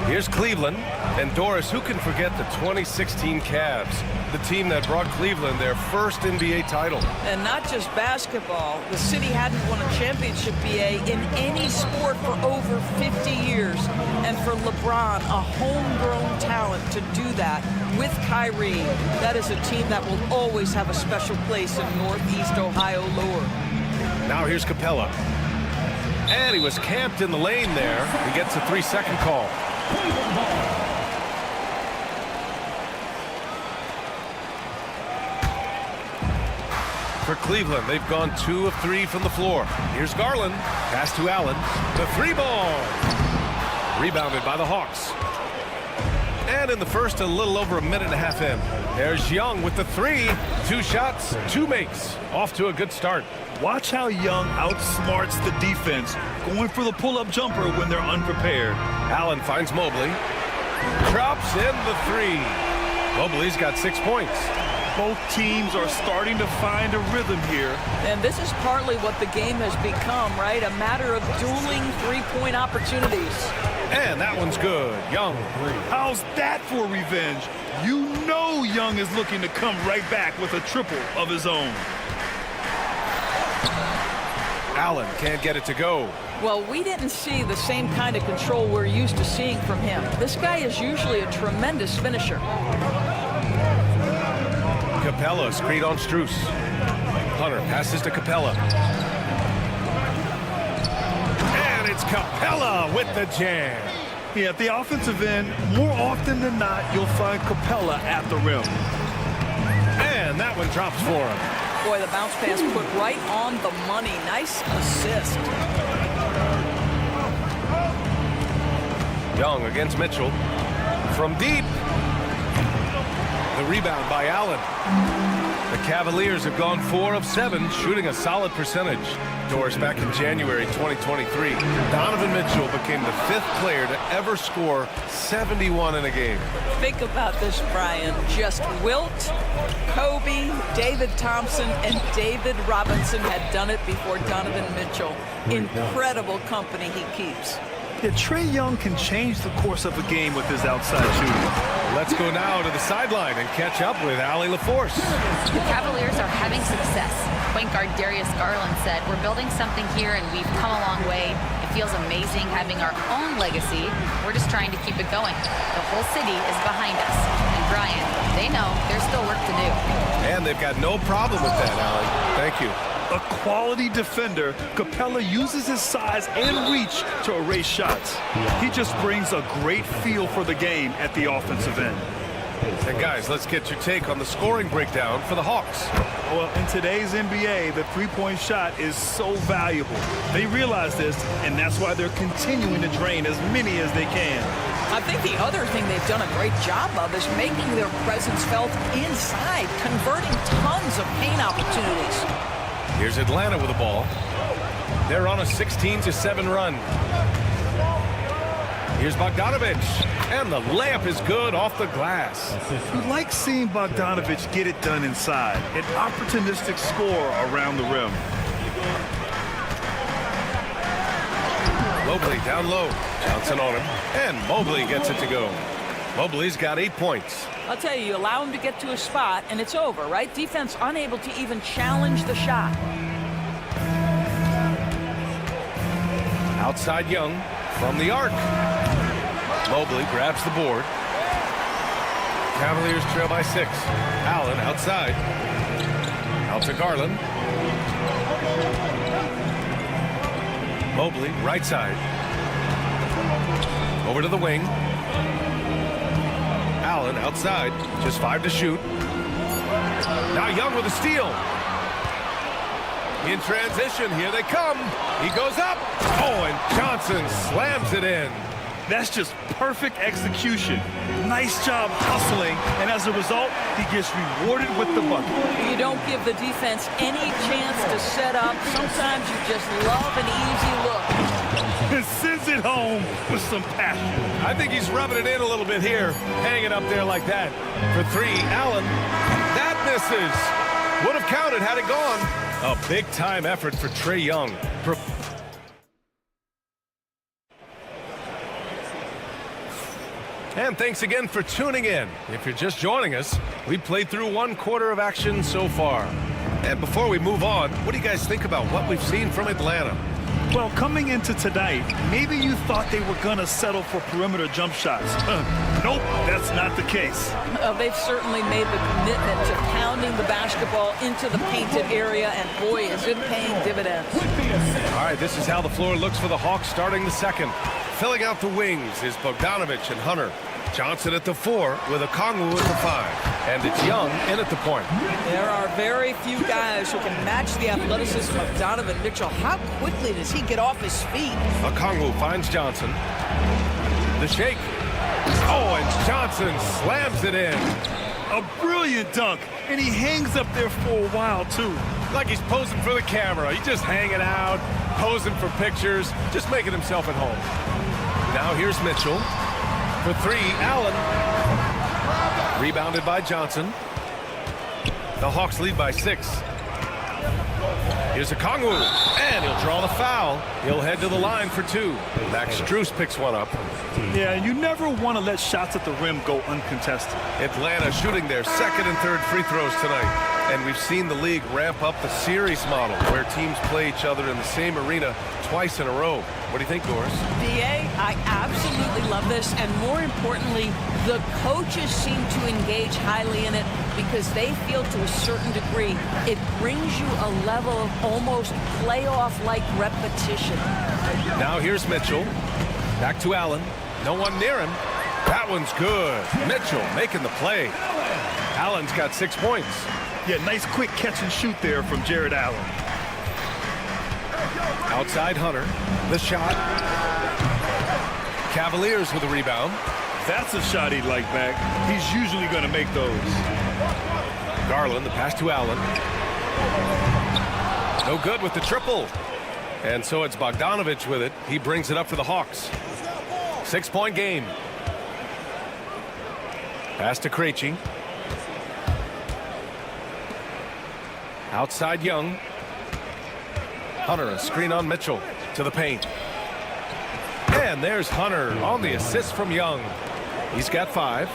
Here's Cleveland. And Doris, who can forget the 2016 Cavs, the team that brought Cleveland their first NBA title. And not just basketball. The city hadn't won a championship, BA, in any sport for over 50 years. And for LeBron, a homegrown talent, to do that with Kyrie, that is a team that will always have a special place in Northeast Ohio lore. Now here's Capella. And he was camped in the lane there. He gets a 3-second call. For Cleveland, they've gone 2 of 3 from the floor. Here's Garland. Pass to Allen. The 3-ball. Rebounded by the Hawks. And in the first, a little over a minute and a half in. There's Young with the 3. 2 shots, 2 makes. Off to a good start. Watch how Young outsmarts the defense, going for the pull-up jumper when they're unprepared. Allen finds Mobley. Drops in the 3. Mobley's got 6 points. Both teams are starting to find a rhythm here. And this is partly what the game has become, right? A matter of dueling three-point opportunities. And that one's good. Young. How's that for revenge? You know Young is looking to come right back with a triple of his own. Allen can't get it to go. Well, we didn't see the same kind of control we're used to seeing from him. This guy is usually a tremendous finisher. Capella screen on Strus. Hunter passes to Capella. And it's Capella with the jam. Yeah, at the offensive end, more often than not, you'll find Capella at the rim. And that one drops for him. Boy, the bounce pass put right on the money. Nice assist. Young against Mitchell. From deep. The rebound by Allen. The Cavaliers have gone 4 of 7, shooting a solid percentage. Doris, back in January 2023, Donovan Mitchell became the 5th player to ever score 71 in a game. Think about this, Brian. Just Wilt, Kobe, David Thompson, and David Robinson had done it before Donovan Mitchell. Incredible company he keeps. Yeah, Trae Young can change the course of a game with his outside shooting. Let's go now to the sideline and catch up with Allie LaForce. The Cavaliers are having success. Point guard Darius Garland said, "We're building something here and we've come a long way. It feels amazing having our own legacy. We're just trying to keep it going. The whole city is behind us." And Brian, they know there's still work to do. And they've got no problem with that, Allie. Thank you. A quality defender, Capella uses his size and reach to erase shots. He just brings a great feel for the game at the offensive end. And guys, let's get your take on the scoring breakdown for the Hawks. Well, in today's NBA, the three-point shot is so valuable. They realize this, and that's why they're continuing to drain as many as they can. I think the other thing they've done a great job of is making their presence felt inside, converting tons of paint opportunities. Here's Atlanta with the ball. They're on a 16-7 run. Here's Bogdanovich, and the layup is good off the glass. You like seeing Bogdanovich get it done inside. An opportunistic score around the rim. Mobley down low. Johnson on him, and Mobley gets it to go. Mobley's got 8 points. I'll tell you, allow him to get to a spot, and it's over, right? Defense unable to even challenge the shot. Outside Young from the arc. Mobley grabs the board. Cavaliers trail by 6. Allen outside. Out to Garland. Mobley right side. Over to the wing. Allen outside. Just 5 to shoot. Now Young with a steal. In transition, here they come. He goes up. Oh, and Johnson slams it in. That's just perfect execution. Nice job hustling, and as a result, he gets rewarded with the bucket. You don't give the defense any chance to set up. Sometimes you just love an easy look. And sends it home with some passion. I think he's rubbing it in a little bit here, hanging up there like that. For 3, Allen. That misses. Would have counted had it gone. A big-time effort for Trae Young. And thanks again for tuning in. If you're just joining us, we played through 1 quarter of action so far. And before we move on, what do you guys think about what we've seen from Atlanta? Well, coming into tonight, maybe you thought they were going to settle for perimeter jump shots. Nope, that's not the case. They've certainly made the commitment to pounding the basketball into the painted area, and boy, is it paying dividends. All right, this is how the floor looks for the Hawks starting the second. Filling out the wings is Bogdanovich and Hunter. Johnson at the 4 with Okongwu at the 5. And it's Young in at the point. There are very few guys who can match the athleticism of Donovan Mitchell. How quickly does he get off his feet? Okongwu finds Johnson. The shake. Oh, and Johnson slams it in. A brilliant dunk, and he hangs up there for a while, too. Like he's posing for the camera. He's just hanging out, posing for pictures, just making himself at home. Now here's Mitchell. For 3, Allen. Rebounded by Johnson. The Hawks lead by 6. Here's Okongwu, and he'll draw the foul. He'll head to the line for 2. Max Strus picks one up. Yeah, you never want to let shots at the rim go uncontested. Atlanta shooting their 2nd and 3rd free throws tonight. And we've seen the league ramp up the series model where teams play each other in the same arena twice in a row. What do you think, Doris? DA, I absolutely love this, and more importantly, the coaches seem to engage highly in it because they feel to a certain degree it brings you a level of almost playoff-like repetition. Now here's Mitchell. Back to Allen. No one near him. That one's good. Mitchell making the play. Allen's got 6 points. Yeah, nice quick catch and shoot there from Jared Allen. Outside Hunter. The shot. Cavaliers with a rebound. That's a shot he'd like back. He's usually going to make those. Garland, the pass to Allen. No good with the triple. And so it's Bogdanovich with it. He brings it up for the Hawks. 6-point game. Pass to Krejci. Outside Young. Hunter, a screen on Mitchell to the paint. And there's Hunter on the assist from Young. He's got 5.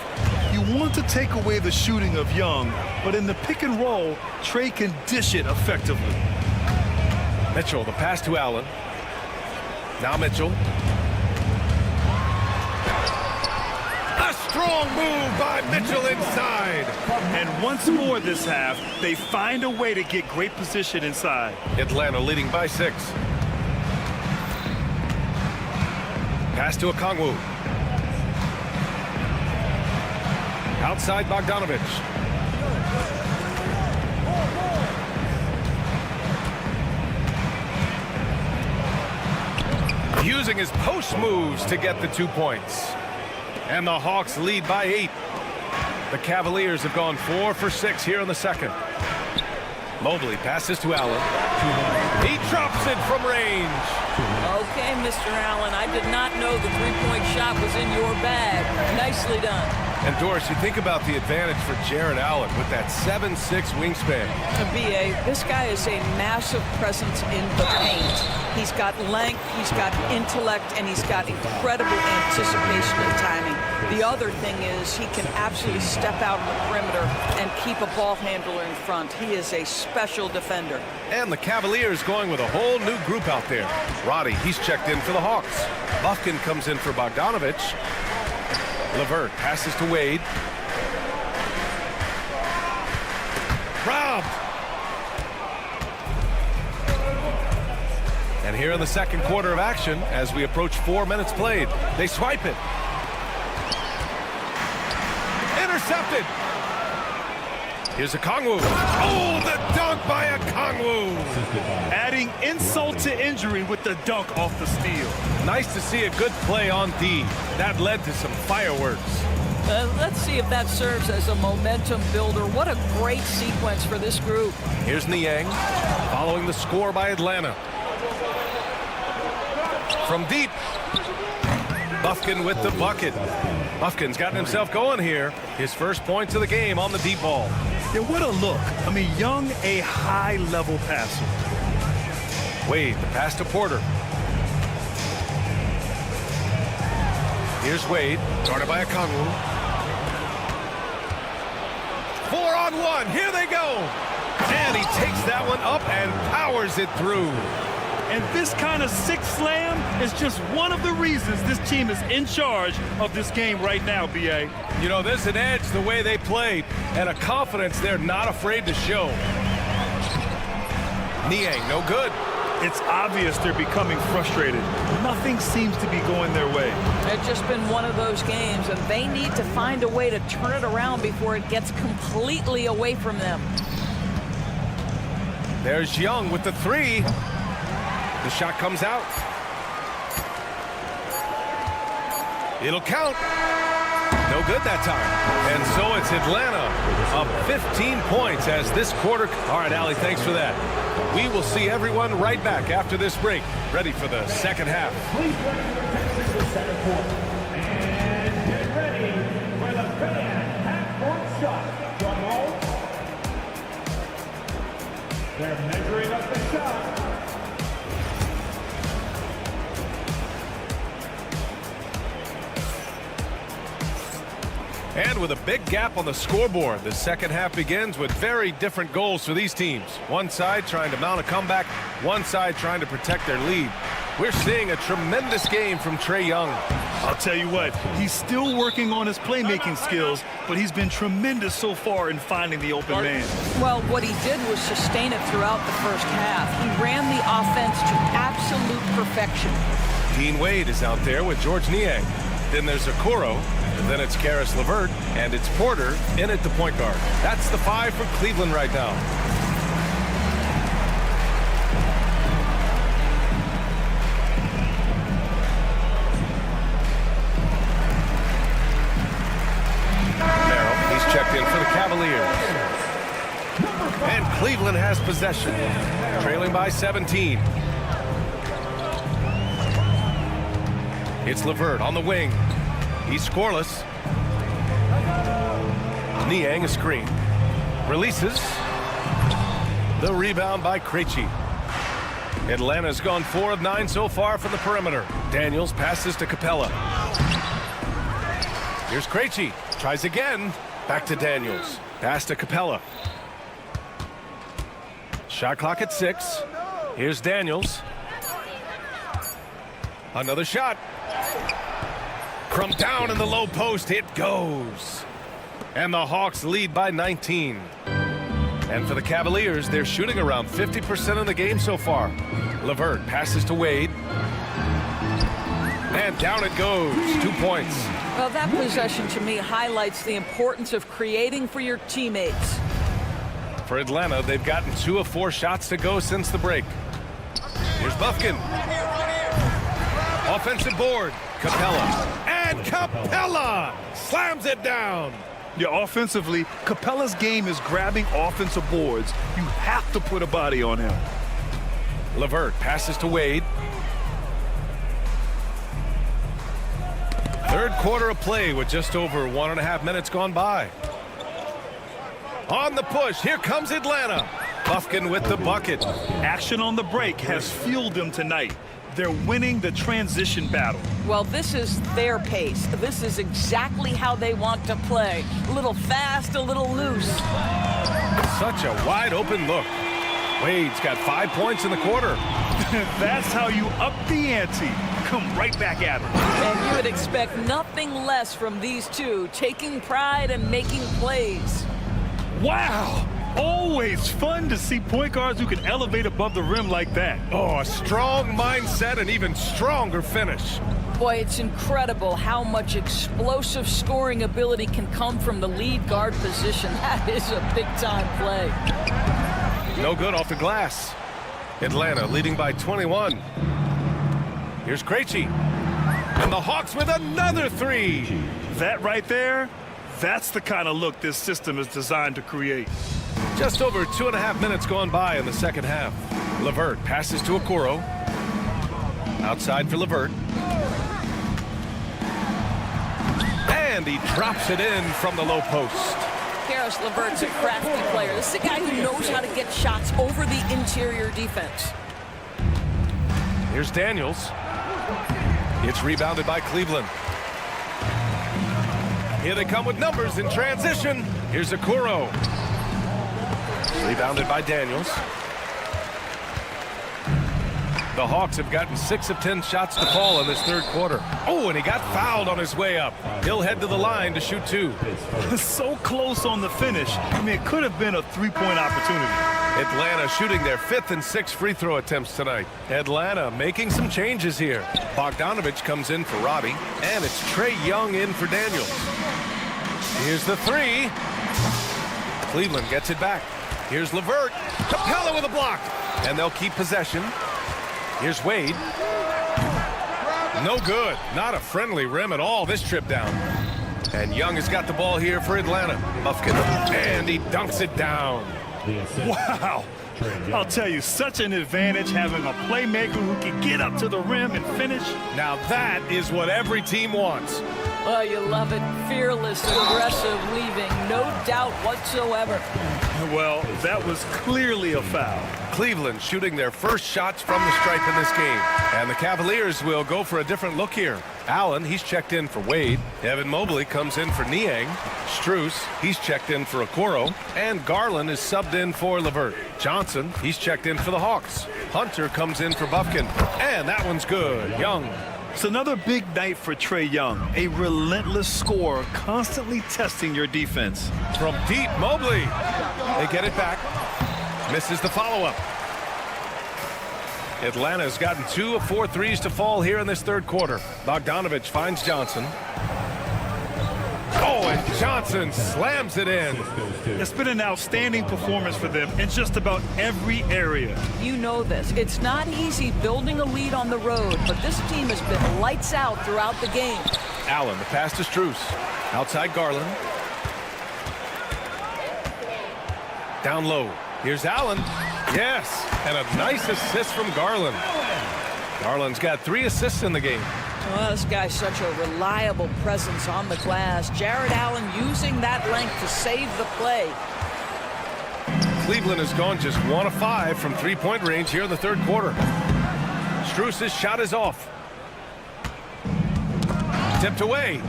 You want to take away the shooting of Young, but in the pick and roll, Trae can dish it effectively. Mitchell, the pass to Allen. Now Mitchell. A strong move by Mitchell inside. And once more this half, they find a way to get great position inside. Atlanta leading by 6. Pass to Okongwu. Outside Bogdanovich. Using his post moves to get the 2 points. And the Hawks lead by 8. The Cavaliers have gone 4 for 6 here in the second. Mobley passes to Allen. He drops it from range. Okay, Mr. Allen, I did not know the three-point shot was in your bag. Nicely done. And Doris, you think about the advantage for Jared Allen with that 7'6" wingspan. B.A., this guy is a massive presence in the paint. He's got length, he's got intellect, and he's got incredible anticipation and timing. The other thing is he can absolutely step out on the perimeter and keep a ball handler in front. He is a special defender. And the Cavaliers going with a whole new group out there. Roddy, he's checked in for the Hawks. Buffkin comes in for Bogdanovich. LeVert passes to Wade. Robbed. And here in the second quarter of action, as we approach 4 minutes played, they swipe it. Intercepted. Here's Okongwu. Oh, the dunk by Okongwu. Adding insult to injury with the dunk off the steal. Nice to see a good play on D. That led to some fireworks. Let's see if that serves as a momentum builder. What a great sequence for this group. Here's Niang following the score by Atlanta. From deep. Buffkin with the bucket. Buffkin's gotten himself going here. His first points of the game on the deep ball. Yeah, what a look. I mean, Young, a high-level passer. Wade, the pass to Porter. Here's Wade, guarded by Okongwu. 4-on-1, here they go. And he takes that one up and powers it through. And this kind of sick slam is just one of the reasons this team is in charge of this game right now, B.A. You know, there's an edge the way they play and a confidence they're not afraid to show. Niang, no good. It's obvious they're becoming frustrated. Nothing seems to be going their way. It's just been one of those games, and they need to find a way to turn it around before it gets completely away from them. There's Young with the three. The shot comes out. It'll count. No good that time. And so it's Atlanta up 15 points as this quarter. All right, Allie, thanks for that. We will see everyone right back after this break, ready for the second half. Texas the center court. And get ready for the fan half-court shot. Drum roll. They're measuring up the shot. And with a big gap on the scoreboard, the second half begins with very different goals for these teams. One side trying to mount a comeback, one side trying to protect their lead. We're seeing a tremendous game from Trae Young. I'll tell you what, he's still working on his playmaking skills, but he's been tremendous so far in finding the open man. Well, what he did was sustain it throughout the first half. He ran the offense to absolute perfection. Dean Wade is out there with George Niang. Then there's Okoro, and then it's Karis LeVert, and it's Porter in at the point guard. That's the five for Cleveland right now. Merrill, he's checked in for the Cavaliers. And Cleveland has possession, trailing by 17. It's LeVert on the wing. He's scoreless. Niang a screen. Releases. The rebound by Krejci. Atlanta's gone 4 of 9 so far from the perimeter. Daniels passes to Capella. Here's Krejci. Tries again. Back to Daniels. Pass to Capella. Shot clock at 6. Here's Daniels. Another shot. From down in the low post, it goes. And the Hawks lead by 19. And for the Cavaliers, they're shooting around 50% of the game so far. LeVert passes to Wade. And down it goes. 2 points. Well, that possession to me highlights the importance of creating for your teammates. For Atlanta, they've gotten 2 of 4 shots to go since the break. Here's Buffkin. Offensive board. Capella. And Capella slams it down. Yeah, offensively, Capella's game is grabbing offensive boards. You have to put a body on him. LeVert passes to Wade. Third quarter of play with just over 1.5 minutes gone by. On the push, here comes Atlanta. Bufkin with the bucket. Action on the break has fueled them tonight. They're winning the transition battle. Well, this is their pace. This is exactly how they want to play. A little fast, a little loose. Such a wide open look. Wade's got 5 points in the quarter. That's how you up the ante. Come right back at them. And you would expect nothing less from these two, taking pride and making plays. Wow! Always fun to see point guards who can elevate above the rim like that. Oh, a strong mindset and even stronger finish. Boy, it's incredible how much explosive scoring ability can come from the lead guard position. That is a big-time play. No good off the glass. Atlanta leading by 21. Here's Krejci. And the Hawks with another three. That right there, that's the kind of look this system is designed to create. Just over 2.5 minutes gone by in the second half. LeVert passes to Okoro. Outside for LeVert. And he drops it in from the low post. Karis LeVert's a crafty player. This is a guy who knows how to get shots over the interior defense. Here's Daniels. It's rebounded by Cleveland. Here they come with numbers in transition. Here's Okoro. Rebounded by Daniels. The Hawks have gotten 6 of 10 shots to fall in this third quarter. Oh, and he got fouled on his way up. He'll head to the line to shoot 2. So close on the finish. I mean, it could have been a three-point opportunity. Atlanta shooting their 5th and 6th free throw attempts tonight. Atlanta making some changes here. Bogdanovich comes in for Robbie, and it's Trae Young in for Daniels. Here's the 3. Cleveland gets it back. Here's LeVert. Capella with a block. And they'll keep possession. Here's Wade. No good. Not a friendly rim at all this trip down. And Young has got the ball here for Atlanta. Bufkin. And he dunks it down. Wow. I'll tell you, such an advantage having a playmaker who can get up to the rim and finish. Now that is what every team wants. Oh, you love it. Fearless, aggressive, leaving. No doubt whatsoever. Well, that was clearly a foul. Cleveland shooting their first shots from the stripe in this game. And the Cavaliers will go for a different look here. Allen, he's checked in for Wade. Evan Mobley comes in for Niang. Strus, he's checked in for Okoro. And Garland is subbed in for LeVert. Johnson, he's checked in for the Hawks. Hunter comes in for Bufkin. And that one's good. Young. It's another big night for Trae Young. A relentless scorer, constantly testing your defense. From deep, Mobley. They get it back. Misses the follow-up. Atlanta's gotten 2 of 4 threes to fall here in this third quarter. Bogdanovich finds Johnson. Oh, and Johnson slams it in. It's been an outstanding performance for them in just about every area. You know this. It's not easy building a lead on the road, but this team has been lights out throughout the game. Allen, the pass to Strus. Outside Garland. Down low. Here's Allen. Yes, and a nice assist from Garland. Garland's got 3 assists in the game. Well, this guy's such a reliable presence on the glass. Jared Allen using that length to save the play. Cleveland has gone just 1 of 5 from three-point range here in the third quarter. Strus's shot is off. Tipped away.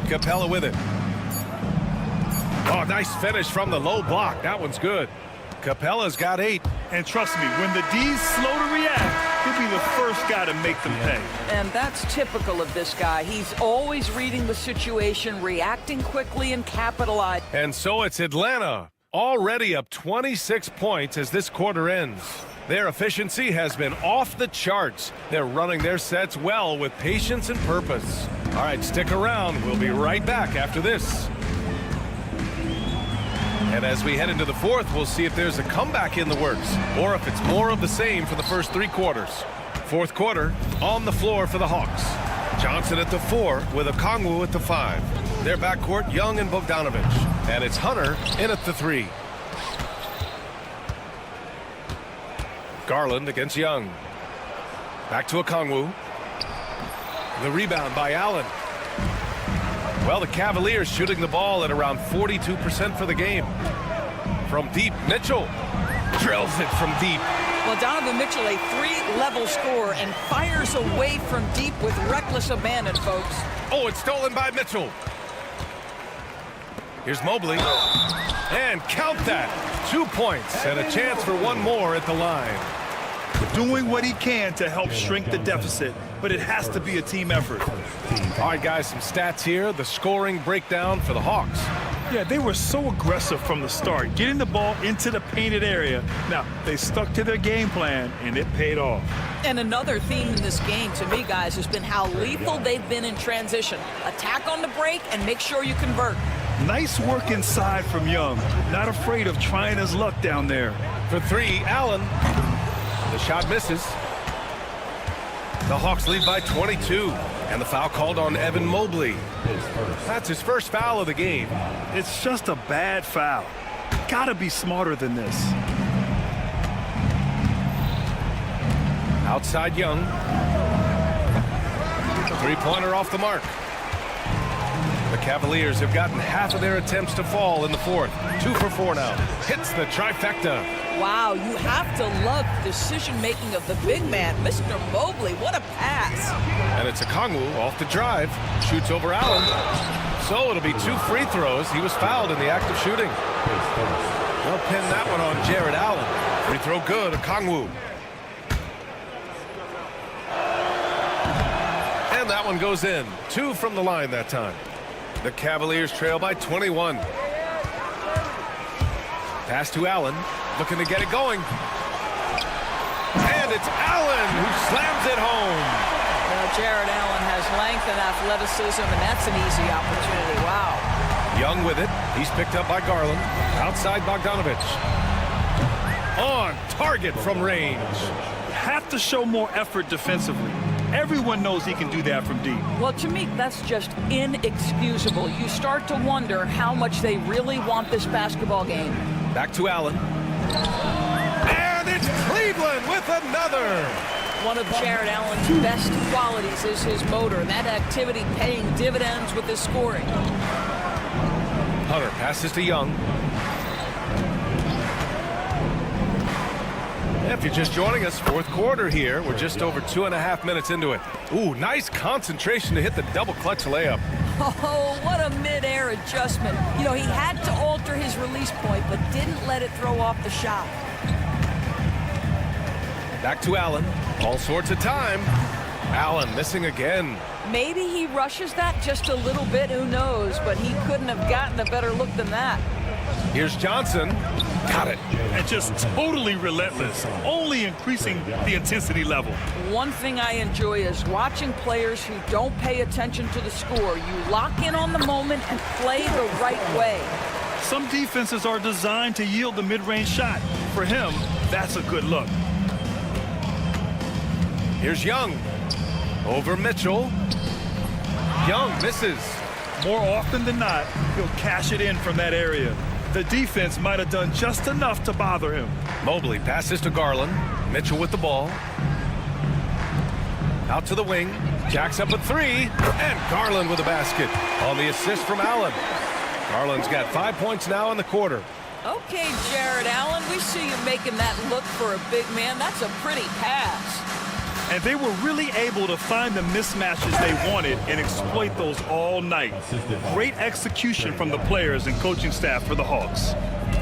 Capella with it. Oh, nice finish from the low block. That one's good. Capella's got 8. And trust me, when the D's slow to react, he'll be the first guy to make them pay. And that's typical of this guy. He's always reading the situation, reacting quickly, and capitalizing. And so it's Atlanta, already up 26 points as this quarter ends. Their efficiency has been off the charts. They're running their sets well with patience and purpose. All right, stick around. We'll be right back after this. And as we head into the fourth, we'll see if there's a comeback in the works or if it's more of the same for the first 3 quarters. Fourth quarter, on the floor for the Hawks. Johnson at the 4 with Okongwu at the 5. Their backcourt, Young and Bogdanovich. And it's Hunter in at the 3. Garland against Young. Back to Okongwu. The rebound by Allen. Well, the Cavaliers shooting the ball at around 42% for the game. From deep, Mitchell drills it from deep. Well, Donovan Mitchell, a 3-level scorer, and fires away from deep with reckless abandon, folks. Oh, it's stolen by Mitchell. Here's Mobley. And count that. 2 points and a chance for one more at the line. Doing what he can to help shrink the deficit, but it has to be a team effort. All right, guys, some stats here. The scoring breakdown for the Hawks. Yeah, they were so aggressive from the start, getting the ball into the painted area. Now, they stuck to their game plan, and it paid off. And another theme in this game, to me, guys, has been how lethal they've been in transition. Attack on the break and make sure you convert. Nice work inside from Young. Not afraid of trying his luck down there. For three, Allen. The shot misses. The Hawks lead by 22. And the foul called on Evan Mobley. That's his first foul of the game. It's just a bad foul. Gotta be smarter than this. Outside Young. Three-pointer off the mark. The Cavaliers have gotten half of their attempts to fall in the fourth. 2 for 4 now. Hits the trifecta. Wow, you have to love the decision-making of the big man, Mr. Mobley. What a pass. And it's Okongwu off the drive. Shoots over Allen. So it'll be 2 free throws. He was fouled in the act of shooting. They'll pin that one on Jared Allen. Free throw good, Okongwu. And that one goes in. 2 from the line that time. The Cavaliers trail by 21. Pass to Allen. Looking to get it going. And it's Allen who slams it home. Well, Jared Allen has length and athleticism, and that's an easy opportunity. Wow. Young with it. He's picked up by Garland. Outside Bogdanovich. On target from range. Have to show more effort defensively. Everyone knows he can do that from deep. Well, to me, that's just inexcusable. You start to wonder how much they really want this basketball game. Back to Allen. And it's Cleveland with another. One of Jared Allen's best qualities is his motor. That activity paying dividends with his scoring. Hunter passes to Young. If you're just joining us, fourth quarter here. We're just over 2.5 minutes into it. Ooh, nice concentration to hit the double clutch layup. Oh, what a mid-air adjustment. You know, he had to alter his release point, but didn't let it throw off the shot. Back to Allen. All sorts of time. Allen missing again. Maybe he rushes that just a little bit, who knows, but he couldn't have gotten a better look than that. Here's Johnson. Got it. And just totally relentless, only increasing the intensity level. One thing I enjoy is watching players who don't pay attention to the score. You lock in on the moment and play the right way. Some defenses are designed to yield the mid-range shot. For him, that's a good look. Here's Young. Over Mitchell. Young misses. More often than not, he'll cash it in from that area. The defense might have done just enough to bother him. Mobley passes to Garland. Mitchell with the ball. Out to the wing. Jacks up a 3. And Garland with a basket on the assist from Allen. Garland's got 5 points now in the quarter. Okay, Jared Allen, we see you making that look for a big man. That's a pretty pass. And they were really able to find the mismatches they wanted and exploit those all night. Great execution from the players and coaching staff for the Hawks.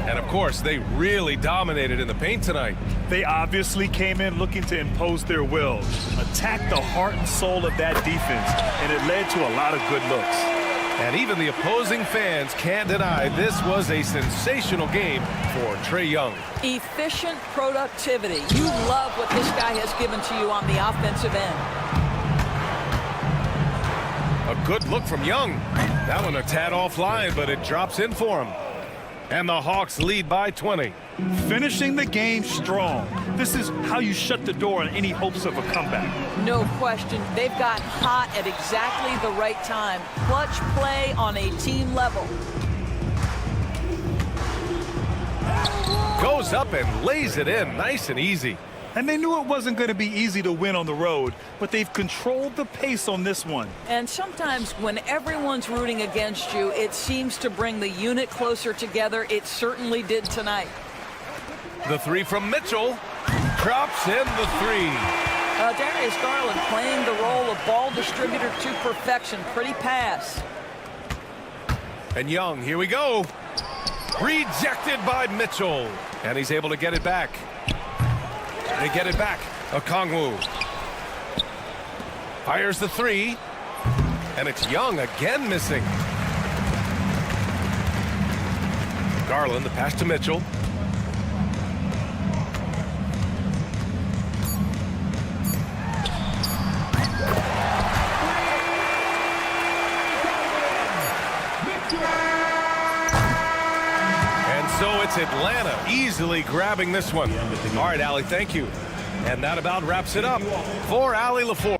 And of course, they really dominated in the paint tonight. They obviously came in looking to impose their will, attack the heart and soul of that defense, and it led to a lot of good looks. And even the opposing fans can't deny this was a sensational game for Trae Young. Efficient productivity. You love what this guy has given to you on the offensive end. A good look from Young. That one a tad offline, but it drops in for him. And the Hawks lead by 20. Finishing the game strong. This is how you shut the door on any hopes of a comeback. No question. They've got hot at exactly the right time. Clutch play on a team level. Goes up and lays it in. Nice and easy. And they knew it wasn't going to be easy to win on the road, but they've controlled the pace on this one. And sometimes when everyone's rooting against you, it seems to bring the unit closer together. It certainly did tonight. The three from Mitchell. Drops in the three. Darius Garland playing the role of ball distributor to perfection. Pretty pass. And Young, here we go. Rejected by Mitchell. And he's able to get it back. They get it back. Okongwu fires the three. And it's Young again missing. Garland, the pass to Mitchell. So it's Atlanta easily grabbing this one. All right, Allie, thank you. And that about wraps it up for Allie LaForge.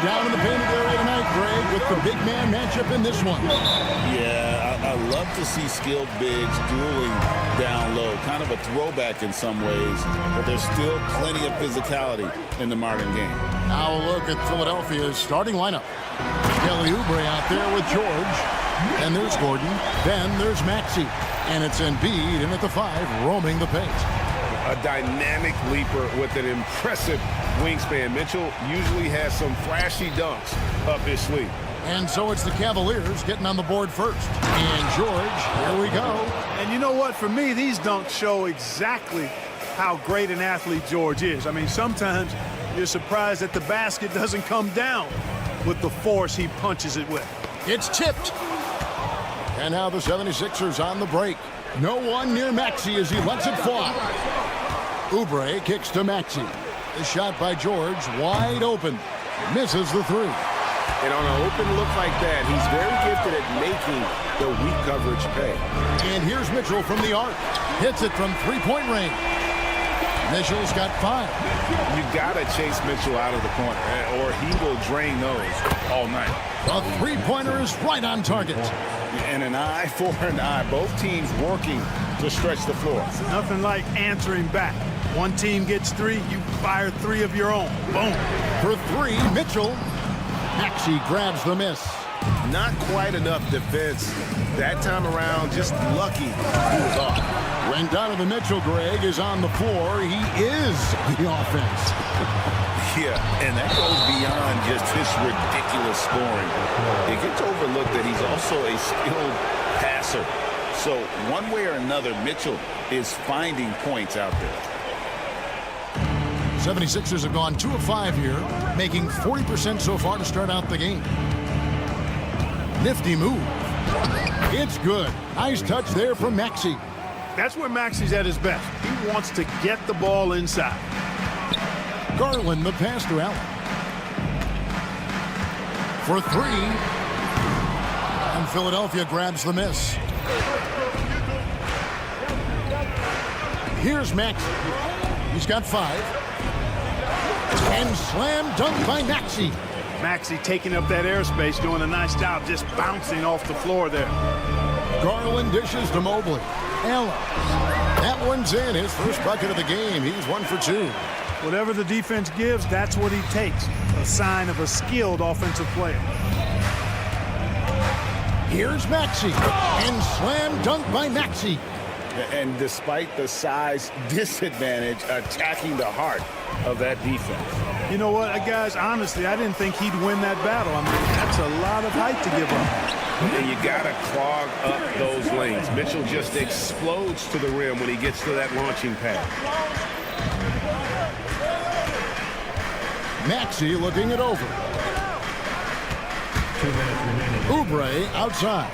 down in the painted area tonight, Greg, with the big man matchup in this one. Yeah, I love to see skilled bigs dueling down low. Kind of a throwback in some ways, but there's still plenty of physicality in the modern game. Now a look at Philadelphia's starting lineup. Kelly Oubre out there with George. Then there's Gordon. Then there's Maxey. And it's Embiid in at the 5, roaming the paint. A dynamic leaper with an impressive wingspan. Mitchell usually has some flashy dunks up his sleeve. And so it's the Cavaliers getting on the board first. And George, here we go. And you know what? For me, these dunks show exactly how great an athlete George is. I mean, sometimes you're surprised that the basket doesn't come down with the force he punches it with. It's tipped. And now the 76ers on the break. No one near Maxey as he lets it fly. Oubre kicks to Maxey. The shot by George, wide open. Misses the 3. And on an open look like that, he's very gifted at making the weak coverage pay. And here's Mitchell from the arc. Hits it from three-point range. Mitchell's got 5. You got to chase Mitchell out of the corner, or he will drain those all night. The three-pointer is right on target. And an eye for an eye. Both teams working to stretch the floor. Nothing like answering back. One team gets 3, you fire 3 of your own. Boom. For 3, Mitchell. Maxey grabs the miss. Not quite enough defense that time around. Just lucky he was off. When Donovan Mitchell, Greg, is on the floor, he is the offense. Yeah, and that goes beyond just his ridiculous scoring. It gets overlooked that he's also a skilled passer. So one way or another, Mitchell is finding points out there. 76ers have gone 2 of 5 here, making 40% so far to start out the game. Nifty move. It's good. Nice touch there from Maxey. That's where Maxey's at his best. He wants to get the ball inside. Garland, the pass to Allen. For 3. And Philadelphia grabs the miss. Here's Maxey. He's got 5. And slam dunk by Maxey. Maxey taking up that airspace, doing a nice job just bouncing off the floor there. Garland dishes to Mobley. Allen. That one's in. His first bucket of the game. He's 1 for 2. Whatever the defense gives, that's what he takes. A sign of a skilled offensive player. Here's Maxey. And slam dunk by Maxey. And despite the size disadvantage, attacking the heart of that defense. You know what, guys? Honestly, I didn't think he'd win that battle. I mean, that's a lot of height to give up. And you got to clog up those lanes. Mitchell just explodes to the rim when he gets to that launching pad. Maxey looking it over. Oubre outside.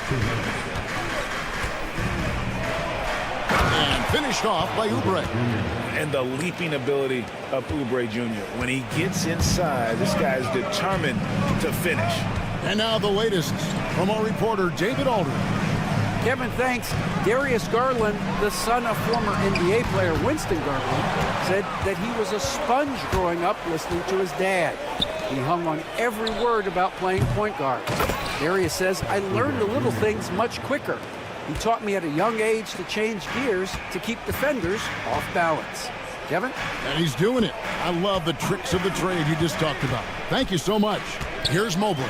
And finished off by Oubre. And the leaping ability of Oubre Jr. When he gets inside, this guy's determined to finish. And now the latest from our reporter, David Aldridge. Kevin, thanks. Darius Garland, the son of former NBA player Winston Garland, said that he was a sponge growing up listening to his dad. He hung on every word about playing point guard. Darius says, I learned the little things much quicker. He taught me at a young age to change gears to keep defenders off balance. Kevin? And he's doing it. I love the tricks of the trade you just talked about. Thank you so much. Here's Mobley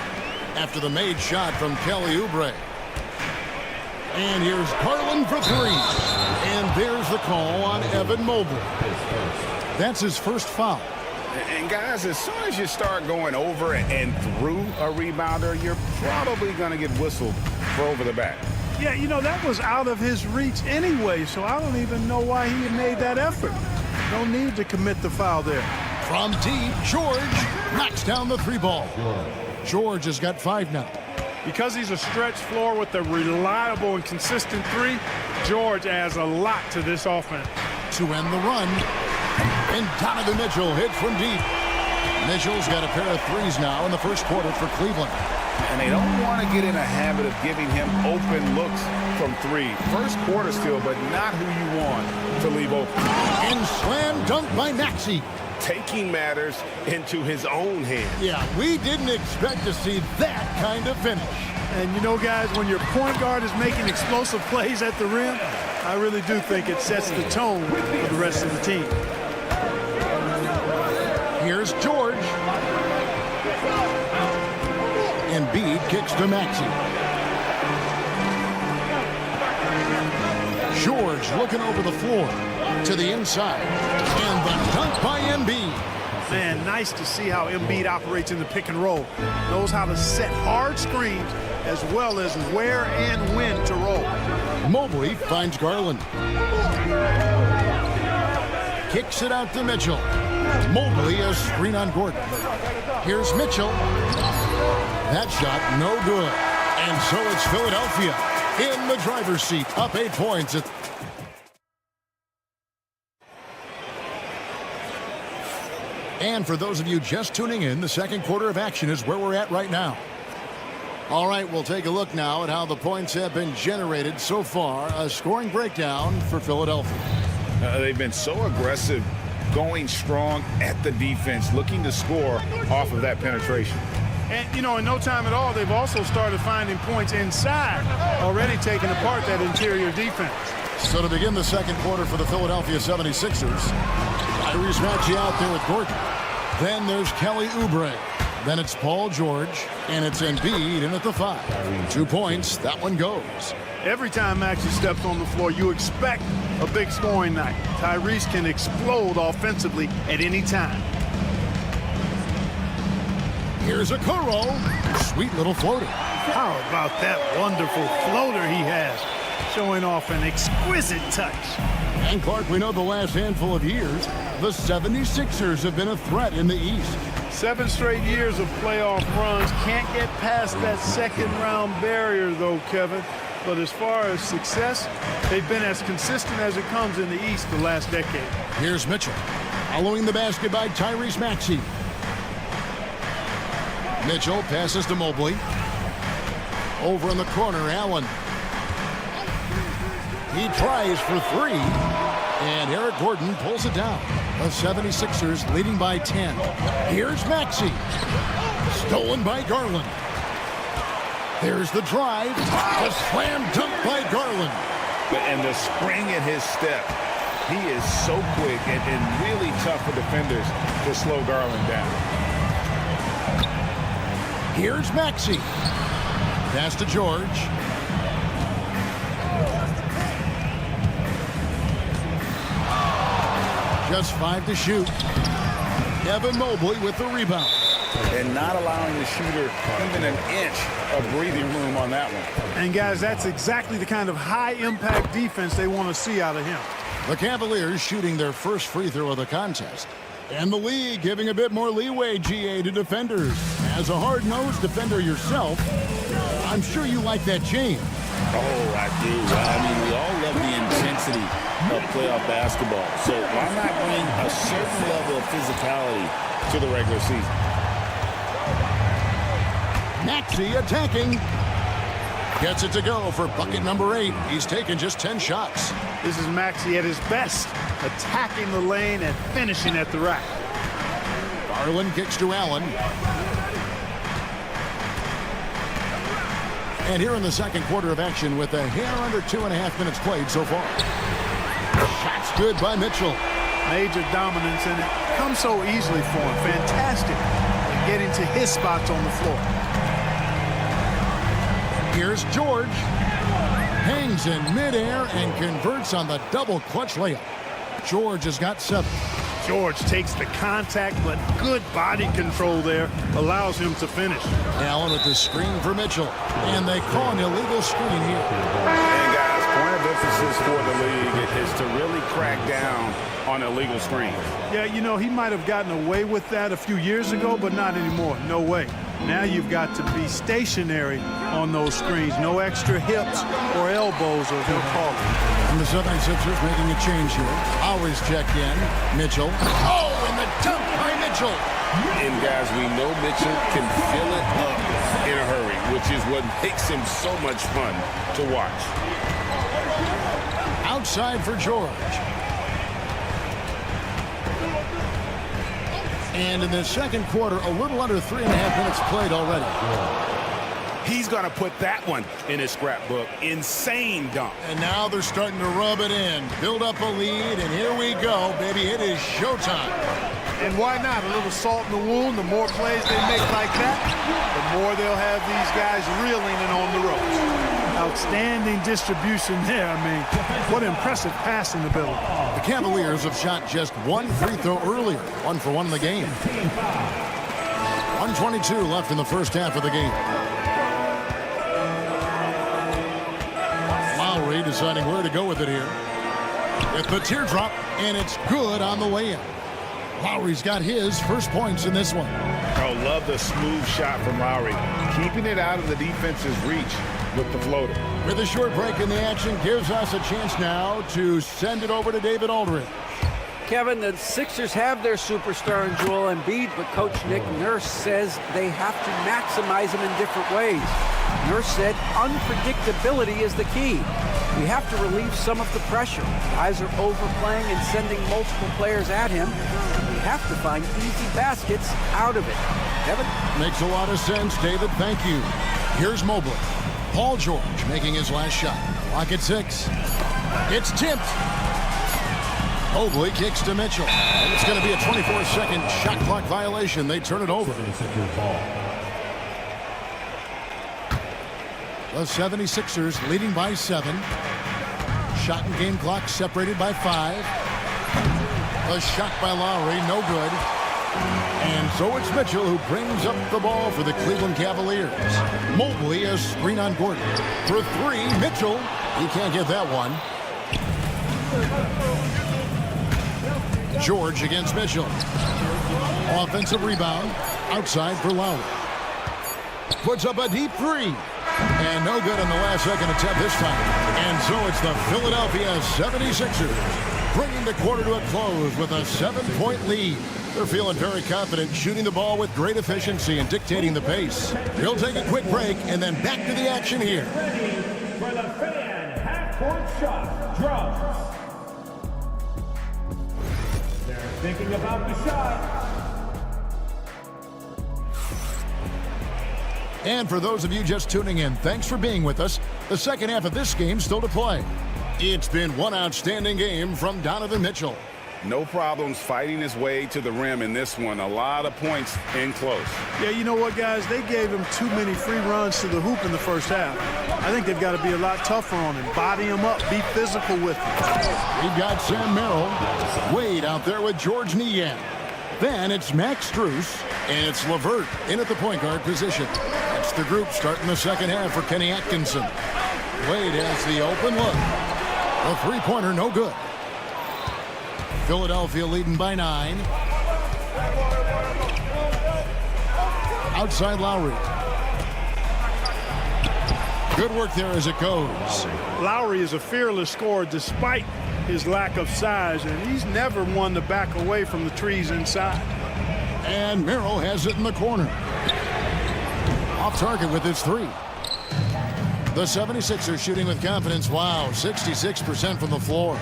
after the made shot from Kelly Oubre. And here's Garland for 3. And there's the call on Evan Mobley. That's his first foul. And guys, as soon as you start going over and through a rebounder, you're probably going to get whistled for over the back. Yeah, you know, that was out of his reach anyway, so I don't even know why he made that effort. No need to commit the foul there. From deep, George knocks down the 3 ball. George has got 5 now. Because he's a stretch floor with a reliable and consistent 3, George adds a lot to this offense. To end the run, and Donovan Mitchell hits from deep. Mitchell's got a pair of 3s now in the first quarter for Cleveland. And they don't want to get in a habit of giving him open looks from 3. First quarter still, but not who you want to leave open. And slam dunk by Maxey. taking matters into his own hands. Yeah, we didn't expect to see that kind of finish. And you know, guys, when your point guard is making explosive plays at the rim, I really do think it sets the tone for the rest of the team. Here's George. Embiid kicks to Maxey. George looking over the floor to the inside. And the dunk by Embiid. Man, nice to see how Embiid operates in the pick and roll. Knows how to set hard screens as well as where and when to roll. Mobley finds Garland. Kicks it out to Mitchell. Mobley a screen on Gordon. Here's Mitchell. That shot no good. And so it's Philadelphia in the driver's seat, up 8 points. And for those of you just tuning in, the second quarter of action is where we're at right now. All right, we'll take a look now at how the points have been generated so far. A scoring breakdown for Philadelphia. They've been so aggressive, going strong at the defense, looking to score off of that penetration. And, you know, in no time at all, they've also started finding points inside, already taking apart that interior defense. So to begin the second quarter for the Philadelphia 76ers, Tyrese Maxey out there with Gordon. Then there's Kelly Oubre. Then it's Paul George, and it's Embiid in at the 5. 2 points, that one goes. Every time Maxey steps on the floor, you expect a big scoring night. Tyrese can explode offensively at any time. Here's a Okoro. Sweet little floater. How about that wonderful floater he has, showing off an exquisite touch. And Clark, we know the last handful of years, the 76ers have been a threat in the East. 7 straight years of playoff runs. Can't get past that second round barrier, though, Kevin. But as far as success, they've been as consistent as it comes in the East the last decade. Here's Mitchell. Following the basket by Tyrese Maxey. Mitchell passes to Mobley. Over in the corner, Allen. He tries for 3. And Eric Gordon pulls it down. The 76ers leading by 10. Here's Maxey. Stolen by Garland. There's the drive. A slam dunk by Garland. And the spring in his step. He is so quick and really tough for defenders to slow Garland down. Here's Maxey. Pass to George. Just 5 to shoot. Evan Mobley with the rebound. And not allowing the shooter even an inch of breathing room on that one. And, guys, that's exactly the kind of high-impact defense they want to see out of him. The Cavaliers shooting their first free throw of the contest. And the league giving a bit more leeway, GA, to defenders. As a hard-nosed defender yourself, I'm sure you like that change. Oh, I do. I mean, we all love the intensity of playoff basketball. So why not bring a certain level of physicality to the regular season? Maxey attacking. Gets it to go for bucket number 8. He's taken just 10 shots. This is Maxey at his best, attacking the lane and finishing at the rack. Garland kicks to Allen. And here in the second quarter of action with a hair under 2.5 minutes played so far. Shots good by Mitchell. Major dominance, and it comes so easily for him. Fantastic at getting to his spots on the floor. Here's George. Hangs in midair and converts on the double clutch layup. George has got 7. George takes the contact, but good body control there allows him to finish. Allen with the screen for Mitchell. And they call an illegal screen here. And guys, point of emphasis for the league is to really crack down on illegal screens. Yeah, you know, he might have gotten away with that a few years ago, but not anymore. No way. Now you've got to be stationary on those screens. No extra hips or elbows, or he'll call it. And the 76ers making a change here. Always check in. Mitchell. Oh, and the dunk by Mitchell. And guys, we know Mitchell can fill it up in a hurry, which is what makes him so much fun to watch. Outside for George. And in the second quarter, a little under 3.5 minutes played already. He's going to put that one in his scrapbook. Insane dunk. And now they're starting to rub it in. Build up a lead, and here we go, baby. It is showtime. And why not? A little salt in the wound. The more plays they make like that, the more they'll have these guys reeling and on the ropes. Outstanding distribution there. I mean, what impressive passing ability. The Cavaliers have shot just one free throw earlier. 1 for 1 in the game. 1:22 left in the first half of the game. Lowry deciding where to go with it here. With the teardrop, and it's good on the way in. Lowry's got his first points in this one. Oh, love the smooth shot from Lowry. Keeping it out of the defense's reach with the floater. With a short break in the action, gives us a chance now to send it over to David Aldridge. Kevin, the Sixers have their superstar in Joel Embiid, but Coach Nick Nurse says they have to maximize him in different ways. Nurse said unpredictability is the key. We have to relieve some of the pressure. Guys are overplaying and sending multiple players at him. We have to find easy baskets out of it. Kevin? Makes a lot of sense, David. Thank you. Here's Mobley. Paul George making his last shot. Clock at 6. It's tipped. Mobley kicks to Mitchell. And it's going to be a 24-second shot clock violation. They turn it over. The 76ers leading by 7. Shot and game clock separated by 5. A shot by Lowry, no good. And so it's Mitchell who brings up the ball for the Cleveland Cavaliers. Mobley a screen on Gordon. For 3, Mitchell. He can't get that one. George against Mitchell. Offensive rebound. Outside for Lowry. Puts up a deep 3. And no good on the last second attempt this time. And so it's the Philadelphia 76ers bringing the quarter to a close with a 7-point lead. They're feeling very confident, shooting the ball with great efficiency and dictating the pace. We'll take a quick break and then back to the action here. Ready for the fan half-court shot. Drums. They're thinking about the shot. And for those of you just tuning in, thanks for being with us. The second half of this game still to play. It's been one outstanding game from Donovan Mitchell. No problems fighting his way to the rim in this one. A lot of points in close. Yeah, you know what, guys? They gave him too many free runs to the hoop in the first half. I think they've got to be a lot tougher on him. Body him up, be physical with him. We've got Sam Merrill. Wade out there with George Niang. Then it's Max Strus, and it's LeVert in at the point guard position. That's the group starting the second half for Kenny Atkinson. Wade has the open look. A three-pointer, no good. Philadelphia leading by 9. Outside Lowry. Good work there as it goes. Lowry is a fearless scorer despite his lack of size, and he's never one to back away from the trees inside. And Merrill has it in the corner. Off target with his 3. The 76ers shooting with confidence. Wow, 66% from the floor.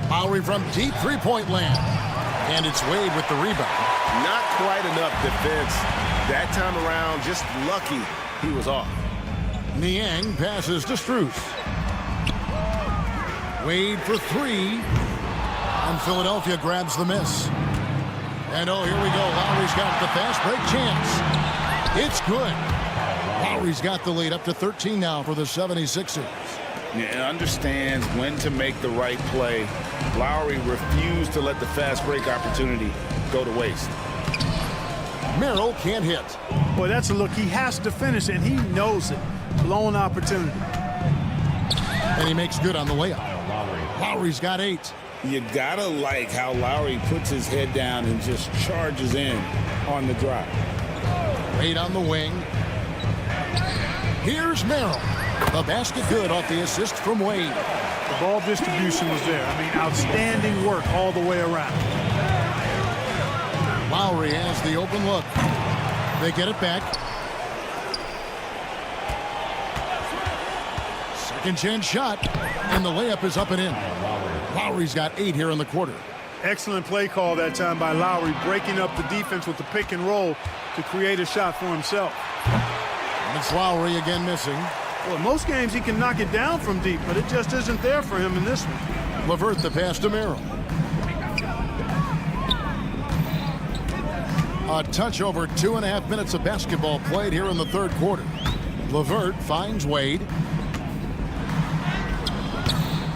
Lowry from deep three-point land. And it's Wade with the rebound. Not quite enough defense. That time around, just lucky he was off. Niang passes to Strus. Wade for 3. And Philadelphia grabs the miss. And oh, here we go. Lowry's got the fast break chance. It's good. Lowry's got the lead up to 13 now for the 76ers. Yeah, understands when to make the right play. Lowry refused to let the fast break opportunity go to waste. Merrill can't hit. Boy, that's a look he has to finish, and he knows it. Blown opportunity. And he makes good on the layup. Lowry's got 8. You gotta like how Lowry puts his head down and just charges in on the drive. Wade on the wing. Here's Merrill. The basket good off the assist from Wade. The ball distribution was there. I mean, outstanding work all the way around. Lowry has the open look. They get it back. Second chance shot. And the layup is up and in. Lowry's got 8 here in the quarter. Excellent play call that time by Lowry, breaking up the defense with the pick and roll to create a shot for himself. It's Lowry again missing. Well, in most games he can knock it down from deep, but it just isn't there for him in this one. LeVert the pass to Merrill. A touch over 2.5 minutes of basketball played here in the third quarter. LeVert finds Wade.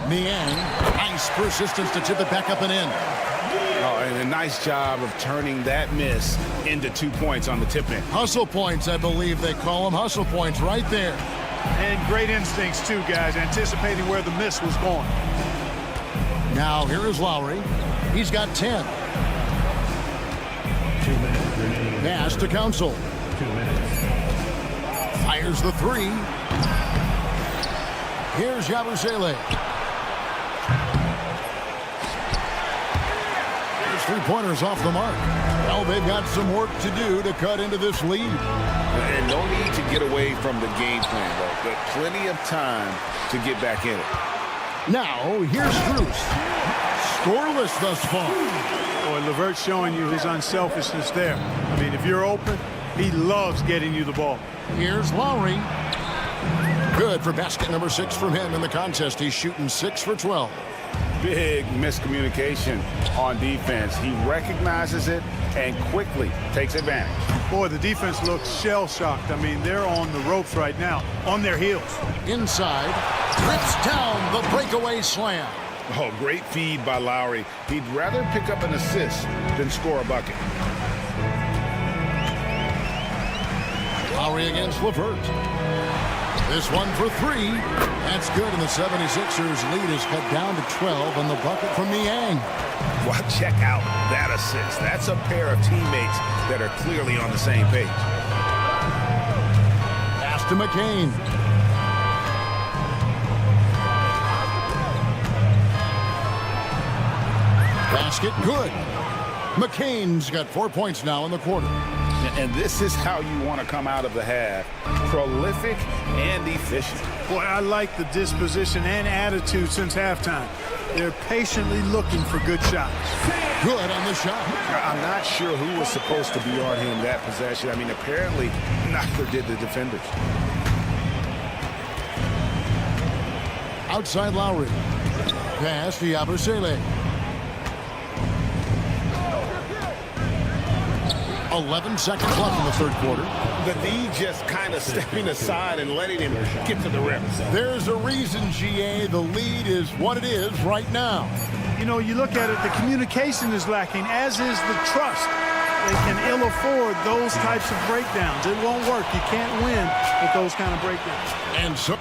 Niang, nice persistence to tip it back up and in. Oh, and a nice job of turning that miss into 2 points on the tip-in. Hustle points, I believe they call them. Hustle points right there. And great instincts, too, guys, anticipating where the miss was going. Now, here is Lowry. He's got 10. 2 minutes remaining. Pass to Council. 2 minutes. Fires the three. Here's Yabusele. His three-pointers off the mark. Well, they've got some work to do to cut into this lead. And no need to get away from the game plan, though. But plenty of time to get back in it. Now, here's Strus. Scoreless thus far. Boy, LeVert's showing you his unselfishness there. I mean, if you're open, he loves getting you the ball. Here's Lowry. Good for basket number 6 from him in the contest. He's shooting 6 for 12. Big miscommunication on defense. He recognizes it and quickly takes advantage. Boy, the defense looks shell-shocked. I mean, they're on the ropes right now, on their heels. Inside, trips down the breakaway slam. Oh, great feed by Lowry. He'd rather pick up an assist than score a bucket. Lowry against LeVert. This one for 3. That's good, and the 76ers lead is cut down to 12 on the bucket from Niang. Well, check out that assist. That's a pair of teammates that are clearly on the same page. Pass to McCain. Basket good. McCain's got 4 points now in the quarter. And this is how you want to come out of the half. Prolific and efficient. Boy, I like the disposition and attitude since halftime. They're patiently looking for good shots. Good on the shot. I'm not sure who was supposed to be on him that possession. I mean, apparently neither did the defenders. Outside Lowry. Pass to Yabusele. 11 seconds left in the third quarter. The D just kind of stepping aside and letting him get to the rim. There's a reason, GA. The lead is what it is right now. You know, you look at it, the communication is lacking, as is the trust. They can ill afford those types of breakdowns. It won't work. You can't win with those kind of breakdowns.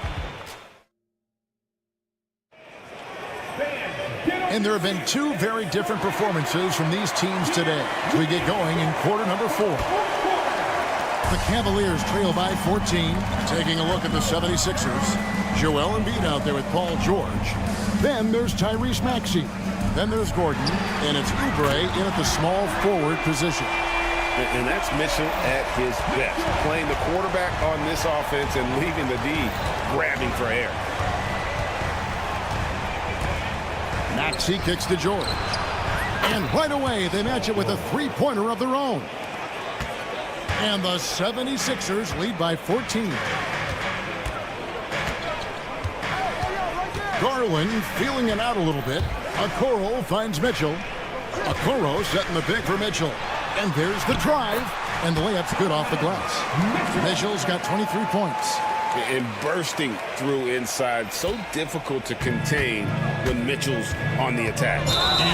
And there have been 2 very different performances from these teams today as we get going in quarter number 4. The Cavaliers trail by 14. Taking a look at the 76ers. Joel Embiid out there with Paul George. Then there's Tyrese Maxey. Then there's Gordon. And it's Oubre in at the small forward position. And that's Mitchell at his best. Playing the quarterback on this offense and leaving the D grabbing for air. Maxey kicks to George. And right away, they match it with a three-pointer of their own. And the 76ers lead by 14. Garland feeling it out a little bit. Okoro finds Mitchell. Okoro setting the pick for Mitchell. And there's the drive. And the layup's good off the glass. Mitchell's got 23 points. And bursting through inside. So difficult to contain when Mitchell's on the attack.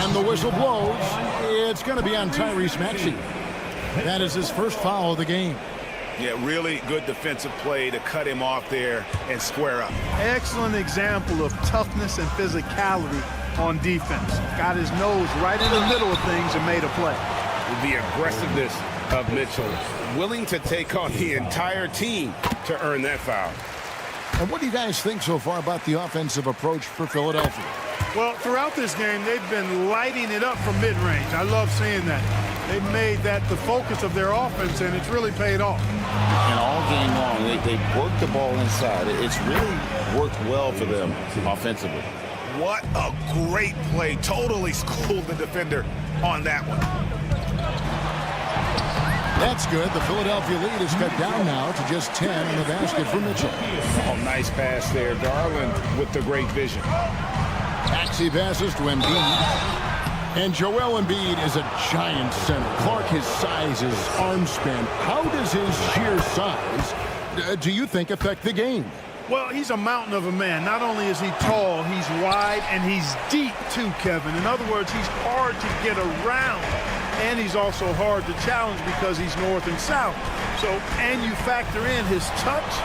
And the whistle blows. It's going to be on Tyrese Maxey. That is his first foul of the game. Yeah, really good defensive play to cut him off there and square up. Excellent example of toughness and physicality on defense. Got his nose right in the middle of things and made a play. The aggressiveness of Mitchell, willing to take on the entire team to earn that foul. And what do you guys think so far about the offensive approach for Philadelphia? Well, throughout this game, they've been lighting it up from mid-range. I love seeing that. They've made that the focus of their offense, and it's really paid off. And all game long, they worked the ball inside. It's really worked well for them offensively. What a great play. Totally schooled the defender on that one. That's good. The Philadelphia lead is cut down now to just 10 in the basket for Mitchell. Oh, nice pass there. Garland with the great vision. Maxey passes to Embiid. And Joel Embiid is a giant center. Clark, his size, his arm span. How does his sheer size, do you think, affect the game? Well, he's a mountain of a man. Not only is he tall, he's wide, and he's deep too, Kevin. In other words, he's hard to get around. And he's also hard to challenge because he's north and south. So, and you factor in his touch.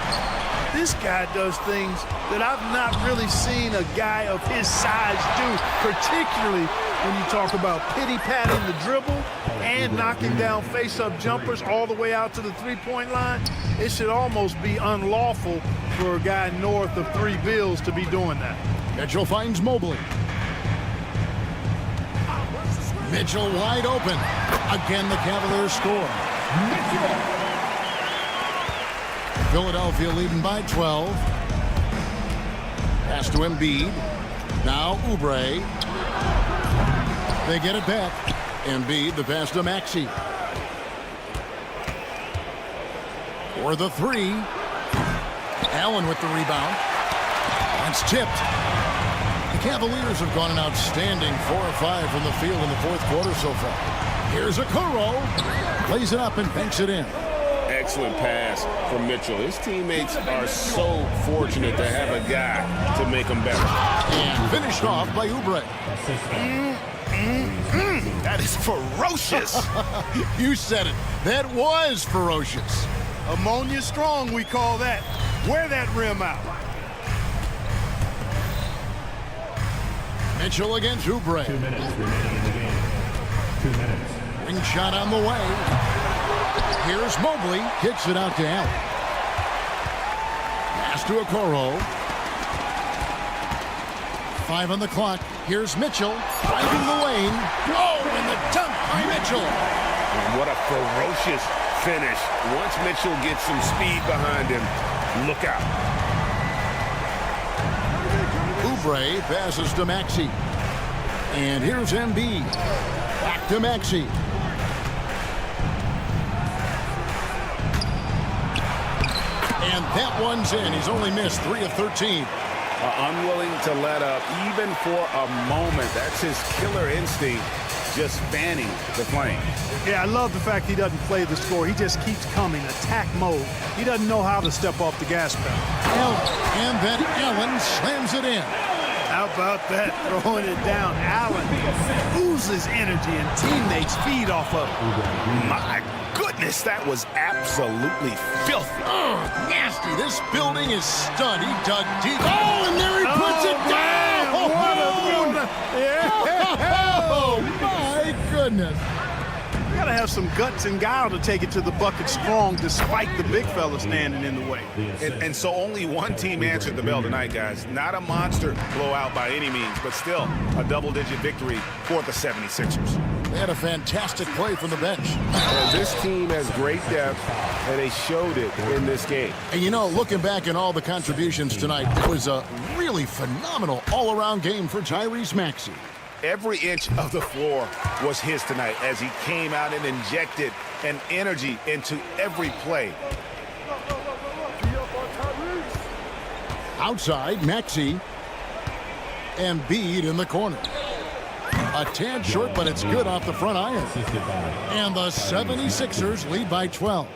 This guy does things that I've not really seen a guy of his size do, particularly when you talk about pity-patting the dribble and knocking down face-up jumpers all the way out to the three-point line. It should almost be unlawful for a guy north of 3 bills to be doing that. Mitchell finds Mobley. Mitchell wide open. Again, the Cavaliers score. Philadelphia leading by 12. Pass to Embiid. Now Oubre. They get it back. Embiid, the pass to Maxey. For the 3. Allen with the rebound. It's tipped. The Cavaliers have gone an outstanding 4 or 5 from the field in the fourth quarter so far. Here's Okoro. Plays it up and banks it in. Excellent pass from Mitchell. His teammates are so fortunate to have a guy to make them better. And finished off by Oubre. That is ferocious. You said it. That was ferocious. Ammonia strong, we call that. Wear that rim out. Mitchell against Oubre. 2 minutes remaining in the game. 2 minutes. Ring shot on the way. Here's Mobley. Kicks it out to Allen. Pass to Okoro. 5 on the clock. Here's Mitchell. Driving the lane. Oh, and the dunk by Mitchell. What a ferocious finish. Once Mitchell gets some speed behind him, look out. Oubre passes to Maxey. And here's Embiid. Back to Maxey. And that one's in. He's only missed 3 of 13. Unwilling to let up even for a moment. That's his killer instinct, just fanning the flame. Yeah, I love the fact he doesn't play the score. He just keeps coming, attack mode. He doesn't know how to step off the gas pedal. And then Allen slams it in. How about that, throwing it down? Allen oozes energy and teammates feed off of it. My goodness, that was absolutely filthy. Nasty. This building is stunned. He dug deep. Oh, and there he puts it down. Oh, my goodness. You gotta have some guts and guile to take it to the bucket strong despite the big fella standing in the way. And so only one team answered the bell tonight, guys. Not a monster blowout by any means, but still a double-digit victory for the 76ers. They had a fantastic play from the bench. Well, this team has great depth, and they showed it in this game. And you know, looking back at all the contributions tonight, it was a really phenomenal all-around game for Tyrese Maxey. Every inch of the floor was his tonight as he came out and injected an energy into every play. Outside, Maxey. And Embiid in the corner. A tad short, but it's good off the front iron. And the 76ers lead by 12.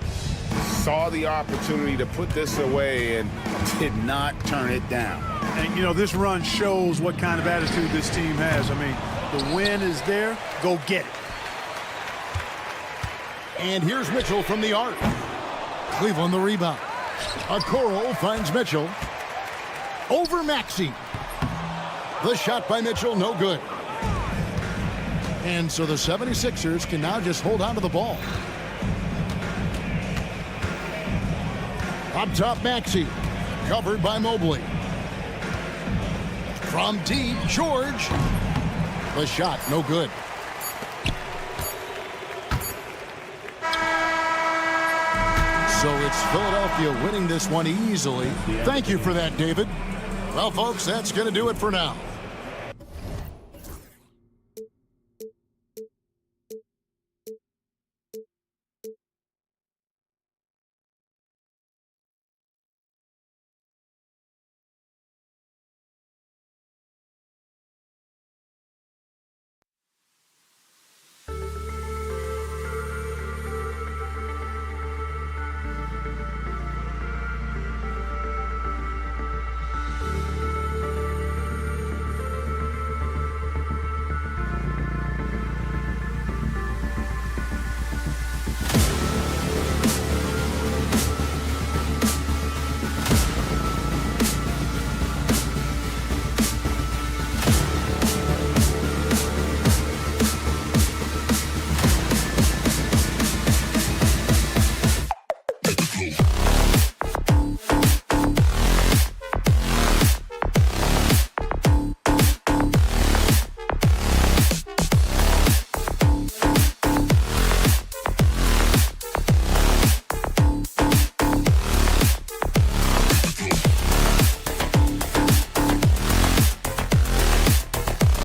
Saw the opportunity to put this away and did not turn it down. And, you know, this run shows what kind of attitude this team has. I mean, the win is there. Go get it. And here's Mitchell from the arc. Cleveland the rebound. Okoro finds Mitchell. Over Maxey. The shot by Mitchell, no good. And so the 76ers can now just hold on to the ball. Up top, Maxey. Covered by Mobley. From deep, George. The shot, no good. So it's Philadelphia winning this one easily. Thank you for that, David. Well, folks, that's going to do it for now.